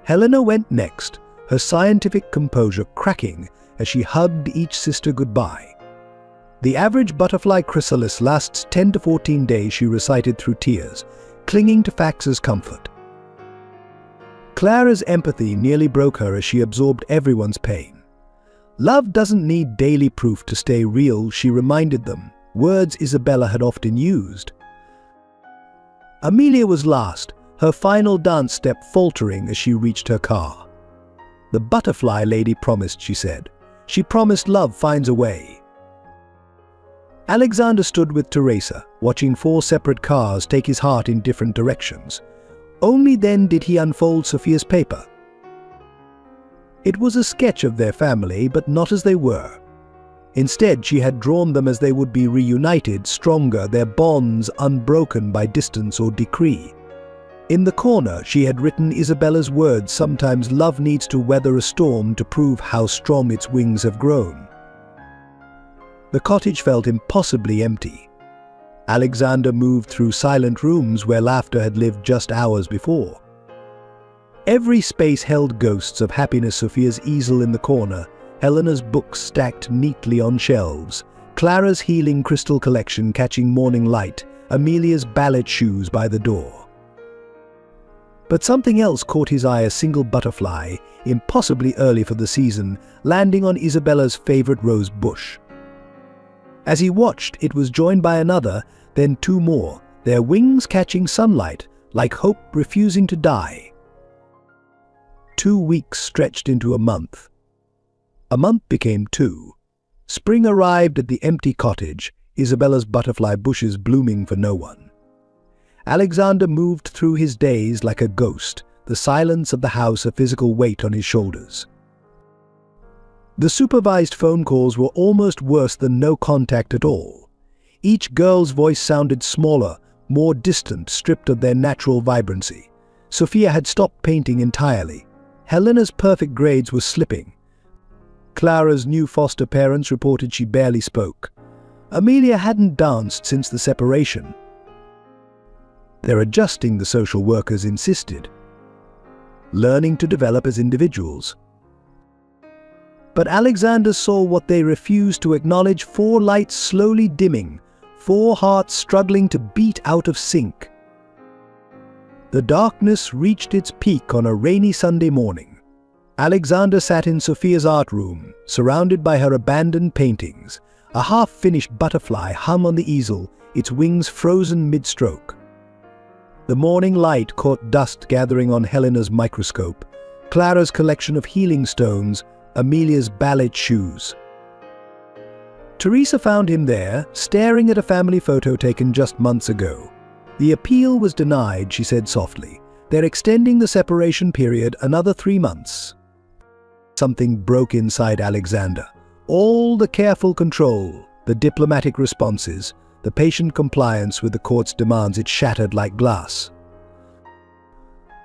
Helena went next, her scientific composure cracking as she hugged each sister goodbye. The average butterfly chrysalis lasts 10 to 14 days, she recited through tears, clinging to facts as comfort. Clara's empathy nearly broke her as she absorbed everyone's pain. Love doesn't need daily proof to stay real, she reminded them, words Isabella had often used. Amelia was last, her final dance step faltering as she reached her car. The butterfly lady promised, she said. She promised love finds a way. Alexander stood with Teresa, watching 4 separate cars take his heart in different directions. Only then did he unfold Sophia's paper. It was a sketch of their family, but not as they were. Instead, she had drawn them as they would be reunited, stronger, their bonds unbroken by distance or decree. In the corner, she had written Isabella's words, sometimes love needs to weather a storm to prove how strong its wings have grown. The cottage felt impossibly empty. Alexander moved through silent rooms where laughter had lived just hours before. Every space held ghosts of happiness: Sophia's easel in the corner, Helena's books stacked neatly on shelves, Clara's healing crystal collection catching morning light, Amelia's ballet shoes by the door. But something else caught his eye: a single butterfly, impossibly early for the season, landing on Isabella's favorite rose bush. As he watched, it was joined by another, then 2 more, their wings catching sunlight, like hope refusing to die. 2 weeks stretched into a month. A month became 2. Spring arrived at the empty cottage, Isabella's butterfly bushes blooming for no one. Alexander moved through his days like a ghost, the silence of the house a physical weight on his shoulders. The supervised phone calls were almost worse than no contact at all. Each girl's voice sounded smaller, more distant, stripped of their natural vibrancy. Sophia had stopped painting entirely. Helena's perfect grades were slipping. Clara's new foster parents reported she barely spoke. Amelia hadn't danced since the separation. They're adjusting, the social workers insisted. Learning to develop as individuals. But Alexander saw what they refused to acknowledge: 4 lights slowly dimming, 4 hearts struggling to beat out of sync. The darkness reached its peak on a rainy Sunday morning. Alexander sat in Sophia's art room, surrounded by her abandoned paintings. A half-finished butterfly hung on the easel, its wings frozen mid-stroke. The morning light caught dust gathering on Helena's microscope, Clara's collection of healing stones, Amelia's ballet shoes. Teresa found him there, staring at a family photo taken just months ago. The appeal was denied, she said softly. They're extending the separation period another 3 months. Something broke inside Alexander. All the careful control, the diplomatic responses, the patient compliance with the court's demands, it shattered like glass.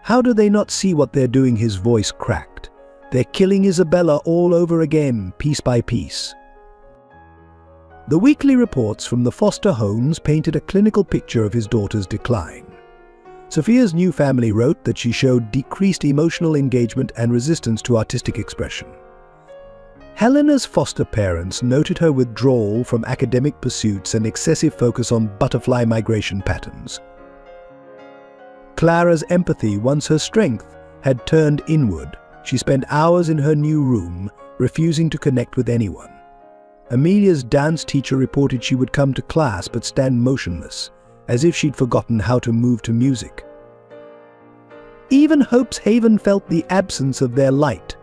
How do they not see what they're doing? His voice cracked. They're killing Isabella all over again, piece by piece. The weekly reports from the foster homes painted a clinical picture of his daughter's decline. Sophia's new family wrote that she showed decreased emotional engagement and resistance to artistic expression. Helena's foster parents noted her withdrawal from academic pursuits and excessive focus on butterfly migration patterns. Clara's empathy, once her strength, had turned inward. She spent hours in her new room, refusing to connect with anyone. Amelia's dance teacher reported she would come to class but stand motionless, as if she'd forgotten how to move to music. Even Hope's Haven felt the absence of their light.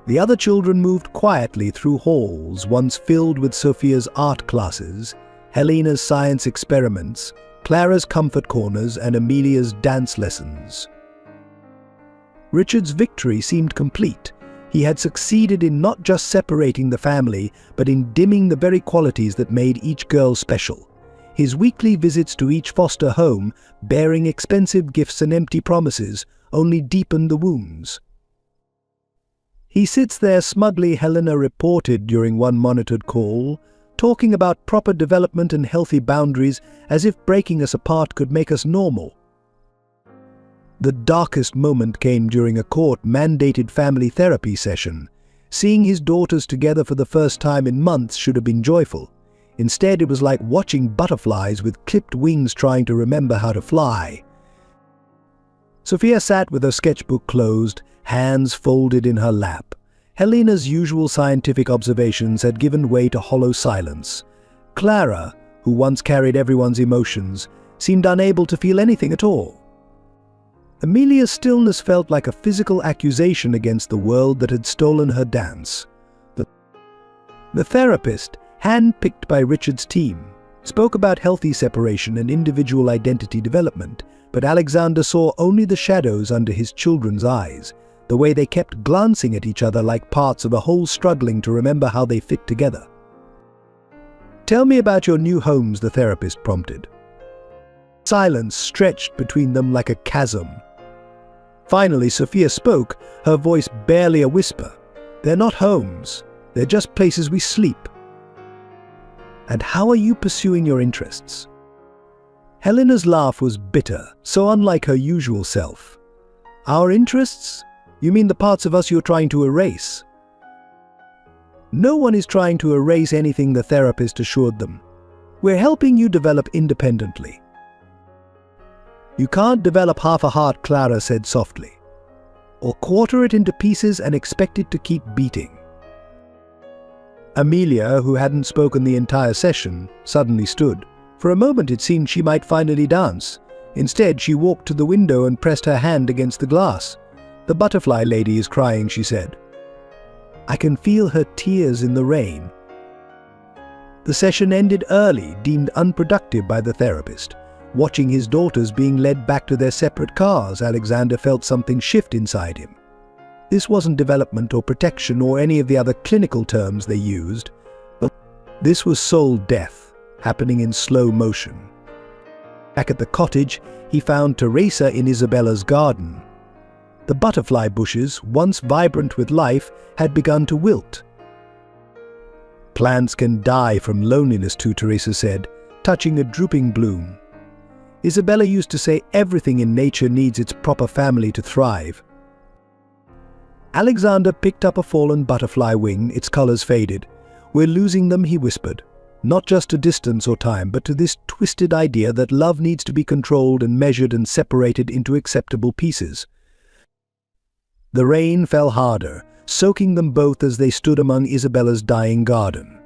The other children moved quietly through halls once filled with Sophia's art classes, Helena's science experiments, Clara's comfort corners, and Amelia's dance lessons. Richard's victory seemed complete. He had succeeded in not just separating the family, but in dimming the very qualities that made each girl special. His weekly visits to each foster home, bearing expensive gifts and empty promises, only deepened the wounds. "He sits there smugly," Helena reported during one monitored call, "talking about proper development and healthy boundaries, as if breaking us apart could make us normal." The darkest moment came during a court-mandated family therapy session. Seeing his daughters together for the first time in months should have been joyful. Instead, it was like watching butterflies with clipped wings trying to remember how to fly. Sophia sat with her sketchbook closed, hands folded in her lap. Helena's usual scientific observations had given way to hollow silence. Clara, who once carried everyone's emotions, seemed unable to feel anything at all. Amelia's stillness felt like a physical accusation against the world that had stolen her dance. The therapist, hand-picked by Richard's team, spoke about healthy separation and individual identity development, but Alexander saw only the shadows under his children's eyes, the way they kept glancing at each other like parts of a whole struggling to remember how they fit together. "Tell me about your new homes," the therapist prompted. Silence stretched between them like a chasm. Finally, Sophia spoke, her voice barely a whisper. "They're not homes. They're just places we sleep." "And how are you pursuing your interests?" Helena's laugh was bitter, so unlike her usual self. "Our interests? You mean the parts of us you're trying to erase?" "No one is trying to erase anything," the therapist assured them. "We're helping you develop independently." "You can't develop half a heart," Clara said softly, "or quarter it into pieces and expect it to keep beating." Amelia, who hadn't spoken the entire session, suddenly stood. For a moment it seemed she might finally dance. Instead, she walked to the window and pressed her hand against the glass. "The butterfly lady is crying," she said. "I can feel her tears in the rain." The session ended early, deemed unproductive by the therapist. Watching his daughters being led back to their separate cars, Alexander felt something shift inside him. This wasn't development or protection or any of the other clinical terms they used. This was soul death, happening in slow motion. Back at the cottage, he found Teresa in Isabella's garden. The butterfly bushes, once vibrant with life, had begun to wilt. "Plants can die from loneliness too," Teresa said, touching a drooping bloom. "Isabella used to say everything in nature needs its proper family to thrive." Alexander picked up a fallen butterfly wing, its colors faded. "We're losing them," he whispered. "Not just to distance or time, but to this twisted idea that love needs to be controlled and measured and separated into acceptable pieces." The rain fell harder, soaking them both as they stood among Isabella's dying garden.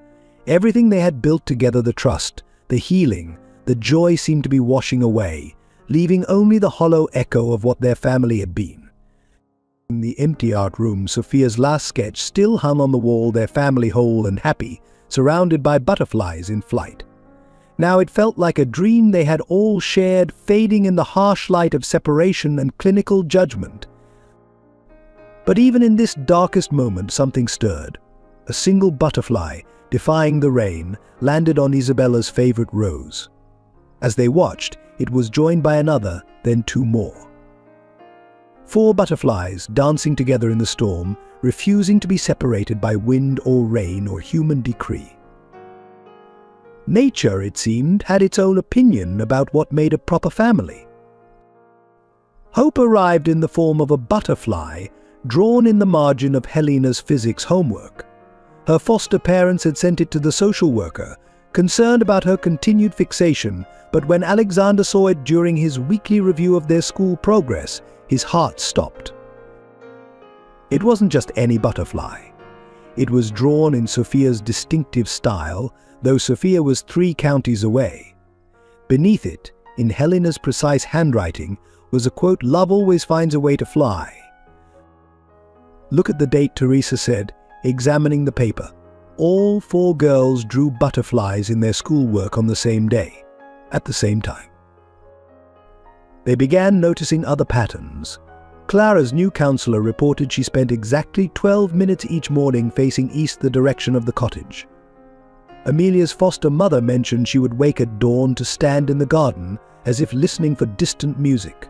Everything they had built together, the trust, the healing, the joy, seemed to be washing away, leaving only the hollow echo of what their family had been. In the empty art room, Sophia's last sketch still hung on the wall, their family whole and happy, surrounded by butterflies in flight. Now it felt like a dream they had all shared, fading in the harsh light of separation and clinical judgment. But even in this darkest moment, something stirred. A single butterfly, defying the rain, landed on Isabella's favorite rose. As they watched, it was joined by another, then two more. 4 butterflies dancing together in the storm, refusing to be separated by wind or rain or human decree. Nature, it seemed, had its own opinion about what made a proper family. Hope arrived in the form of a butterfly drawn in the margin of Helena's physics homework. Her foster parents had sent it to the social worker, concerned about her continued fixation, but when Alexander saw it during his weekly review of their school progress, his heart stopped. It wasn't just any butterfly. It was drawn in Sophia's distinctive style, though Sophia was 3 counties away. Beneath it, in Helena's precise handwriting, was a quote, "Love always finds a way to fly." "Look at the date," Teresa said, examining the paper. All 4 girls drew butterflies in their schoolwork on the same day, at the same time. They began noticing other patterns. Clara's new counselor reported she spent exactly 12 minutes each morning facing east, the direction of the cottage. Amelia's foster mother mentioned she would wake at dawn to stand in the garden, as if listening for distant music.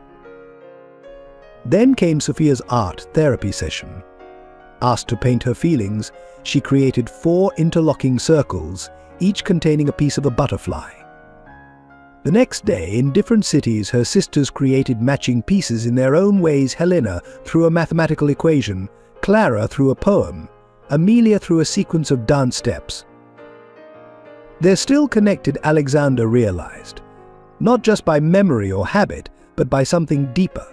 Then came Sophia's art therapy session. Asked to paint her feelings, she created 4 interlocking circles, each containing a piece of a butterfly. The next day, in different cities, her sisters created matching pieces in their own ways. Helena through a mathematical equation, Clara through a poem, Amelia through a sequence of dance steps. They're still connected, Alexander realized, not just by memory or habit, but by something deeper.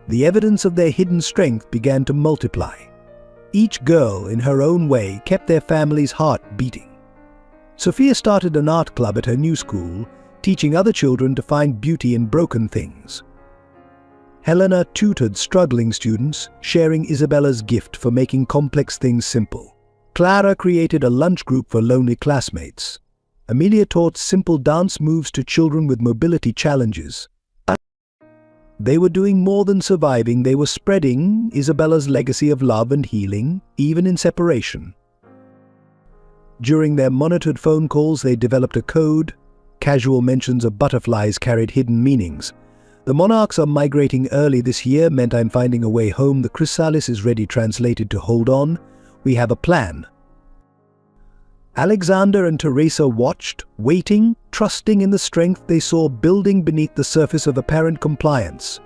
The evidence of their hidden strength began to multiply. Each girl, in her own way, kept their family's heart beating. Sophia started an art club at her new school, teaching other children to find beauty in broken things. Helena tutored struggling students, sharing Isabella's gift for making complex things simple. Clara created a lunch group for lonely classmates. Amelia taught simple dance moves to children with mobility challenges. They were doing more than surviving, they were spreading Isabella's legacy of love and healing, even in separation. During their monitored phone calls, they developed a code. Casual mentions of butterflies carried hidden meanings. The monarchs are migrating early this year meant I'm finding a way home. The chrysalis is ready, translated to hold on. We have a plan. Alexander and Teresa watched, waiting, trusting in the strength they saw building beneath the surface of apparent compliance.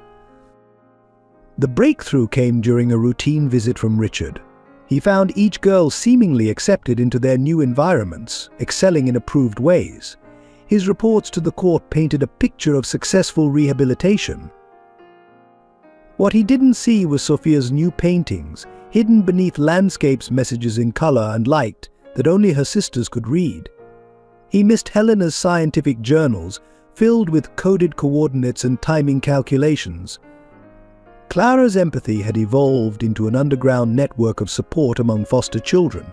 The breakthrough came during a routine visit from Richard. He found each girl seemingly accepted into their new environments, excelling in approved ways. His reports to the court painted a picture of successful rehabilitation. What he didn't see was Sophia's new paintings, hidden beneath landscapes, messages in color and light that only her sisters could read. He missed Helena's scientific journals, filled with coded coordinates and timing calculations. Clara's empathy had evolved into an underground network of support among foster children.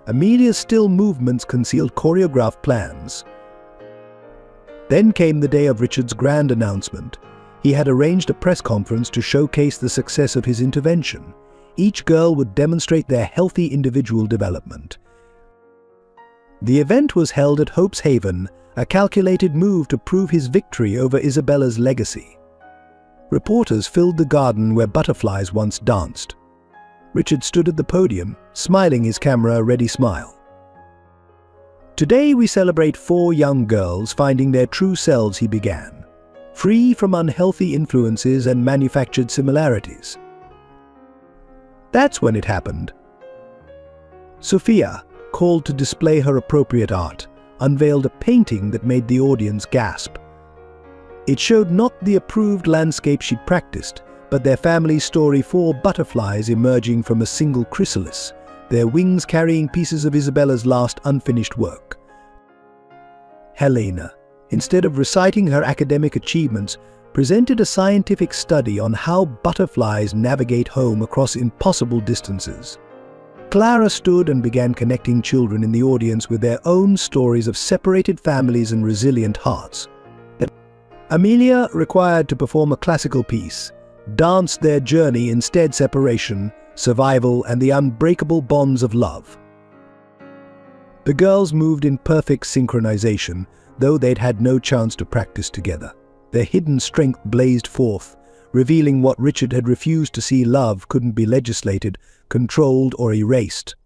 Amelia's still movements concealed choreographed plans. Then came the day of Richard's grand announcement. He had arranged a press conference to showcase the success of his intervention. Each girl would demonstrate their healthy individual development. The event was held at Hope's Haven, a calculated move to prove his victory over Isabella's legacy. Reporters filled the garden where butterflies once danced. Richard stood at the podium, smiling his camera-ready smile. Today we celebrate 4 young girls finding their true selves, he began, free from unhealthy influences and manufactured similarities. That's when it happened. Sophia, called to display her appropriate art, unveiled a painting that made the audience gasp. It showed not the approved landscape she'd practiced, but their family's story: 4 butterflies emerging from a single chrysalis, their wings carrying pieces of Isabella's last unfinished work. Helena, instead of reciting her academic achievements, presented a scientific study on how butterflies navigate home across impossible distances. Clara stood and began connecting children in the audience with their own stories of separated families and resilient hearts. Amelia, required to perform a classical piece, danced their journey, instead separation, survival, and the unbreakable bonds of love. The girls moved in perfect synchronization, though they'd had no chance to practice together. Their hidden strength blazed forth, revealing what Richard had refused to see: love couldn't be legislated, controlled, or erased.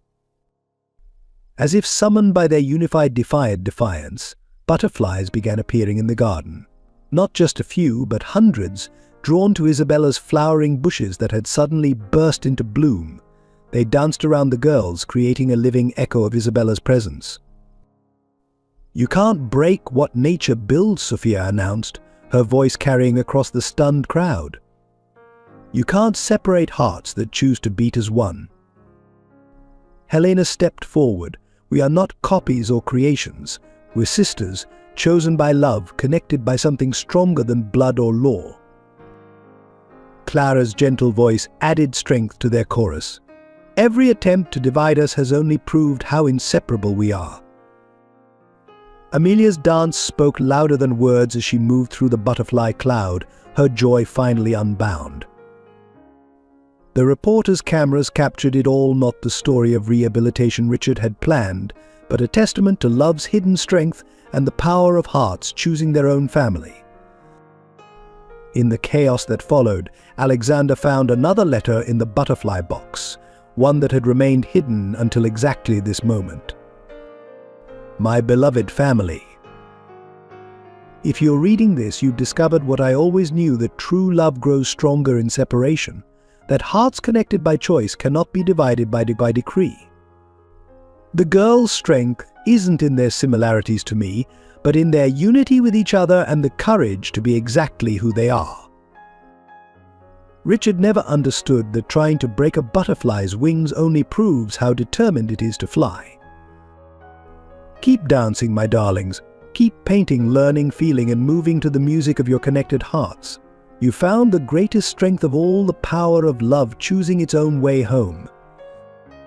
As if summoned by their unified defiance, butterflies began appearing in the garden. Not just a few, but hundreds, drawn to Isabella's flowering bushes that had suddenly burst into bloom. They danced around the girls, creating a living echo of Isabella's presence. "You can't break what nature builds," Sophia announced, her voice carrying across the stunned crowd. "You can't separate hearts that choose to beat as one." Helena stepped forward. "We are not copies or creations. We're sisters, chosen by love, connected by something stronger than blood or law." Clara's gentle voice added strength to their chorus. "Every attempt to divide us has only proved how inseparable we are." Amelia's dance spoke louder than words as she moved through the butterfly cloud, her joy finally unbound. The reporters' cameras captured it all, not the story of rehabilitation Richard had planned, but a testament to love's hidden strength and the power of hearts choosing their own family. In the chaos that followed, Alexander found another letter in the butterfly box, one that had remained hidden until exactly this moment. "My beloved family." If you're reading this, you've discovered what I always knew, that true love grows stronger in separation, that hearts connected by choice cannot be divided by decree. The girls' strength isn't in their similarities to me, but in their unity with each other and the courage to be exactly who they are. Richard never understood that trying to break a butterfly's wings only proves how determined it is to fly. Keep dancing, my darlings. Keep painting, learning, feeling, and moving to the music of your connected hearts. You found the greatest strength of all, the power of love choosing its own way home.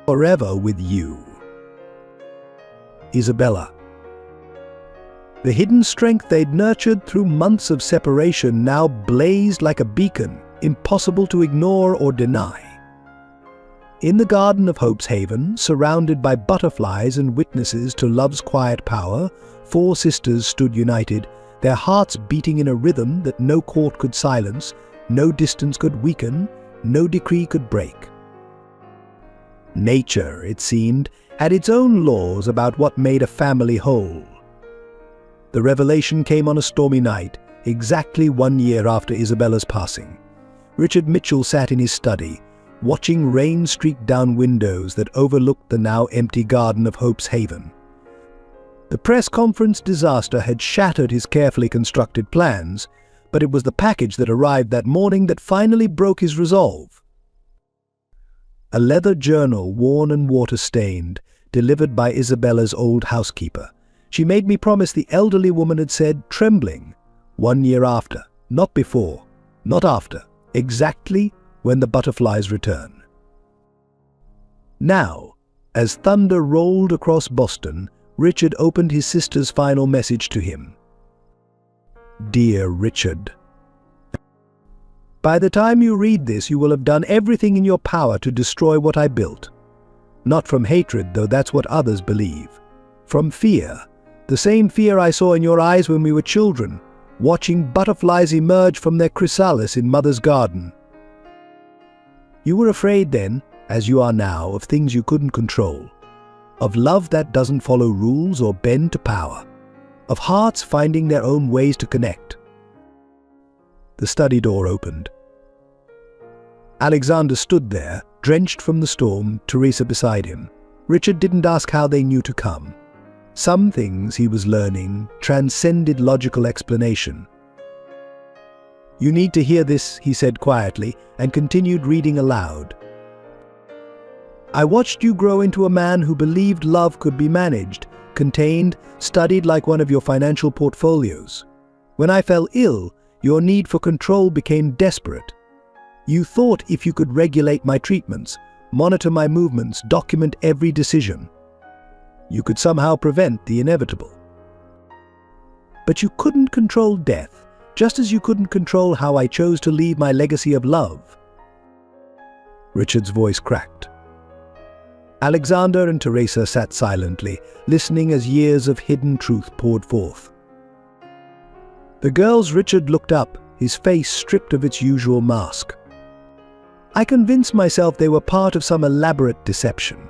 Forever with you. Isabella. The hidden strength they'd nurtured through months of separation now blazed like a beacon, impossible to ignore or deny. In the garden of Hope's Haven, surrounded by butterflies and witnesses to love's quiet power, 4 sisters stood united, their hearts beating in a rhythm that no court could silence, no distance could weaken, no decree could break. Nature, it seemed, had its own laws about what made a family whole. The revelation came on a stormy night, exactly 1 year after Isabella's passing. Richard Mitchell sat in his study, watching rain streak down windows that overlooked the now empty garden of Hope's Haven. The press conference disaster had shattered his carefully constructed plans, but it was the package that arrived that morning that finally broke his resolve. A leather journal, worn and water-stained, delivered by Isabella's old housekeeper. She made me promise, the elderly woman had said, trembling. 1 year after, not before, not after, exactly when the butterflies return. Now, as thunder rolled across Boston, Richard opened his sister's final message to him. Dear Richard, by the time you read this, you will have done everything in your power to destroy what I built. Not from hatred, though that's what others believe. From fear, the same fear I saw in your eyes when we were children, watching butterflies emerge from their chrysalis in Mother's garden. You were afraid then, as you are now, of things you couldn't control. Of love that doesn't follow rules or bend to power. Of hearts finding their own ways to connect. The study door opened. Alexander stood there, drenched from the storm, Teresa beside him. Richard didn't ask how they knew to come. Some things he was learning transcended logical explanation. You need to hear this, he said quietly, and continued reading aloud. I watched you grow into a man who believed love could be managed, contained, studied like one of your financial portfolios. When I fell ill, your need for control became desperate. You thought if you could regulate my treatments, monitor my movements, document every decision, you could somehow prevent the inevitable. But you couldn't control death, just as you couldn't control how I chose to leave my legacy of love. Richard's voice cracked. Alexander and Teresa sat silently, listening as years of hidden truth poured forth. The girls, Richard looked up, his face stripped of its usual mask. I convinced myself they were part of some elaborate deception.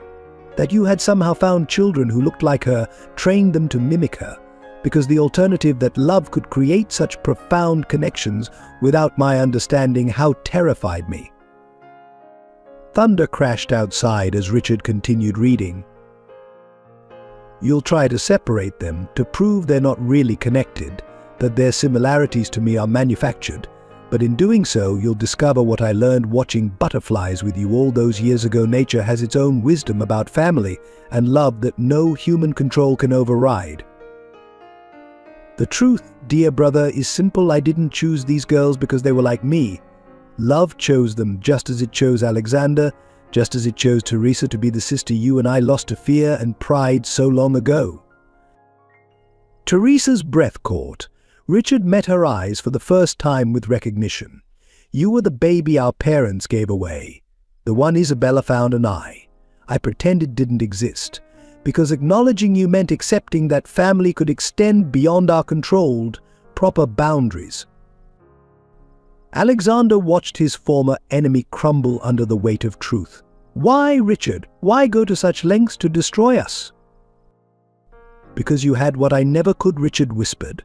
That you had somehow found children who looked like her, trained them to mimic her, because the alternative, that love could create such profound connections without my understanding how, terrified me. Thunder crashed outside as Richard continued reading. You'll try to separate them, to prove they're not really connected, that their similarities to me are manufactured, but in doing so, you'll discover what I learned watching butterflies with you all those years ago. Nature has its own wisdom about family and love that no human control can override. The truth, dear brother, is simple. I didn't choose these girls because they were like me. Love chose them, just as it chose Alexander, just as it chose Teresa to be the sister you and I lost to fear and pride so long ago. Teresa's breath caught. Richard met her eyes for the first time with recognition. You were the baby our parents gave away, the one Isabella found and I pretended didn't exist, because acknowledging you meant accepting that family could extend beyond our controlled, proper boundaries. Alexander watched his former enemy crumble under the weight of truth. Why, Richard? Why go to such lengths to destroy us? Because you had what I never could, Richard whispered.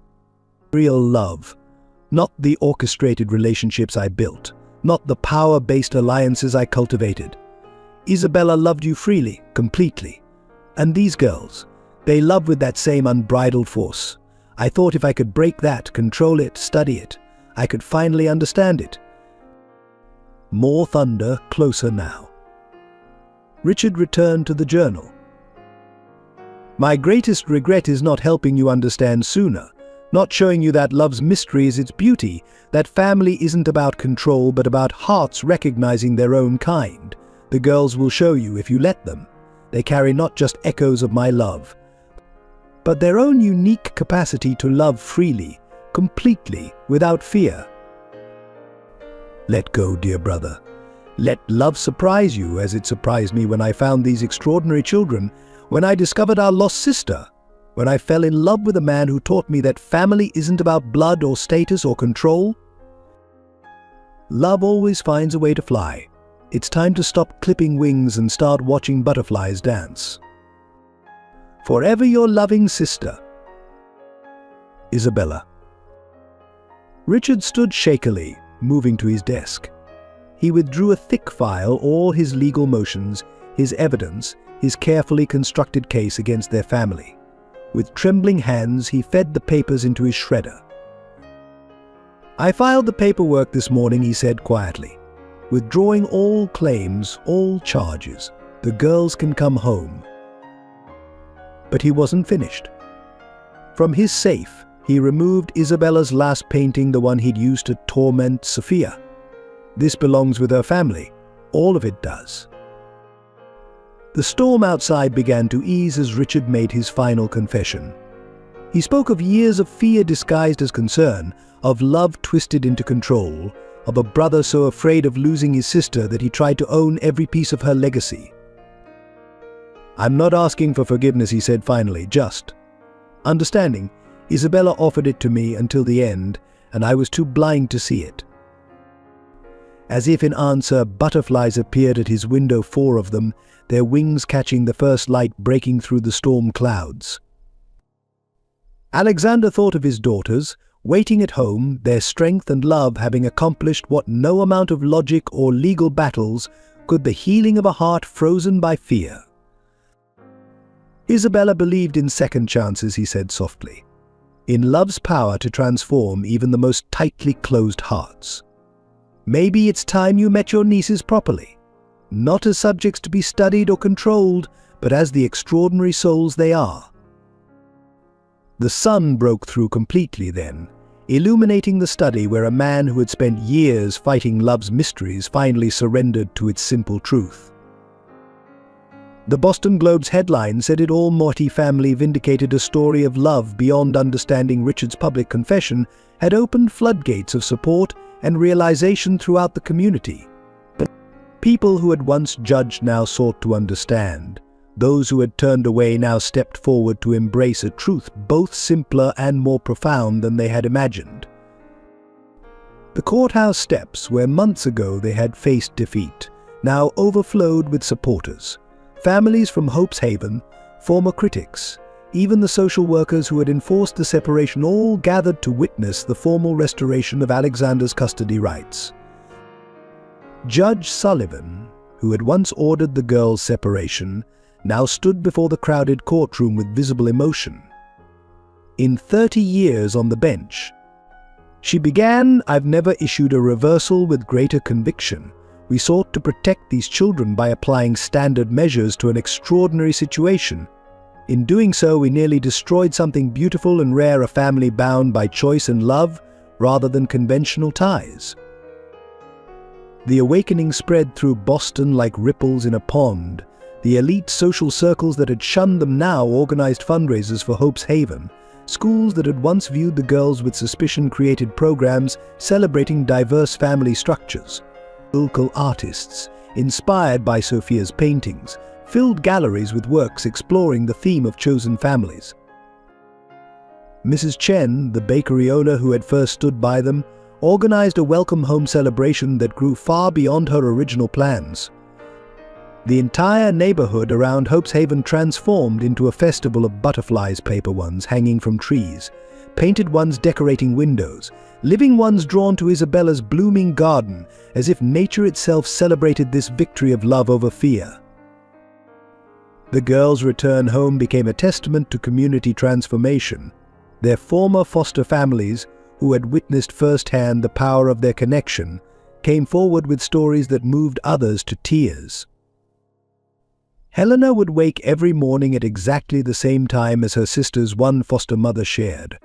Real love, not the orchestrated relationships I built, not the power-based alliances I cultivated. Isabella loved you freely, completely. And these girls, they love with that same unbridled force. I thought if I could break that, control it, study it, I could finally understand it. More thunder, closer now. Richard returned to the journal. My greatest regret is not helping you understand sooner, not showing you that love's mystery is its beauty, that family isn't about control but about hearts recognizing their own kind. The girls will show you if you let them. They carry not just echoes of my love, but their own unique capacity to love freely, completely, without fear. Let go, dear brother. Let love surprise you as it surprised me when I found these extraordinary children, when I discovered our lost sister, when I fell in love with a man who taught me that family isn't about blood or status or control. Love always finds a way to fly. It's time to stop clipping wings and start watching butterflies dance. Forever your loving sister, Isabella. Richard stood shakily, moving to his desk. He withdrew a thick file, all his legal motions, his evidence, his carefully constructed case against their family. With trembling hands, he fed the papers into his shredder. I filed the paperwork this morning, he said quietly. Withdrawing all claims, all charges. The girls can come home. But he wasn't finished. From his safe, he removed Isabella's last painting, the one he'd used to torment Sophia. This belongs with her family. All of it does. The storm outside began to ease as Richard made his final confession. He spoke of years of fear disguised as concern, of love twisted into control, of a brother so afraid of losing his sister that he tried to own every piece of her legacy. I'm not asking for forgiveness, he said finally, just understanding. Isabella offered it to me until the end, and I was too blind to see it. As if in answer, butterflies appeared at his window, 4 of them, their wings catching the first light breaking through the storm clouds. Alexander thought of his daughters, waiting at home, their strength and love having accomplished what no amount of logic or legal battles could, the healing of a heart frozen by fear. Isabella believed in second chances, he said softly, in love's power to transform even the most tightly closed hearts. Maybe it's time you met your nieces properly, not as subjects to be studied or controlled, but as the extraordinary souls they are. The sun broke through completely then, illuminating the study where a man who had spent years fighting love's mysteries finally surrendered to its simple truth. The Boston Globe's headline said it all. Morty family vindicated a story of love beyond understanding. Richard's public confession had opened floodgates of support and realization throughout the community. But people who had once judged now sought to understand. Those who had turned away now stepped forward to embrace a truth both simpler and more profound than they had imagined. The courthouse steps, where months ago they had faced defeat, now overflowed with supporters. Families from Hope's Haven, former critics, even the social workers who had enforced the separation, all gathered to witness the formal restoration of Alexander's custody rights. Judge Sullivan, who had once ordered the girls' separation, now stood before the crowded courtroom with visible emotion. In 30 years on the bench, she began, I've never issued a reversal with greater conviction. We sought to protect these children by applying standard measures to an extraordinary situation. In doing so, we nearly destroyed something beautiful and rare, a family bound by choice and love rather than conventional ties. The awakening spread through Boston like ripples in a pond. The elite social circles that had shunned them now organized fundraisers for Hope's Haven. Schools that had once viewed the girls with suspicion created programs celebrating diverse family structures. Local artists, inspired by Sophia's paintings, filled galleries with works exploring the theme of chosen families. Mrs. Chen, the bakery owner who had first stood by them, organized a welcome home celebration that grew far beyond her original plans. The entire neighborhood around Hope's Haven transformed into a festival of butterflies, paper ones hanging from trees, painted ones decorating windows, living ones drawn to Isabella's blooming garden, as if nature itself celebrated this victory of love over fear. The girls' return home became a testament to community transformation. Their former foster families, who had witnessed firsthand the power of their connection, came forward with stories that moved others to tears. Helena would wake every morning at exactly the same time as her sister's one foster mother shared.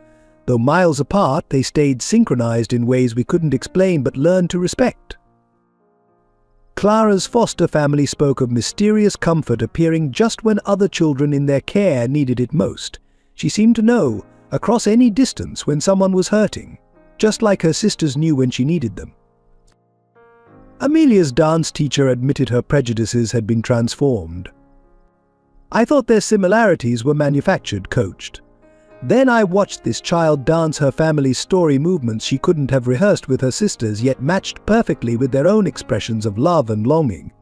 Though miles apart, they stayed synchronized in ways we couldn't explain but learned to respect. Clara's foster family spoke of mysterious comfort appearing just when other children in their care needed it most. She seemed to know, across any distance, when someone was hurting, just like her sisters knew when she needed them. Amelia's dance teacher admitted her prejudices had been transformed. "I thought their similarities were manufactured," coached. "Then I watched this child dance her family's story movements she couldn't have rehearsed with her sisters, yet matched perfectly with their own expressions of love and longing."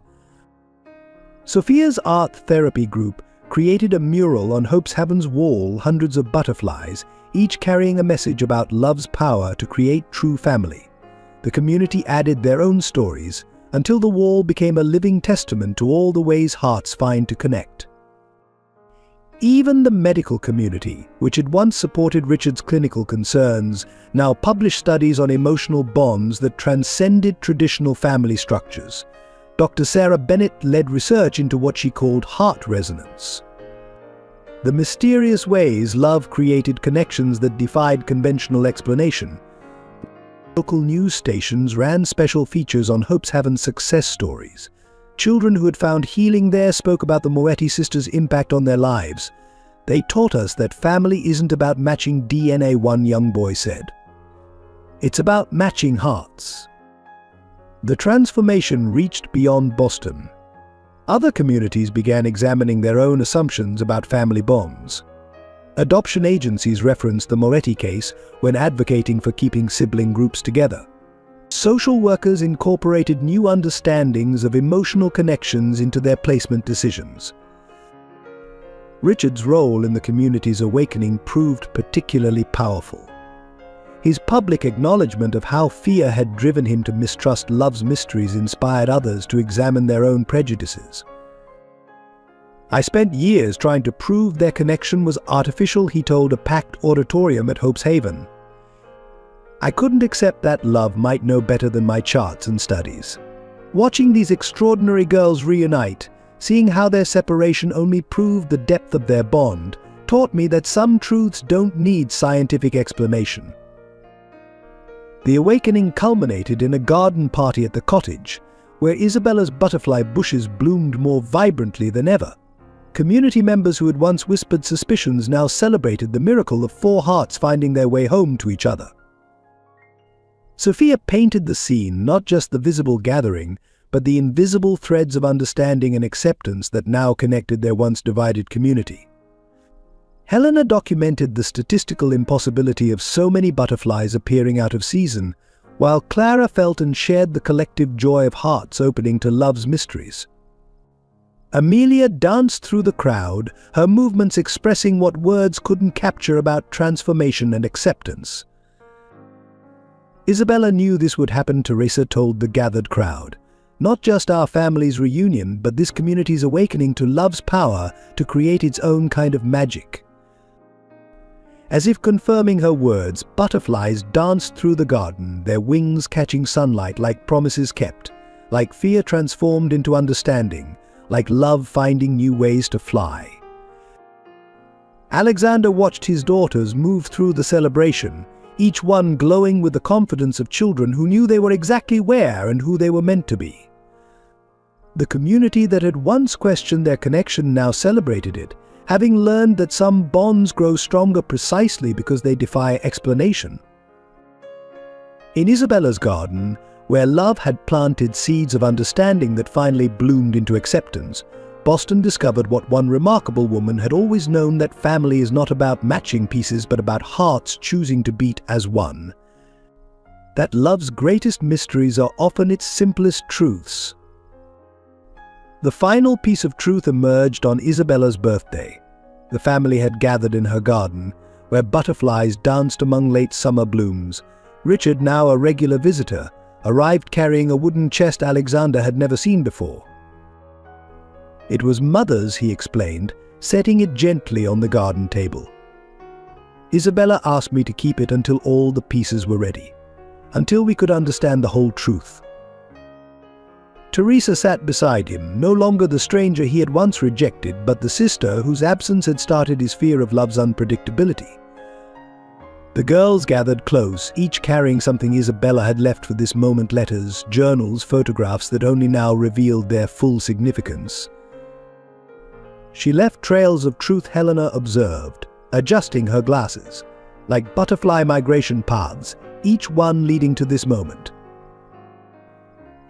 Sophia's art therapy group created a mural on Hope's Heaven's wall, hundreds of butterflies, each carrying a message about love's power to create true family. The community added their own stories, until the wall became a living testament to all the ways hearts find to connect. Even the medical community, which had once supported Richard's clinical concerns, now published studies on emotional bonds that transcended traditional family structures. Dr. Sarah Bennett led research into what she called heart resonance, the mysterious ways love created connections that defied conventional explanation. Local news stations ran special features on Hope's Heaven's success stories. Children who had found healing there spoke about the Moetti sisters' impact on their lives. "They taught us that family isn't about matching DNA," one young boy said. "It's about matching hearts." The transformation reached beyond Boston. Other communities began examining their own assumptions about family bonds. Adoption agencies referenced the Moetti case when advocating for keeping sibling groups together. Social workers incorporated new understandings of emotional connections into their placement decisions. Richard's role in the community's awakening proved particularly powerful. His public acknowledgement of how fear had driven him to mistrust love's mysteries inspired others to examine their own prejudices. "I spent years trying to prove their connection was artificial," he told a packed auditorium at Hope's Haven. "I couldn't accept that love might know better than my charts and studies." Watching these extraordinary girls reunite, seeing how their separation only proved the depth of their bond, taught me that some truths don't need scientific explanation. The awakening culminated in a garden party at the cottage, where Isabella's butterfly bushes bloomed more vibrantly than ever. Community members who had once whispered suspicions now celebrated the miracle of four hearts finding their way home to each other. Sophia painted the scene, not just the visible gathering, but the invisible threads of understanding and acceptance that now connected their once divided community. Helena documented the statistical impossibility of so many butterflies appearing out of season, while Clara felt and shared the collective joy of hearts opening to love's mysteries. Amelia danced through the crowd, her movements expressing what words couldn't capture about transformation and acceptance. Isabella knew this would happen, Teresa told the gathered crowd. "Not just our family's reunion, but this community's awakening to love's power to create its own kind of magic." As if confirming her words, butterflies danced through the garden, their wings catching sunlight like promises kept, like fear transformed into understanding, like love finding new ways to fly. Alexander watched his daughters move through the celebration, each one glowing with the confidence of children who knew they were exactly where and who they were meant to be. The community that had once questioned their connection now celebrated it, having learned that some bonds grow stronger precisely because they defy explanation. In Isabella's garden, where love had planted seeds of understanding that finally bloomed into acceptance, Boston discovered what one remarkable woman had always known: that family is not about matching pieces but about hearts choosing to beat as one. That love's greatest mysteries are often its simplest truths. The final piece of truth emerged on Isabella's birthday. The family had gathered in her garden, where butterflies danced among late summer blooms. Richard, now a regular visitor, arrived carrying a wooden chest Alexander had never seen before. It was Mother's, he explained, setting it gently on the garden table. Isabella asked me to keep it until all the pieces were ready, until we could understand the whole truth. Teresa sat beside him, no longer the stranger he had once rejected, but the sister whose absence had started his fear of love's unpredictability. The girls gathered close, each carrying something Isabella had left for this moment: letters, journals, photographs that only now revealed their full significance. She left trails of truth, Helena observed, adjusting her glasses, like butterfly migration paths, each one leading to this moment.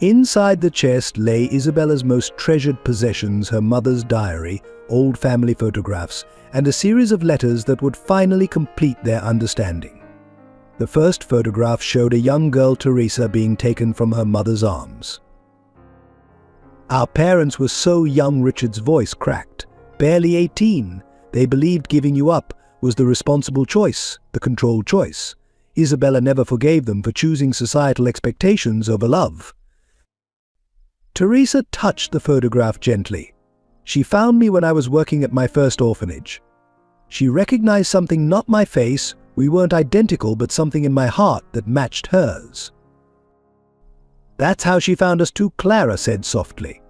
Inside the chest lay Isabella's most treasured possessions: her mother's diary, old family photographs, and a series of letters that would finally complete their understanding. The first photograph showed a young girl, Teresa, being taken from her mother's arms. "Our parents were so young," Richard's voice cracked. "Barely 18. They believed giving you up was the responsible choice, the controlled choice. Isabella never forgave them for choosing societal expectations over love." Teresa touched the photograph gently. "She found me when I was working at my first orphanage. She recognized something, not my face, we weren't identical, but something in my heart that matched hers." "That's how she found us too," Clara said softly.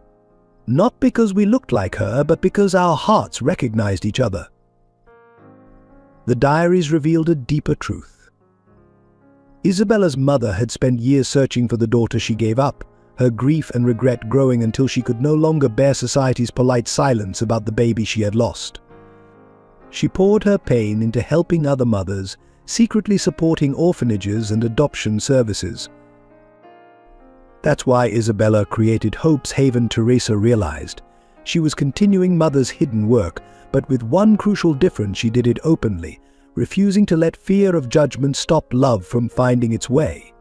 "Not because we looked like her, but because our hearts recognized each other." The diaries revealed a deeper truth. Isabella's mother had spent years searching for the daughter she gave up, her grief and regret growing until she could no longer bear society's polite silence about the baby she had lost. She poured her pain into helping other mothers, secretly supporting orphanages and adoption services. That's why Isabella created Hope's Haven. Teresa realized she was continuing Mother's hidden work, but with one crucial difference: she did it openly, refusing to let fear of judgment stop love from finding its way.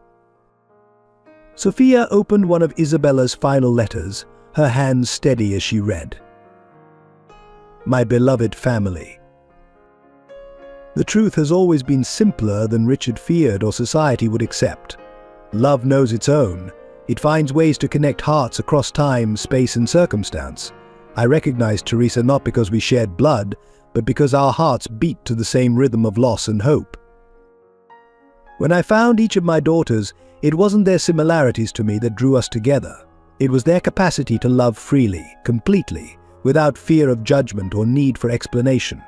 Sophia opened one of Isabella's final letters, her hands steady as she read. "My beloved family. The truth has always been simpler than Richard feared or society would accept. Love knows its own. It finds ways to connect hearts across time, space, and circumstance. I recognized Teresa not because we shared blood, but because our hearts beat to the same rhythm of loss and hope. When I found each of my daughters, it wasn't their similarities to me that drew us together. It was their capacity to love freely, completely, without fear of judgment or need for explanation.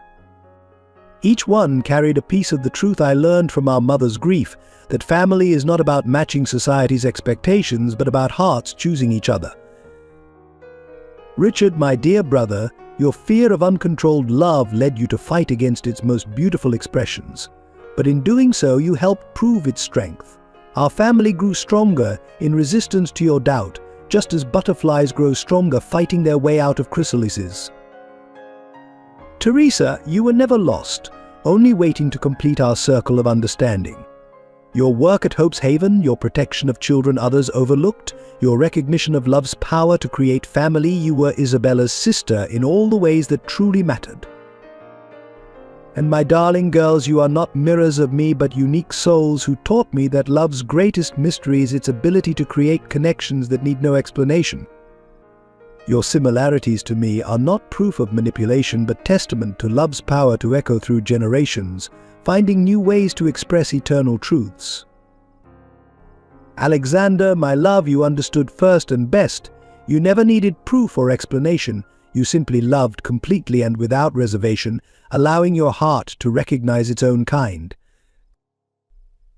Each one carried a piece of the truth I learned from our mother's grief, that family is not about matching society's expectations, but about hearts choosing each other. Richard, my dear brother, your fear of uncontrolled love led you to fight against its most beautiful expressions. But in doing so, you helped prove its strength. Our family grew stronger in resistance to your doubt, just as butterflies grow stronger fighting their way out of chrysalises. Teresa, you were never lost, only waiting to complete our circle of understanding. Your work at Hope's Haven, your protection of children others overlooked, your recognition of love's power to create family, you were Isabella's sister in all the ways that truly mattered. And my darling girls, you are not mirrors of me, but unique souls who taught me that love's greatest mystery is its ability to create connections that need no explanation. Your similarities to me are not proof of manipulation, but testament to love's power to echo through generations, finding new ways to express eternal truths. Alexander, my love, you understood first and best. You never needed proof or explanation. You simply loved completely and without reservation, allowing your heart to recognize its own kind.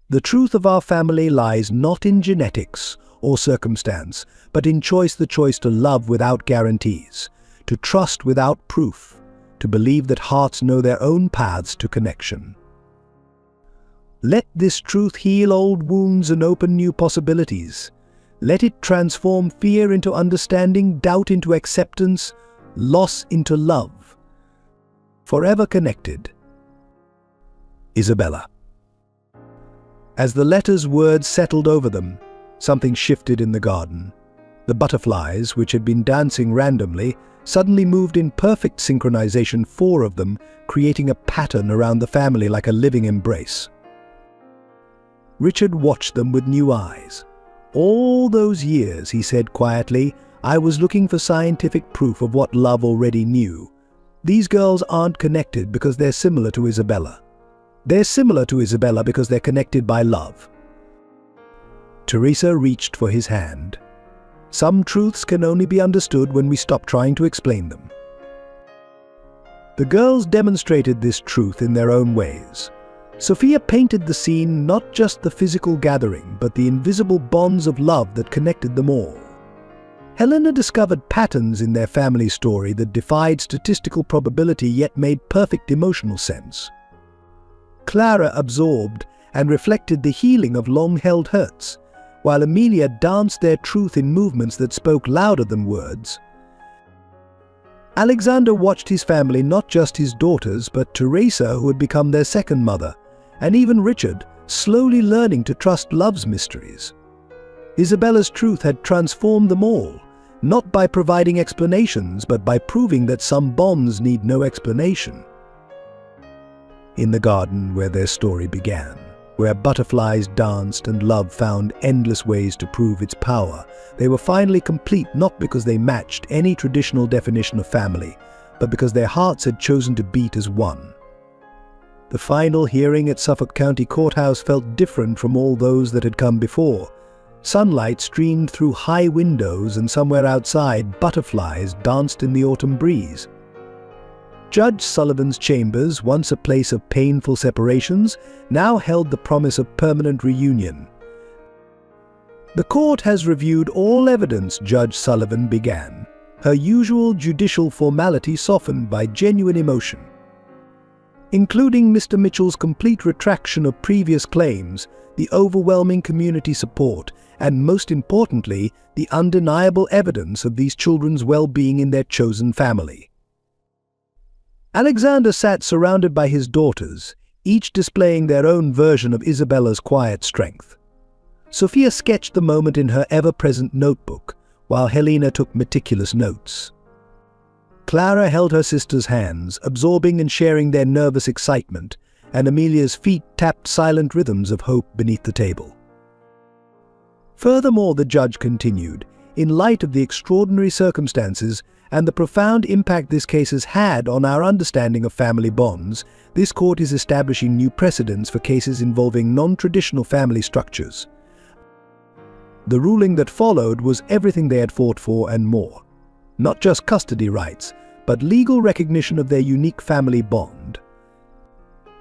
The truth of our family lies not in genetics or circumstance, but in the choice to love without guarantees, to trust without proof, to believe that hearts know their own paths to connection. Let this truth heal old wounds and open new possibilities. Let it transform fear into understanding, doubt into acceptance, loss into love. Forever connected. Isabella. As the letter's words settled over them, something shifted in the garden. The butterflies, which had been dancing randomly, suddenly moved in perfect synchronization, four of them, creating a pattern around the family like a living embrace. Richard watched them with new eyes. "All those years," he said quietly, "I was looking for scientific proof of what love already knew. These girls aren't connected because they're similar to Isabella. They're similar to Isabella because they're connected by love." Teresa reached for his hand. Some truths can only be understood when we stop trying to explain them. The girls demonstrated this truth in their own ways. Sophia painted the scene, not just the physical gathering, but the invisible bonds of love that connected them all. Helena discovered patterns in their family story that defied statistical probability yet made perfect emotional sense. Clara absorbed and reflected the healing of long-held hurts, while Amelia danced their truth in movements that spoke louder than words. Alexander watched his family, not just his daughters, but Teresa, who had become their second mother, and even Richard, slowly learning to trust love's mysteries. Isabella's truth had transformed them all, not by providing explanations, but by proving that some bonds need no explanation. In the garden where their story began, where butterflies danced and love found endless ways to prove its power, they were finally complete, not because they matched any traditional definition of family, but because their hearts had chosen to beat as one. The final hearing at Suffolk County Courthouse felt different from all those that had come before. Sunlight streamed through high windows, and somewhere outside, butterflies danced in the autumn breeze. Judge Sullivan's chambers, once a place of painful separations, now held the promise of permanent reunion. "The court has reviewed all evidence," Judge Sullivan began, her usual judicial formality softened by genuine emotion. "Including Mr. Mitchell's complete retraction of previous claims, the overwhelming community support, and most importantly, the undeniable evidence of these children's well-being in their chosen family." Alexander sat surrounded by his daughters, each displaying their own version of Isabella's quiet strength. Sophia sketched the moment in her ever-present notebook, while Helena took meticulous notes. Clara held her sister's hands, absorbing and sharing their nervous excitement, and Amelia's feet tapped silent rhythms of hope beneath the table. Furthermore, the judge continued, "In light of the extraordinary circumstances and the profound impact this case has had on our understanding of family bonds, this court is establishing new precedents for cases involving non-traditional family structures." The ruling that followed was everything they had fought for and more. Not just custody rights, but legal recognition of their unique family bond.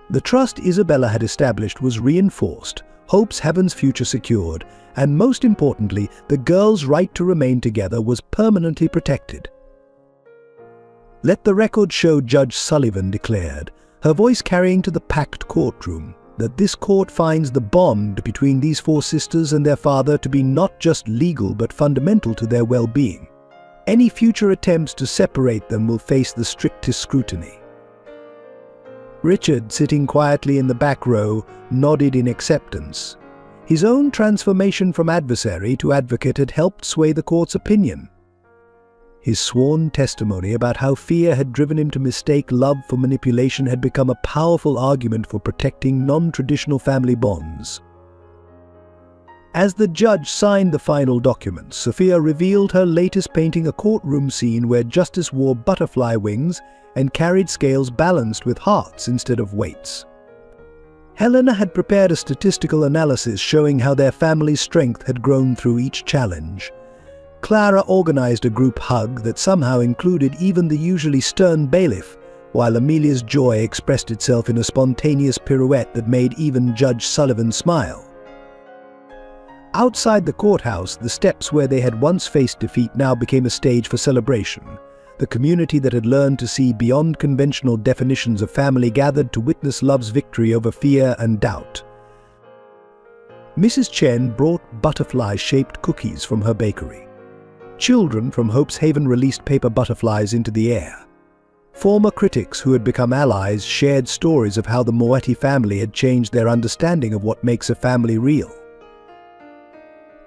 The trust Isabella had established was reinforced, Hope's heaven's future secured, and most importantly, the girls' right to remain together was permanently protected. "Let the record show," Judge Sullivan declared, her voice carrying to the packed courtroom, "that this court finds the bond between these four sisters and their father to be not just legal but fundamental to their well-being. Any future attempts to separate them will face the strictest scrutiny." Richard, sitting quietly in the back row, nodded in acceptance. His own transformation from adversary to advocate had helped sway the court's opinion. His sworn testimony about how fear had driven him to mistake love for manipulation had become a powerful argument for protecting non-traditional family bonds. As the judge signed the final documents, Sophia revealed her latest painting, a courtroom scene where justice wore butterfly wings and carried scales balanced with hearts instead of weights. Helena had prepared a statistical analysis showing how their family's strength had grown through each challenge. Clara organized a group hug that somehow included even the usually stern bailiff, while Amelia's joy expressed itself in a spontaneous pirouette that made even Judge Sullivan smile. Outside the courthouse, the steps where they had once faced defeat now became a stage for celebration. The community that had learned to see beyond conventional definitions of family gathered to witness love's victory over fear and doubt. Mrs. Chen brought butterfly-shaped cookies from her bakery. Children from Hope's Haven released paper butterflies into the air. Former critics who had become allies shared stories of how the Moetti family had changed their understanding of what makes a family real.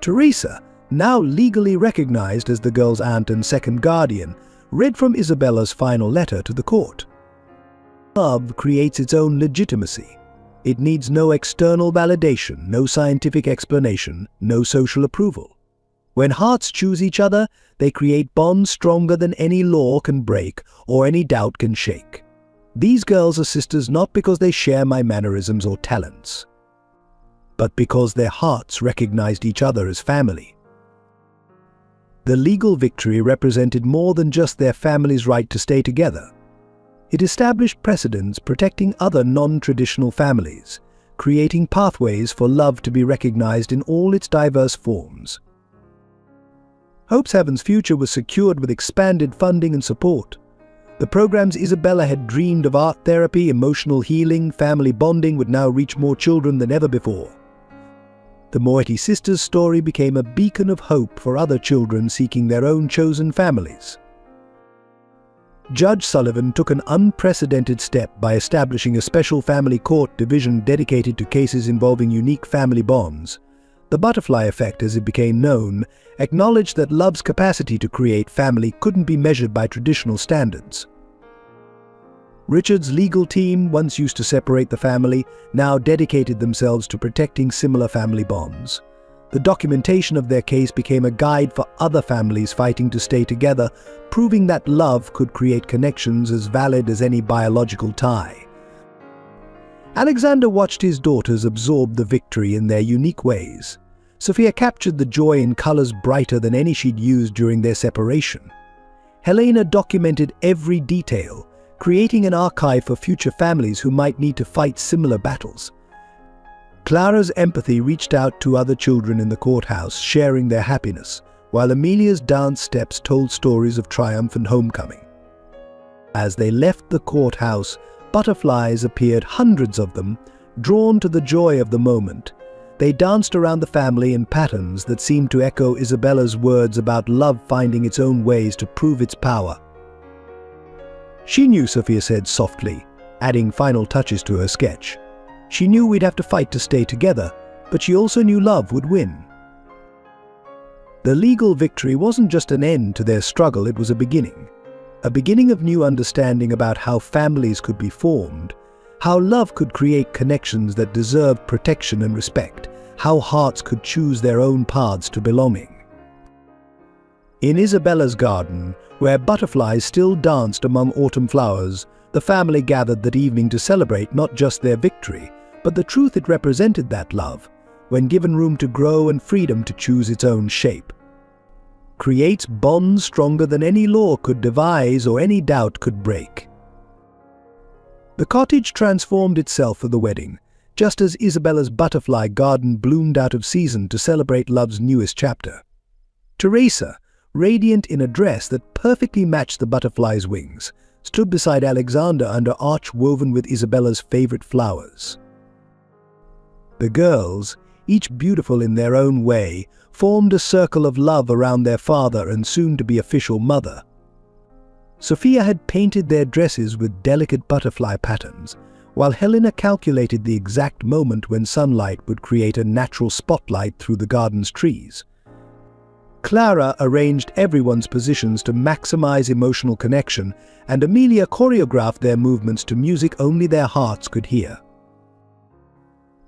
Teresa, now legally recognized as the girl's aunt and second guardian, read from Isabella's final letter to the court. Love creates its own legitimacy. It needs no external validation, no scientific explanation, no social approval. When hearts choose each other, they create bonds stronger than any law can break or any doubt can shake. These girls are sisters not because they share my mannerisms or talents, but because their hearts recognized each other as family. The legal victory represented more than just their family's right to stay together. It established precedents protecting other non-traditional families, creating pathways for love to be recognized in all its diverse forms. Hope's Heaven's future was secured with expanded funding and support. The programs Isabella had dreamed of, art therapy, emotional healing, family bonding, would now reach more children than ever before. The Moetti sisters' story became a beacon of hope for other children seeking their own chosen families. Judge Sullivan took an unprecedented step by establishing a special family court division dedicated to cases involving unique family bonds. The butterfly effect, as it became known, acknowledged that love's capacity to create family couldn't be measured by traditional standards. Richard's legal team, once used to separate the family, now dedicated themselves to protecting similar family bonds. The documentation of their case became a guide for other families fighting to stay together, proving that love could create connections as valid as any biological tie. Alexander watched his daughters absorb the victory in their unique ways. Sophia captured the joy in colors brighter than any she'd used during their separation. Helena documented every detail, creating an archive for future families who might need to fight similar battles. Clara's empathy reached out to other children in the courthouse, sharing their happiness, while Amelia's dance steps told stories of triumph and homecoming. As they left the courthouse, butterflies appeared, hundreds of them, drawn to the joy of the moment. They danced around the family in patterns that seemed to echo Isabella's words about love finding its own ways to prove its power. She knew, Sophia said softly, adding final touches to her sketch. She knew we'd have to fight to stay together, but she also knew love would win. The legal victory wasn't just an end to their struggle, it was a beginning of new understanding about how families could be formed, how love could create connections that deserved protection and respect, how hearts could choose their own paths to belonging. In Isabella's garden, where butterflies still danced among autumn flowers, the family gathered that evening to celebrate not just their victory, but the truth it represented, that love, when given room to grow and freedom to choose its own shape, creates bonds stronger than any law could devise or any doubt could break. The cottage transformed itself for the wedding, just as Isabella's butterfly garden bloomed out of season to celebrate love's newest chapter. Teresa, radiant in a dress that perfectly matched the butterfly's wings, stood beside Alexander under arch woven with Isabella's favorite flowers. The girls, each beautiful in their own way, formed a circle of love around their father and soon-to-be official mother. Sophia had painted their dresses with delicate butterfly patterns, while Helena calculated the exact moment when sunlight would create a natural spotlight through the garden's trees. Clara arranged everyone's positions to maximize emotional connection, and Amelia choreographed their movements to music only their hearts could hear.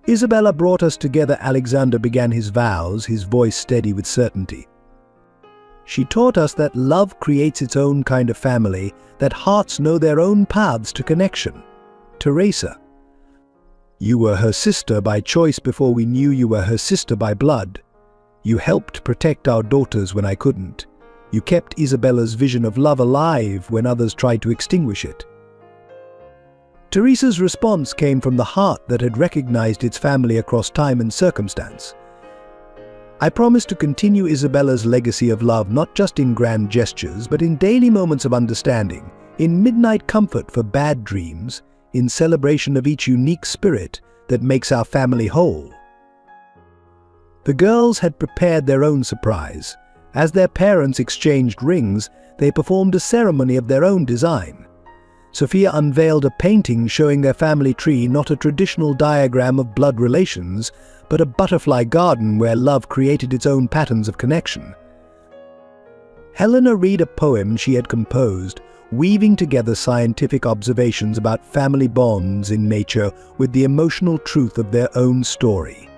Isabella brought us together, Alexander began his vows, his voice steady with certainty. She taught us that love creates its own kind of family, that hearts know their own paths to connection. Teresa, you were her sister by choice before we knew you were her sister by blood. You helped protect our daughters when I couldn't. You kept Isabella's vision of love alive when others tried to extinguish it. Teresa's response came from the heart that had recognized its family across time and circumstance. I promise to continue Isabella's legacy of love not just in grand gestures, but in daily moments of understanding, in midnight comfort for bad dreams, in celebration of each unique spirit that makes our family whole. The girls had prepared their own surprise. As their parents exchanged rings, they performed a ceremony of their own design. Sophia unveiled a painting showing their family tree, not a traditional diagram of blood relations, but a butterfly garden where love created its own patterns of connection. Helena read a poem she had composed, weaving together scientific observations about family bonds in nature with the emotional truth of their own story.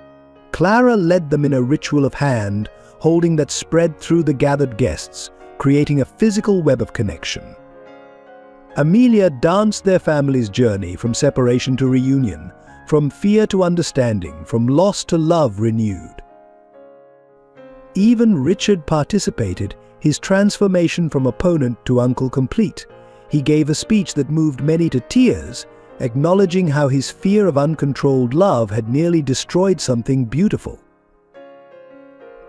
Clara led them in a ritual of hand, holding that spread through the gathered guests, creating a physical web of connection. Amelia danced their family's journey from separation to reunion, from fear to understanding, from loss to love renewed. Even Richard participated, his transformation from opponent to uncle complete. He gave a speech that moved many to tears, acknowledging how his fear of uncontrolled love had nearly destroyed something beautiful.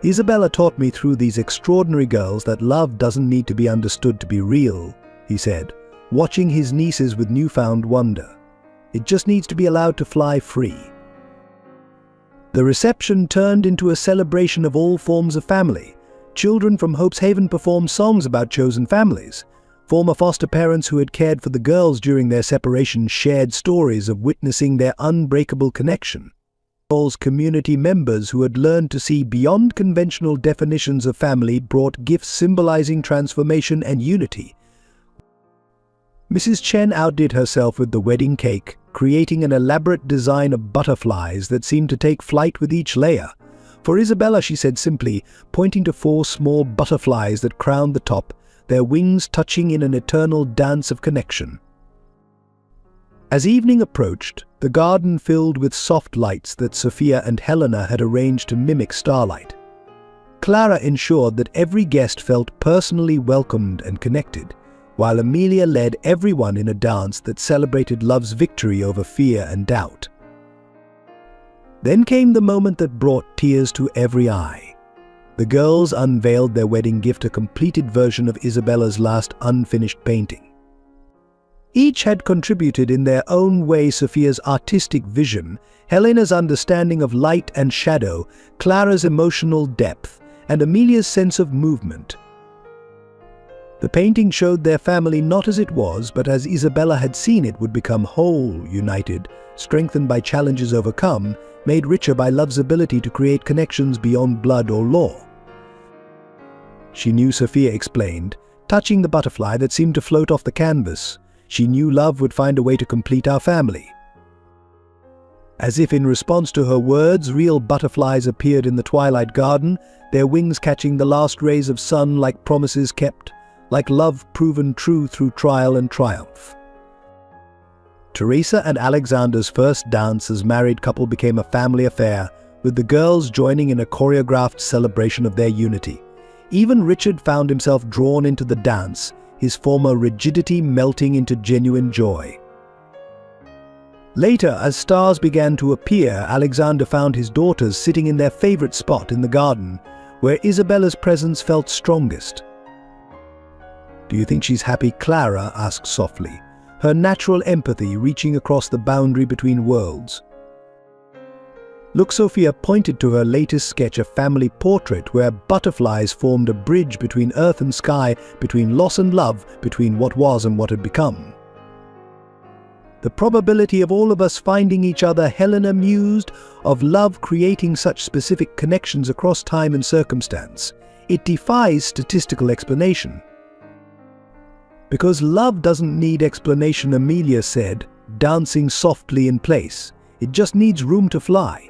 Isabella taught me through these extraordinary girls that love doesn't need to be understood to be real, he said, watching his nieces with newfound wonder. It just needs to be allowed to fly free. The reception turned into a celebration of all forms of family. Children from Hope's Haven performed songs about chosen families. Former foster parents who had cared for the girls during their separation shared stories of witnessing their unbreakable connection. Community members who had learned to see beyond conventional definitions of family brought gifts symbolizing transformation and unity. Mrs. Chen outdid herself with the wedding cake, creating an elaborate design of butterflies that seemed to take flight with each layer. For Isabella, she said simply, pointing to 4 small butterflies that crowned the top, their wings touching in an eternal dance of connection. As evening approached, the garden filled with soft lights that Sophia and Helena had arranged to mimic starlight. Clara ensured that every guest felt personally welcomed and connected, while Amelia led everyone in a dance that celebrated love's victory over fear and doubt. Then came the moment that brought tears to every eye. The girls unveiled their wedding gift, a completed version of Isabella's last unfinished painting. Each had contributed in their own way: Sophia's artistic vision, Helena's understanding of light and shadow, Clara's emotional depth, and Amelia's sense of movement. The painting showed their family not as it was, but as Isabella had seen it would become whole, united, strengthened by challenges overcome, made richer by love's ability to create connections beyond blood or law. She knew, Sophia explained, touching the butterfly that seemed to float off the canvas. She knew love would find a way to complete our family. As if in response to her words, real butterflies appeared in the twilight garden, their wings catching the last rays of sun like promises kept, like love proven true through trial and triumph. Teresa and Alexander's first dance as married couple became a family affair, with the girls joining in a choreographed celebration of their unity. Even Richard found himself drawn into the dance, his former rigidity melting into genuine joy. Later, as stars began to appear, Alexander found his daughters sitting in their favorite spot in the garden, where Isabella's presence felt strongest. "Do you think she's happy?" Clara asked softly, her natural empathy reaching across the boundary between worlds. Look, Sophia pointed to her latest sketch, a family portrait where butterflies formed a bridge between earth and sky, between loss and love, between what was and what had become. The probability of all of us finding each other, Helena mused, of love creating such specific connections across time and circumstance. It defies statistical explanation. Because love doesn't need explanation, Amelia said, dancing softly in place. It just needs room to fly.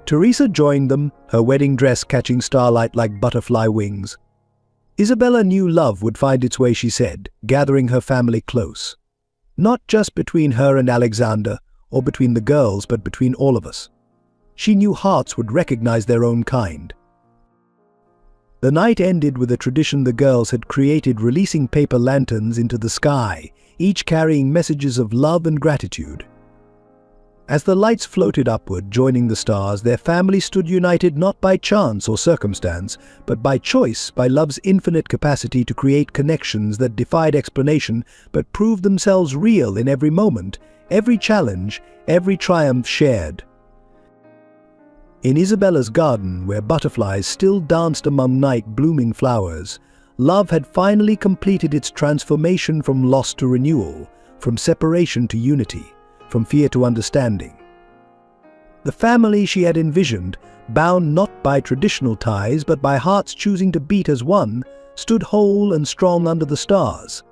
Teresa joined them, her wedding dress catching starlight like butterfly wings. Isabella knew love would find its way, she said, gathering her family close. Not just between her and Alexander, or between the girls, but between all of us. She knew hearts would recognize their own kind. The night ended with a tradition the girls had created, releasing paper lanterns into the sky, each carrying messages of love and gratitude. As the lights floated upward, joining the stars, their family stood united not by chance or circumstance, but by choice, by love's infinite capacity to create connections that defied explanation, but proved themselves real in every moment, every challenge, every triumph shared. In Isabella's garden, where butterflies still danced among night-blooming flowers, love had finally completed its transformation from loss to renewal, from separation to unity, from fear to understanding. The family she had envisioned, bound not by traditional ties but by hearts choosing to beat as one, stood whole and strong under the stars.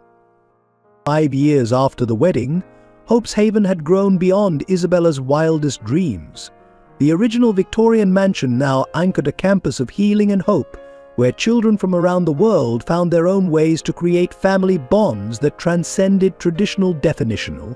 5 years after the wedding, Hope's Haven had grown beyond Isabella's wildest dreams. The original Victorian mansion now anchored a campus of healing and hope, where children from around the world found their own ways to create family bonds that transcended traditional definition.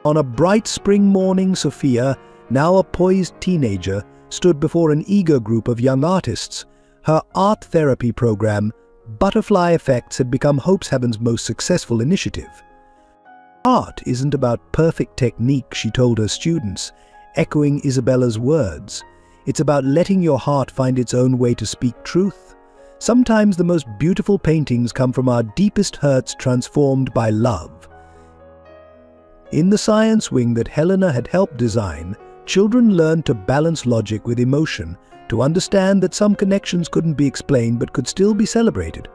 On a bright spring morning, Sophia, now a poised teenager, stood before an eager group of young artists. Her art therapy program, Butterfly Effects, had become Hope's Haven's most successful initiative. Art isn't about perfect technique, she told her students, echoing Isabella's words. It's about letting your heart find its own way to speak truth. Sometimes the most beautiful paintings come from our deepest hurts transformed by love. In the science wing that Helena had helped design, children learned to balance logic with emotion, to understand that some connections couldn't be explained but could still be celebrated.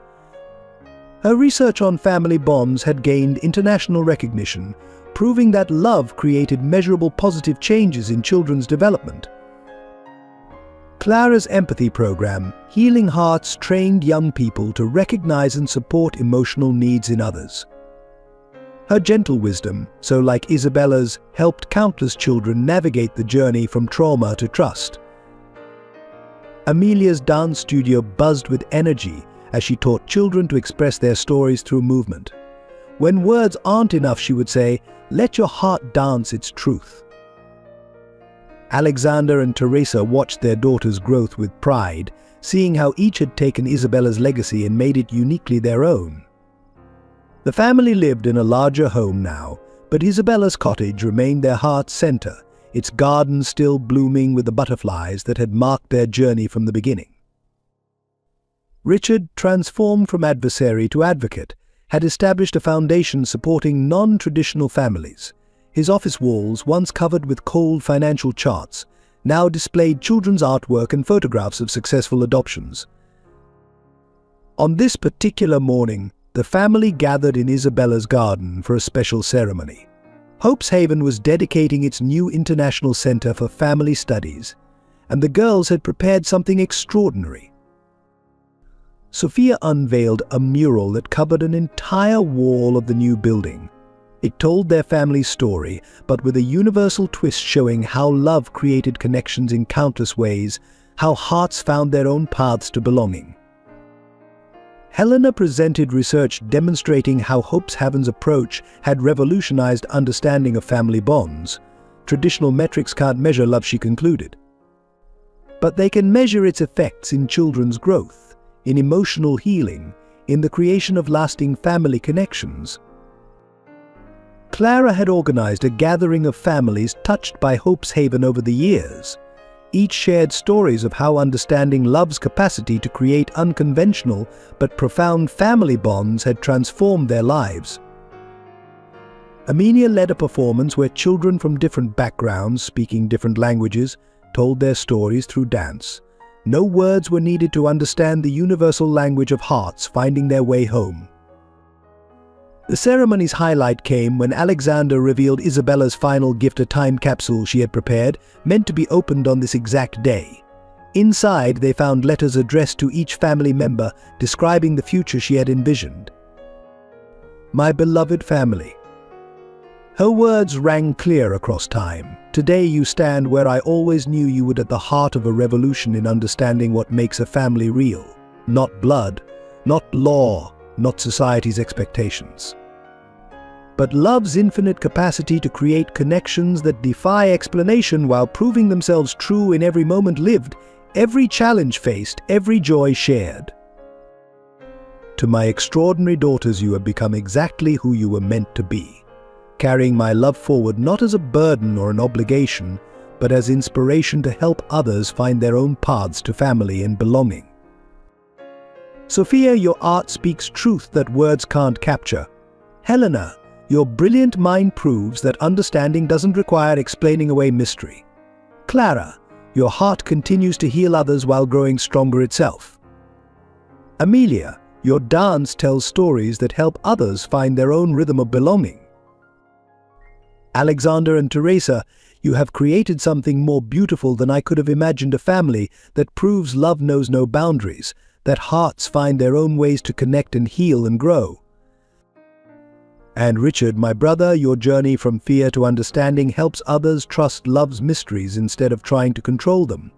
Her research on family bonds had gained international recognition, proving that love created measurable positive changes in children's development. Clara's empathy program, Healing Hearts, trained young people to recognize and support emotional needs in others. Her gentle wisdom, so like Isabella's, helped countless children navigate the journey from trauma to trust. Amelia's dance studio buzzed with energy as she taught children to express their stories through movement. When words aren't enough, she would say, "Let your heart dance its truth." Alexander and Teresa watched their daughter's growth with pride, seeing how each had taken Isabella's legacy and made it uniquely their own. The family lived in a larger home now, but Isabella's cottage remained their heart's center, its garden still blooming with the butterflies that had marked their journey from the beginning. Richard, transformed from adversary to advocate, had established a foundation supporting non-traditional families. His office walls, once covered with cold financial charts, now displayed children's artwork and photographs of successful adoptions. On this particular morning, the family gathered in Isabella's garden for a special ceremony. Hope's Haven was dedicating its new International Center for Family Studies, and the girls had prepared something extraordinary. Sophia unveiled a mural that covered an entire wall of the new building. It told their family's story, but with a universal twist showing how love created connections in countless ways, how hearts found their own paths to belonging. Helena presented research demonstrating how Hope's Haven's approach had revolutionized understanding of family bonds. Traditional metrics can't measure love, she concluded. But they can measure its effects in children's growth, in emotional healing, in the creation of lasting family connections. Clara had organized a gathering of families touched by Hope's Haven over the years. Each shared stories of how understanding love's capacity to create unconventional but profound family bonds had transformed their lives. Amelia led a performance where children from different backgrounds, speaking different languages, told their stories through dance. No words were needed to understand the universal language of hearts finding their way home. The ceremony's highlight came when Alexander revealed Isabella's final gift, a time capsule she had prepared, meant to be opened on this exact day. Inside, they found letters addressed to each family member, describing the future she had envisioned. "My beloved family." Her words rang clear across time. "Today you stand where I always knew you would, at the heart of a revolution in understanding what makes a family real. Not blood, not law, not society's expectations, but love's infinite capacity to create connections that defy explanation while proving themselves true in every moment lived, every challenge faced, every joy shared. To my extraordinary daughters, you have become exactly who you were meant to be, carrying my love forward not as a burden or an obligation, but as inspiration to help others find their own paths to family and belonging. Sophia, your art speaks truth that words can't capture. Helena, your brilliant mind proves that understanding doesn't require explaining away mystery. Clara, your heart continues to heal others while growing stronger itself. Amelia, your dance tells stories that help others find their own rhythm of belonging. Alexander and Teresa, You have created something more beautiful than I could have imagined, a family that proves love knows no boundaries, that hearts find their own ways to connect and heal and grow. And Richard, my brother, your journey from fear to understanding helps others trust love's mysteries instead of trying to control them.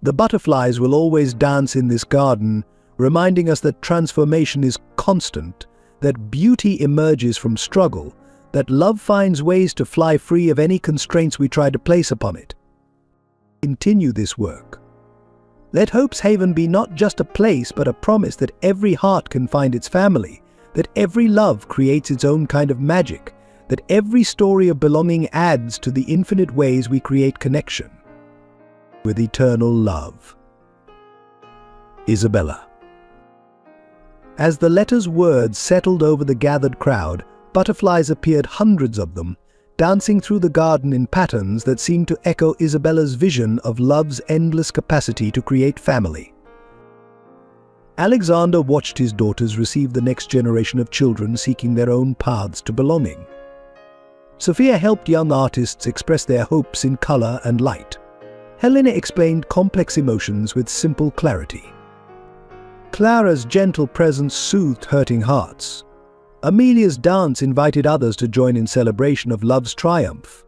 The butterflies will always dance in this garden, reminding us that transformation is constant, that beauty emerges from struggle, that love finds ways to fly free of any constraints we try to place upon it. Continue this work. Let Hope's Haven be not just a place but a promise that every heart can find its family, that every love creates its own kind of magic, that every story of belonging adds to the infinite ways we create connection. With eternal love. Isabella. As the letter's words settled over the gathered crowd, butterflies appeared, hundreds of them, dancing through the garden in patterns that seemed to echo Isabella's vision of love's endless capacity to create family. Alexander watched his daughters receive the next generation of children seeking their own paths to belonging. Sophia helped young artists express their hopes in color and light. Helena explained complex emotions with simple clarity. Clara's gentle presence soothed hurting hearts. Amelia's dance invited others to join in celebration of love's triumph.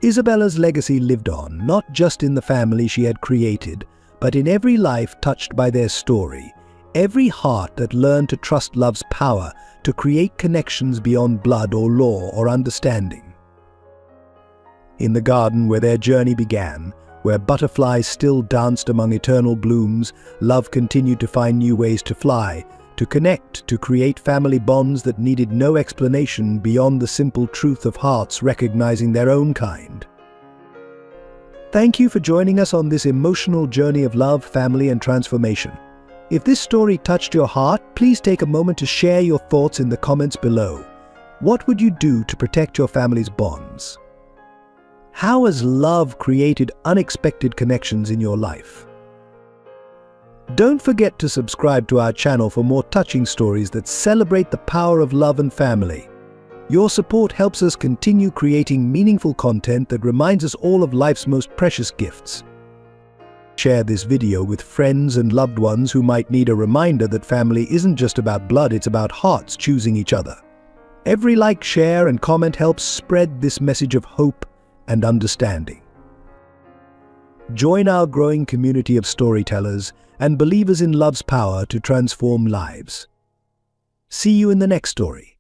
Isabella's legacy lived on, not just in the family she had created, but in every life touched by their story, every heart that learned to trust love's power to create connections beyond blood or law or understanding. In the garden where their journey began, where butterflies still danced among eternal blooms, love continued to find new ways to fly, to connect, to create family bonds that needed no explanation beyond the simple truth of hearts recognizing their own kind. Thank you for joining us on this emotional journey of love, family, and transformation. If this story touched your heart, please take a moment to share your thoughts in the comments below. What would you do to protect your family's bonds? How has love created unexpected connections in your life? Don't forget to subscribe to our channel for more touching stories that celebrate the power of love and family. Your support helps us continue creating meaningful content that reminds us all of life's most precious gifts. Share this video with friends and loved ones who might need a reminder that family isn't just about blood, it's about hearts choosing each other. Every like, share, and comment helps spread this message of hope and understanding. Join our growing community of storytellers and believers in love's power to transform lives. See you in the next story.